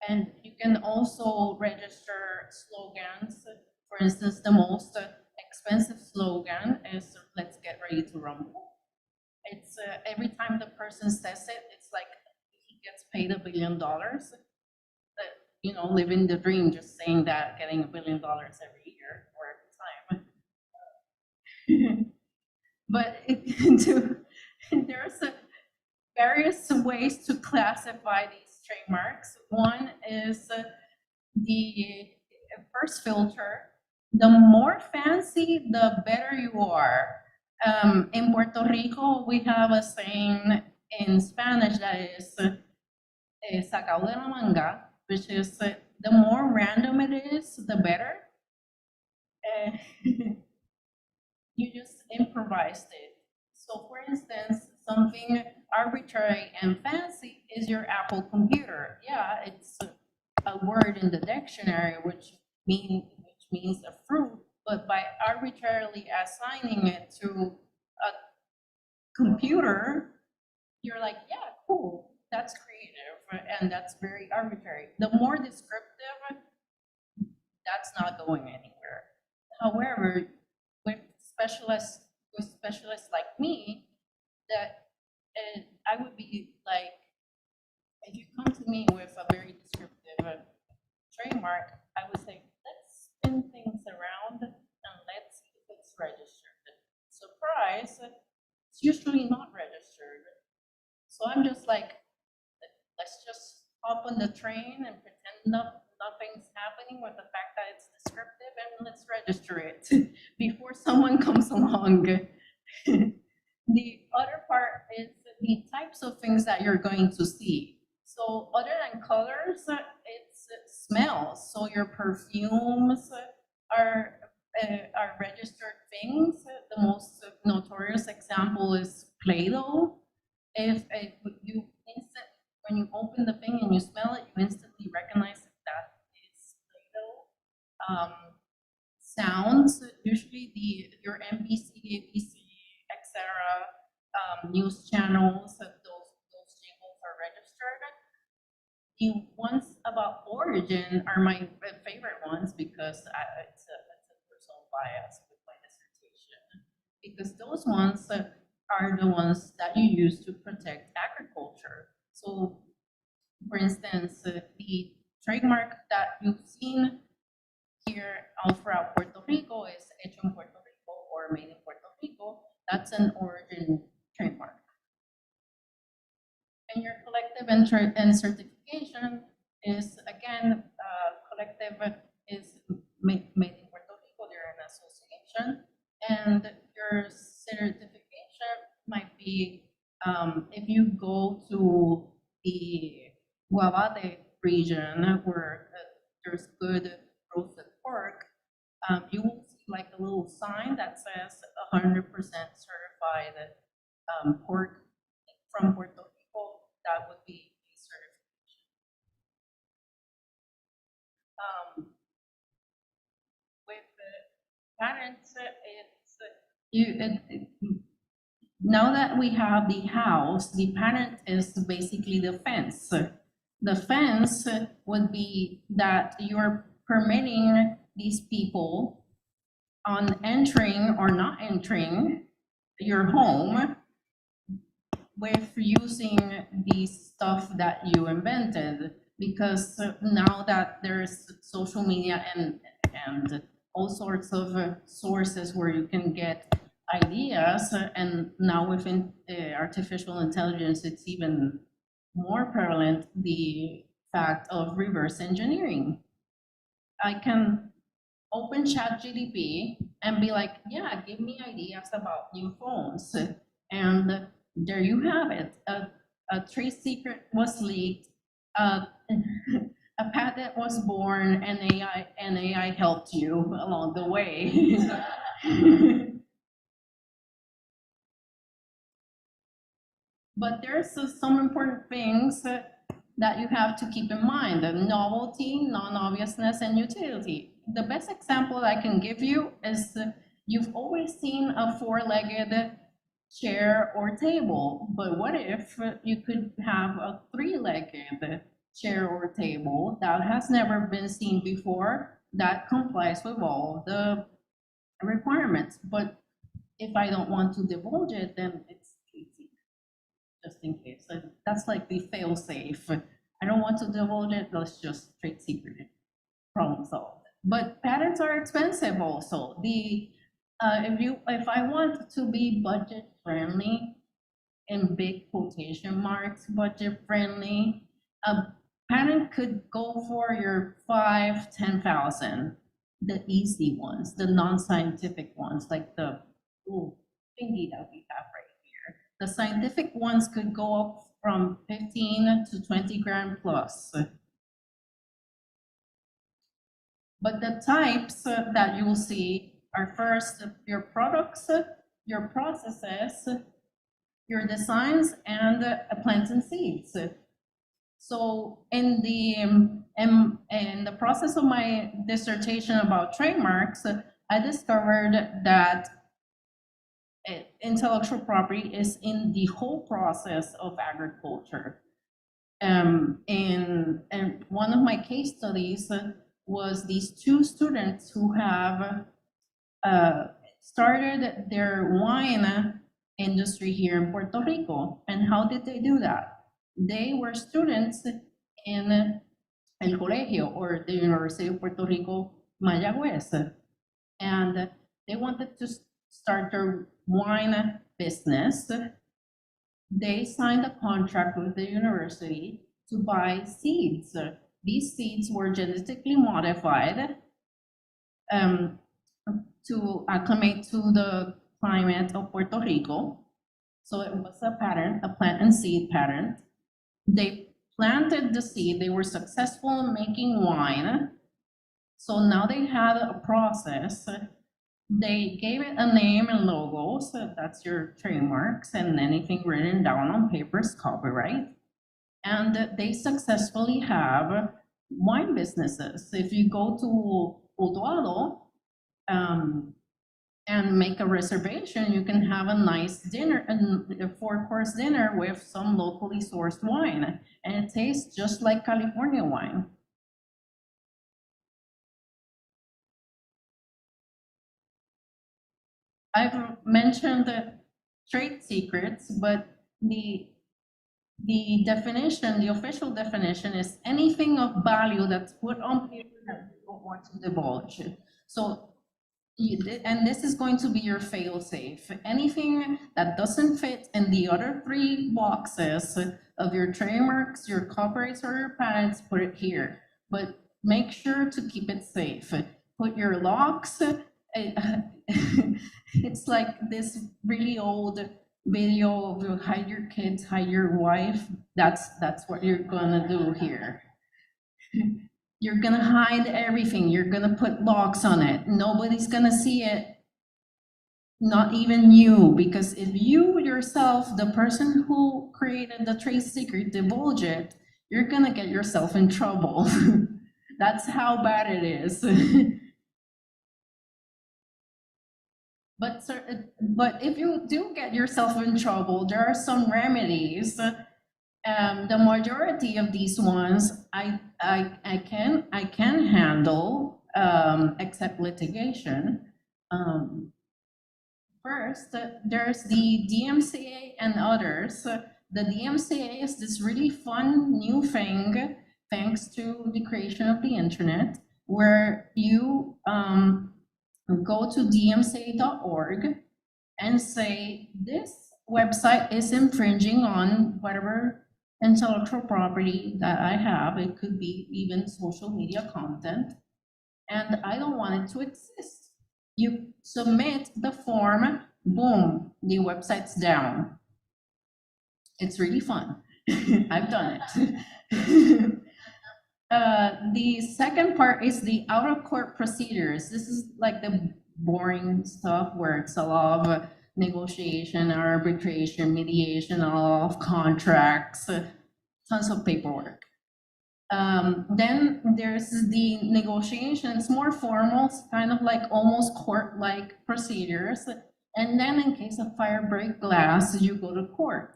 And you can also register slogans. For instance, the most expensive slogan is "Let's get ready to rumble." It's every time the person says it, it's like he gets paid $1 billion. Living the dream, just saying that, getting $1 billion every year or every time. But there's various ways to classify these trademarks. One is the first filter. The more fancy, the better you are. In Puerto Rico, we have a saying in Spanish that is sacado de la manga, which is the more random it is, the better. You just improvised it. So for instance, something arbitrary and fancy is your Apple computer. Yeah, it's a word in the dictionary which means a fruit, but by arbitrarily assigning it to a computer, you're like, yeah, cool, that's creative, and that's very arbitrary. The more descriptive, that's not going anywhere. However, with specialists like me, that I would be like, if you come to me with a very descriptive trademark, I would say, let's spin things around and let's see if it's registered. Surprise, it's usually not registered. So I'm just like, let's just hop on the train and pretend nothing's happening with the fact that it's descriptive, and let's register it before someone comes along. The other part is the types of things that you're going to see. So other than colors, it's smells. So your perfumes are registered things. The most notorious example is Play-Doh. When you open the thing and you smell it, you instantly recognize that it's Play-Doh. Sounds, usually your NBC, ABC, etc. News channels, those jingles are registered. The ones about origin are my favorite ones because it's a personal bias with my dissertation. Because those ones are the ones that you use to protect agriculture. So, for instance, the trademark that you've seen here all throughout Puerto Rico is hecho en Puerto Rico or made in Puerto Rico. That's an origin trademark. And your collective and certification is, again, collective is made in Puerto Rico, they're an association. And your certification might be, if you go to the Guavate region where there's good roasted pork, you will see like a little sign that says 100% certified pork from Puerto Rico. That would be a certification. With patents, now that we have the house, the patent is basically the fence. The fence would be that you're permitting these people on entering or not entering your home with using the stuff that you invented. Because now that there's social media and all sorts of sources where you can get ideas, and now within artificial intelligence, it's even more prevalent, the fact of reverse engineering. I can open ChatGPT and be like, yeah, give me ideas about new phones. And there you have it. A trade secret was leaked, a patent was born, and AI helped you along the way. But there's some important things that you have to keep in mind: the novelty, non-obviousness, and utility. The best example I can give you is you've always seen a four-legged chair or table, but what if you could have a three-legged chair or table that has never been seen before, that complies with all the requirements? But if I don't want to divulge it, then it's easy. just in case. So that's like the fail safe. I don't want to divulge it, let's just trade secret it, problem solved. But patents are expensive also. If I want to be budget friendly, in big quotation marks, budget friendly, a patent could go for your 5,000-10,000, the easy ones, the non-scientific ones, like the thingy that we have right here. The scientific ones could go up from 15 to 20 grand plus. But the types that you will see are first your products, your processes, your designs, and plants and seeds. So in the process of my dissertation about trademarks, I discovered that intellectual property is in the whole process of agriculture. And one of my case studies was these two students who have started their wine industry here in Puerto Rico. And how did they do that? They were students in El Colegio, or the University of Puerto Rico, Mayagüez. And they wanted to start their wine business. They signed a contract with the university to buy seeds. These seeds were genetically modified to acclimate to the climate of Puerto Rico. So it was a pattern, a plant and seed pattern. They planted the seed, they were successful in making wine. So now they had a process. They gave it a name and logo, so that's your trademarks, and anything written down on paper is copyright. And they successfully have wine businesses. If you go to Utuado, and make a reservation, you can have a nice dinner, a 4-course dinner with some locally sourced wine, and it tastes just like California wine. I've mentioned the trade secrets, but the definition, the official definition, is anything of value that's put on paper that you don't want to divulge. So, and this is going to be your fail safe. Anything that doesn't fit in the other 3 boxes of your trademarks, your copyrights, or your patents, put it here. But make sure to keep it safe. Put your locks. It's like this really old video of hide your kids, hide your wife. That's what you're gonna do here. You're gonna hide everything. You're gonna put locks on it. Nobody's gonna see it, not even you, because if you yourself, the person who created the trade secret, divulge it, you're gonna get yourself in trouble. That's how bad it is. But if you do get yourself in trouble, there are some remedies. The majority of these ones I can handle, except litigation. First, there's the DMCA and others. The DMCA is this really fun new thing, thanks to the creation of the internet, where you go to dmca.org and say, this website is infringing on whatever intellectual property that I have. It could be even social media content, and I don't want it to exist. You submit the form, boom, the website's down. It's really fun. I've done it. The second part is the out-of-court procedures. This is like the boring stuff where it's a lot of negotiation, arbitration, mediation, a lot of contracts, tons of paperwork. Then there's the negotiations, more formal, kind of like almost court-like procedures. And then in case of fire break glass, you go to court.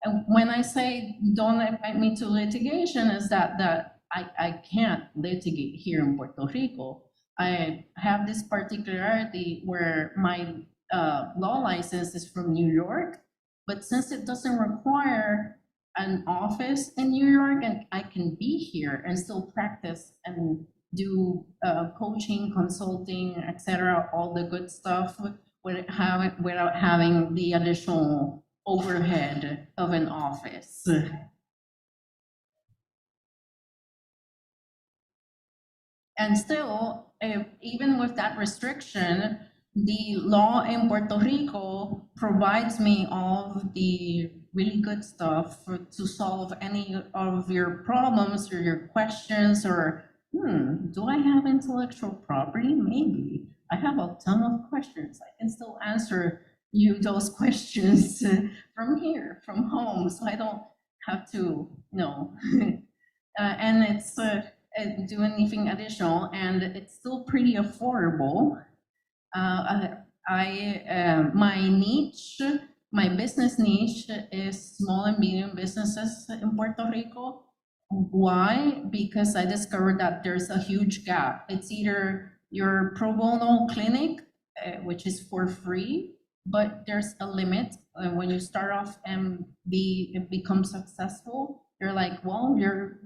And when I say don't invite me to litigation, is that I can't litigate here in Puerto Rico. I have this particularity where my law license is from New York, But since it doesn't require an office in New York, and I can be here and still practice and do coaching, consulting, etc., all the good stuff without having the additional overhead of an office. And still, even with that restriction, the law in Puerto Rico provides me all of the really good stuff to solve any of your problems or your questions, or do I have intellectual property? Maybe. I have a ton of questions. I can still answer you those questions from here, from home, so I don't have to, and it's do anything additional, and it's still pretty affordable. My niche, my business niche is small and medium businesses in Puerto Rico. Why? Because I discovered that there's a huge gap. It's either your pro bono clinic, which is for free, but there's a limit. When you start off and become successful, you're like, well, you're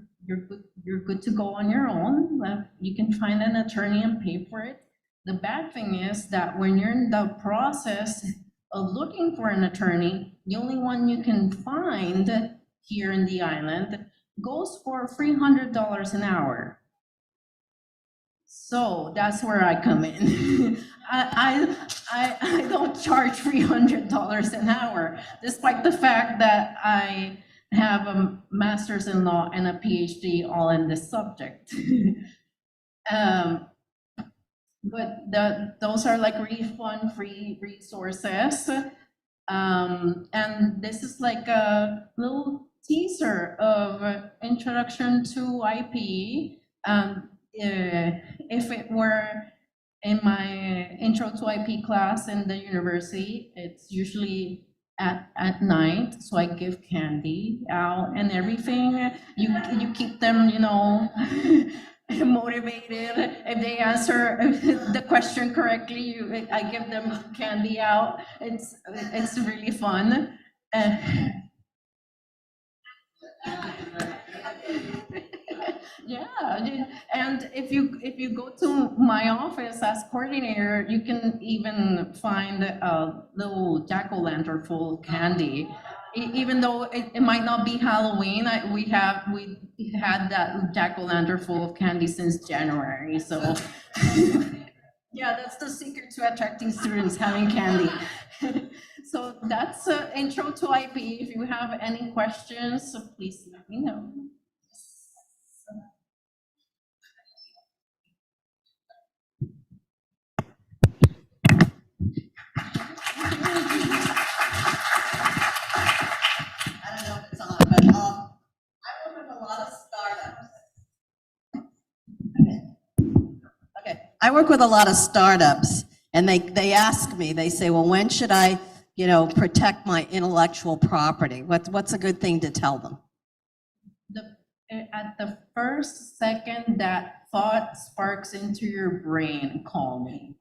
good to go on your own. You can find an attorney and pay for it. The bad thing is that when you're in the process of looking for an attorney, the only one you can find here in the island goes for $300 an hour. So that's where I come in. I don't charge $300 an hour, despite the fact that I have a master's in law and a PhD all in this subject. But those are like really fun, free resources. And this is like a little teaser of introduction to IP. If it were in my intro to IP class in the university, it's usually at night, so I give candy out and everything. You keep them, motivated. If they answer the question correctly, I give them candy out. It's really fun. Yeah, and if you go to my office as coordinator, you can even find a little jack-o'-lantern full of candy. Even though it might not be Halloween, we had that jack-o'-lantern full of candy since January. So yeah, that's the secret to attracting students, having candy. So that's intro to IP. If you have any questions, please let me know. I work with a lot of startups, and they ask me, they say, well, when should I, protect my intellectual property? What's a good thing to tell them? At the first second that thought sparks into your brain, call me.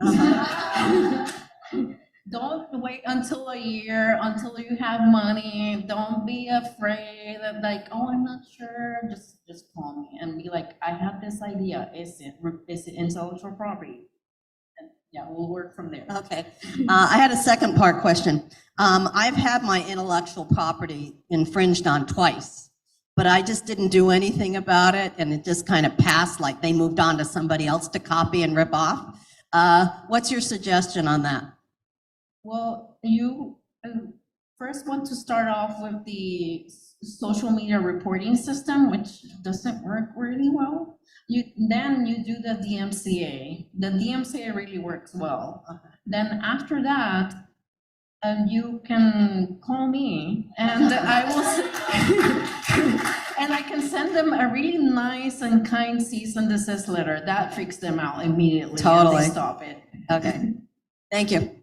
Don't wait until a year, until you have money. Don't be afraid of like, oh, I'm not sure. Just call me and be like, I have this idea. Is it intellectual property? And yeah, we'll work from there. Okay. I had a second part question. I've had my intellectual property infringed on twice, but I just didn't do anything about it, and it just kind of passed, like they moved on to somebody else to copy and rip off. What's your suggestion on that? Well, you first want to start off with the social media reporting system, which doesn't work really well. Then you do the DMCA. The DMCA really works well. Then after that, you can call me, and I will, and I can send them a really nice and kind cease and desist letter. That freaks them out immediately. Totally. And they stop it. Okay. Thank you.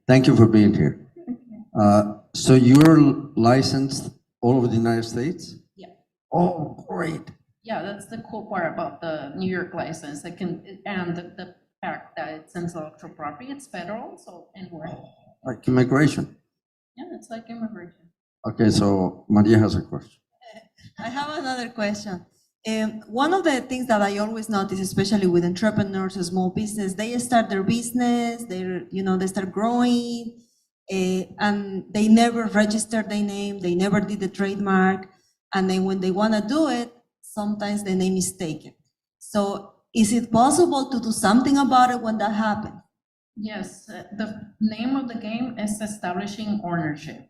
Thank you for being here. So you're licensed all over the United States? Yeah. Oh, great. Yeah, that's the cool part about the New York license. And the fact that it's intellectual property, it's federal, so anywhere. Like immigration. Yeah, it's like immigration. Okay, so Maria has a question. I have another question. One of the things that I always notice, especially with entrepreneurs, small business, they start their business, they start growing, and they never register their name, they never did the trademark, and then when they want to do it, sometimes the name is taken. So is it possible to do something about it when that happens? Yes, the name of the game is establishing ownership.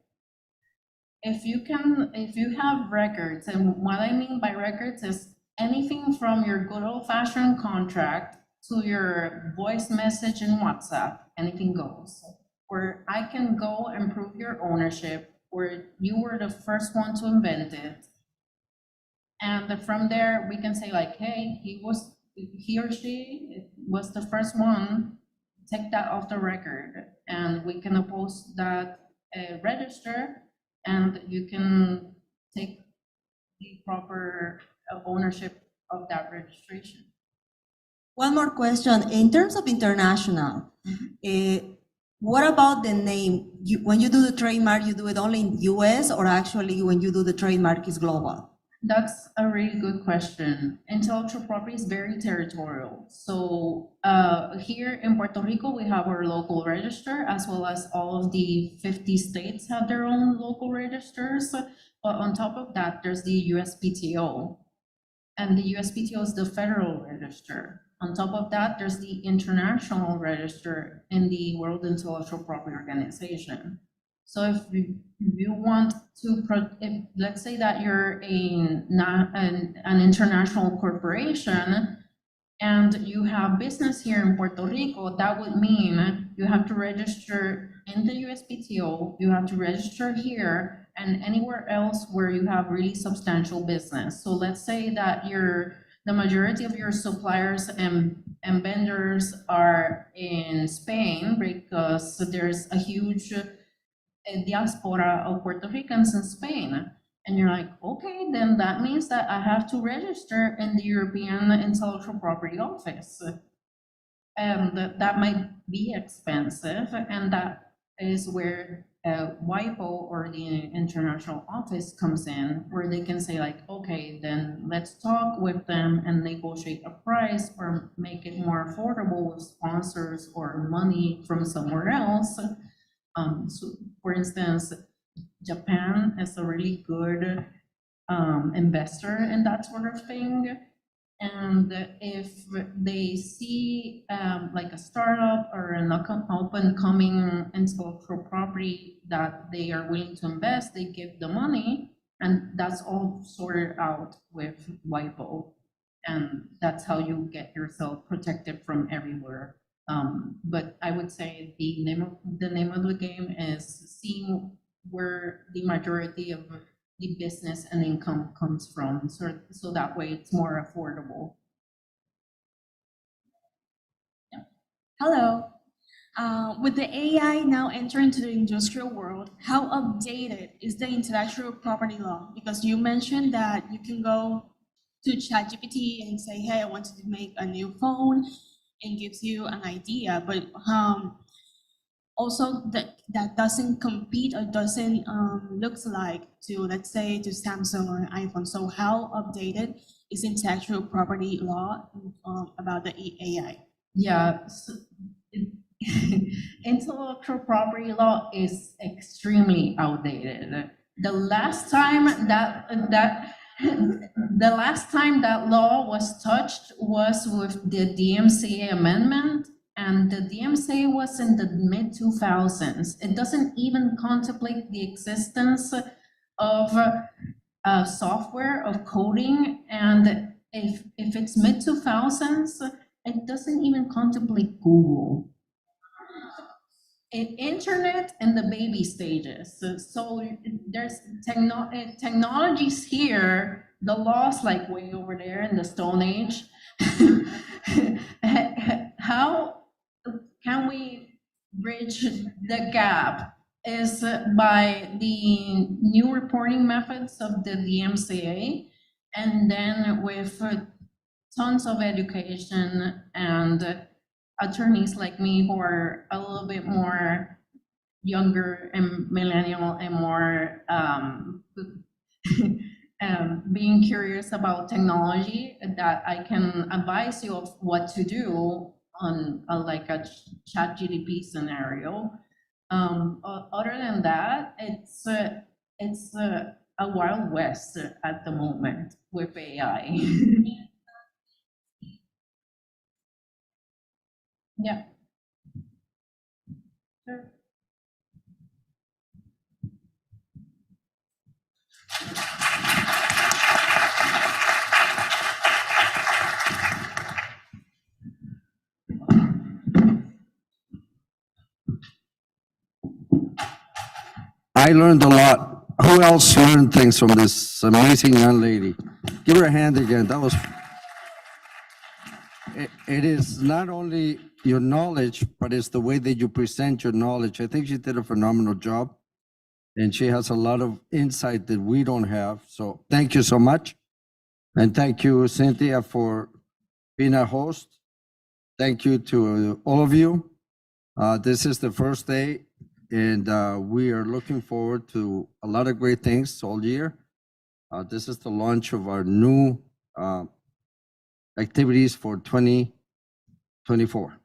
If you have records, and what I mean by records is anything from your good old-fashioned contract to your voice message in WhatsApp, anything goes. Where I can go and prove your ownership, where you were the first one to invent it. And from there, we can say like, hey, he or she was the first one, take that off the record. And we can oppose that register, and you can take the proper ownership of that registration. One more question. In terms of international, what about the name? When you do the trademark, you do it only in US, or actually when you do the trademark is global? That's a really good question. Intellectual property is very territorial. So here in Puerto Rico, we have our local register, as well as all of the 50 states have their own local registers. But on top of that, there's the USPTO. And the USPTO is the federal register. On top of that, there's the international register in the World Intellectual Property Organization. So if you want to, let's say that you're an international corporation and you have business here in Puerto Rico, that would mean you have to register in the USPTO, you have to register here and anywhere else where you have really substantial business. So let's say that the majority of your suppliers and vendors are in Spain, because there's a huge diaspora of Puerto Ricans in Spain. And you're like, okay, then that means that I have to register in the European Intellectual Property Office. And that might be expensive, and that is where WIPO, or the international office, comes in, where they can say like, okay, then let's talk with them and negotiate a price, or make it more affordable with sponsors or money from somewhere else. So for instance, Japan is a really good investor in that sort of thing. And if they see like a startup or an up-and-coming intellectual property that they are willing to invest, they give the money, and that's all sorted out with WIPO. And that's how you get yourself protected from everywhere. But I would say the name of the game is seeing where the majority of the business and income comes from, so that way it's more affordable. Yeah. Hello. With the AI now entering into the industrial world, how updated is the intellectual property law? Because you mentioned that you can go to ChatGPT and say, hey, I want to make a new phone, and gives you an idea, but also that doesn't compete or doesn't looks like to, let's say, to Samsung or an iPhone. So how updated is intellectual property law about the AI? Yeah, so intellectual property law is extremely outdated. The last time that law was touched was with the DMCA amendment, and the DMCA was in the mid-2000s. It doesn't even contemplate the existence of software, of coding, and if it's mid-2000s, it doesn't even contemplate Google. Internet in the baby stages. So there's technologies here, the law's like way over there in the Stone Age. How can we bridge the gap is by the new reporting methods of the DMCA and then with tons of education and attorneys like me who are a little bit more younger and millennial and more being curious about technology, that I can advise you of what to do on like a ChatGPT scenario. Other than that, it's a wild west at the moment with AI. Yeah. Sure. I learned a lot. Who else learned things from this amazing young lady? Give her a hand again. That was. It is not only your knowledge, but it's the way that you present your knowledge. I think she did a phenomenal job, and she has a lot of insight that we don't have. So thank you so much. And thank you, Cynthia, for being a host. Thank you to all of you. This is the first day, and we are looking forward to a lot of great things all year. This is the launch of our new activities for 2024.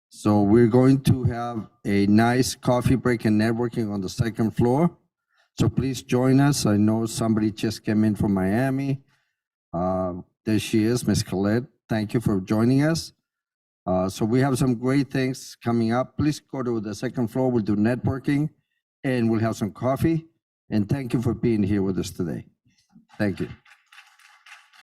So we're going to have a nice coffee break and networking on the second floor. So please join us. I know somebody just came in from Miami. There she is, Ms. Colette. Thank you for joining us. So we have some great things coming up. Please go to the second floor. We'll do networking and we'll have some coffee. And thank you for being here with us today. Thank you.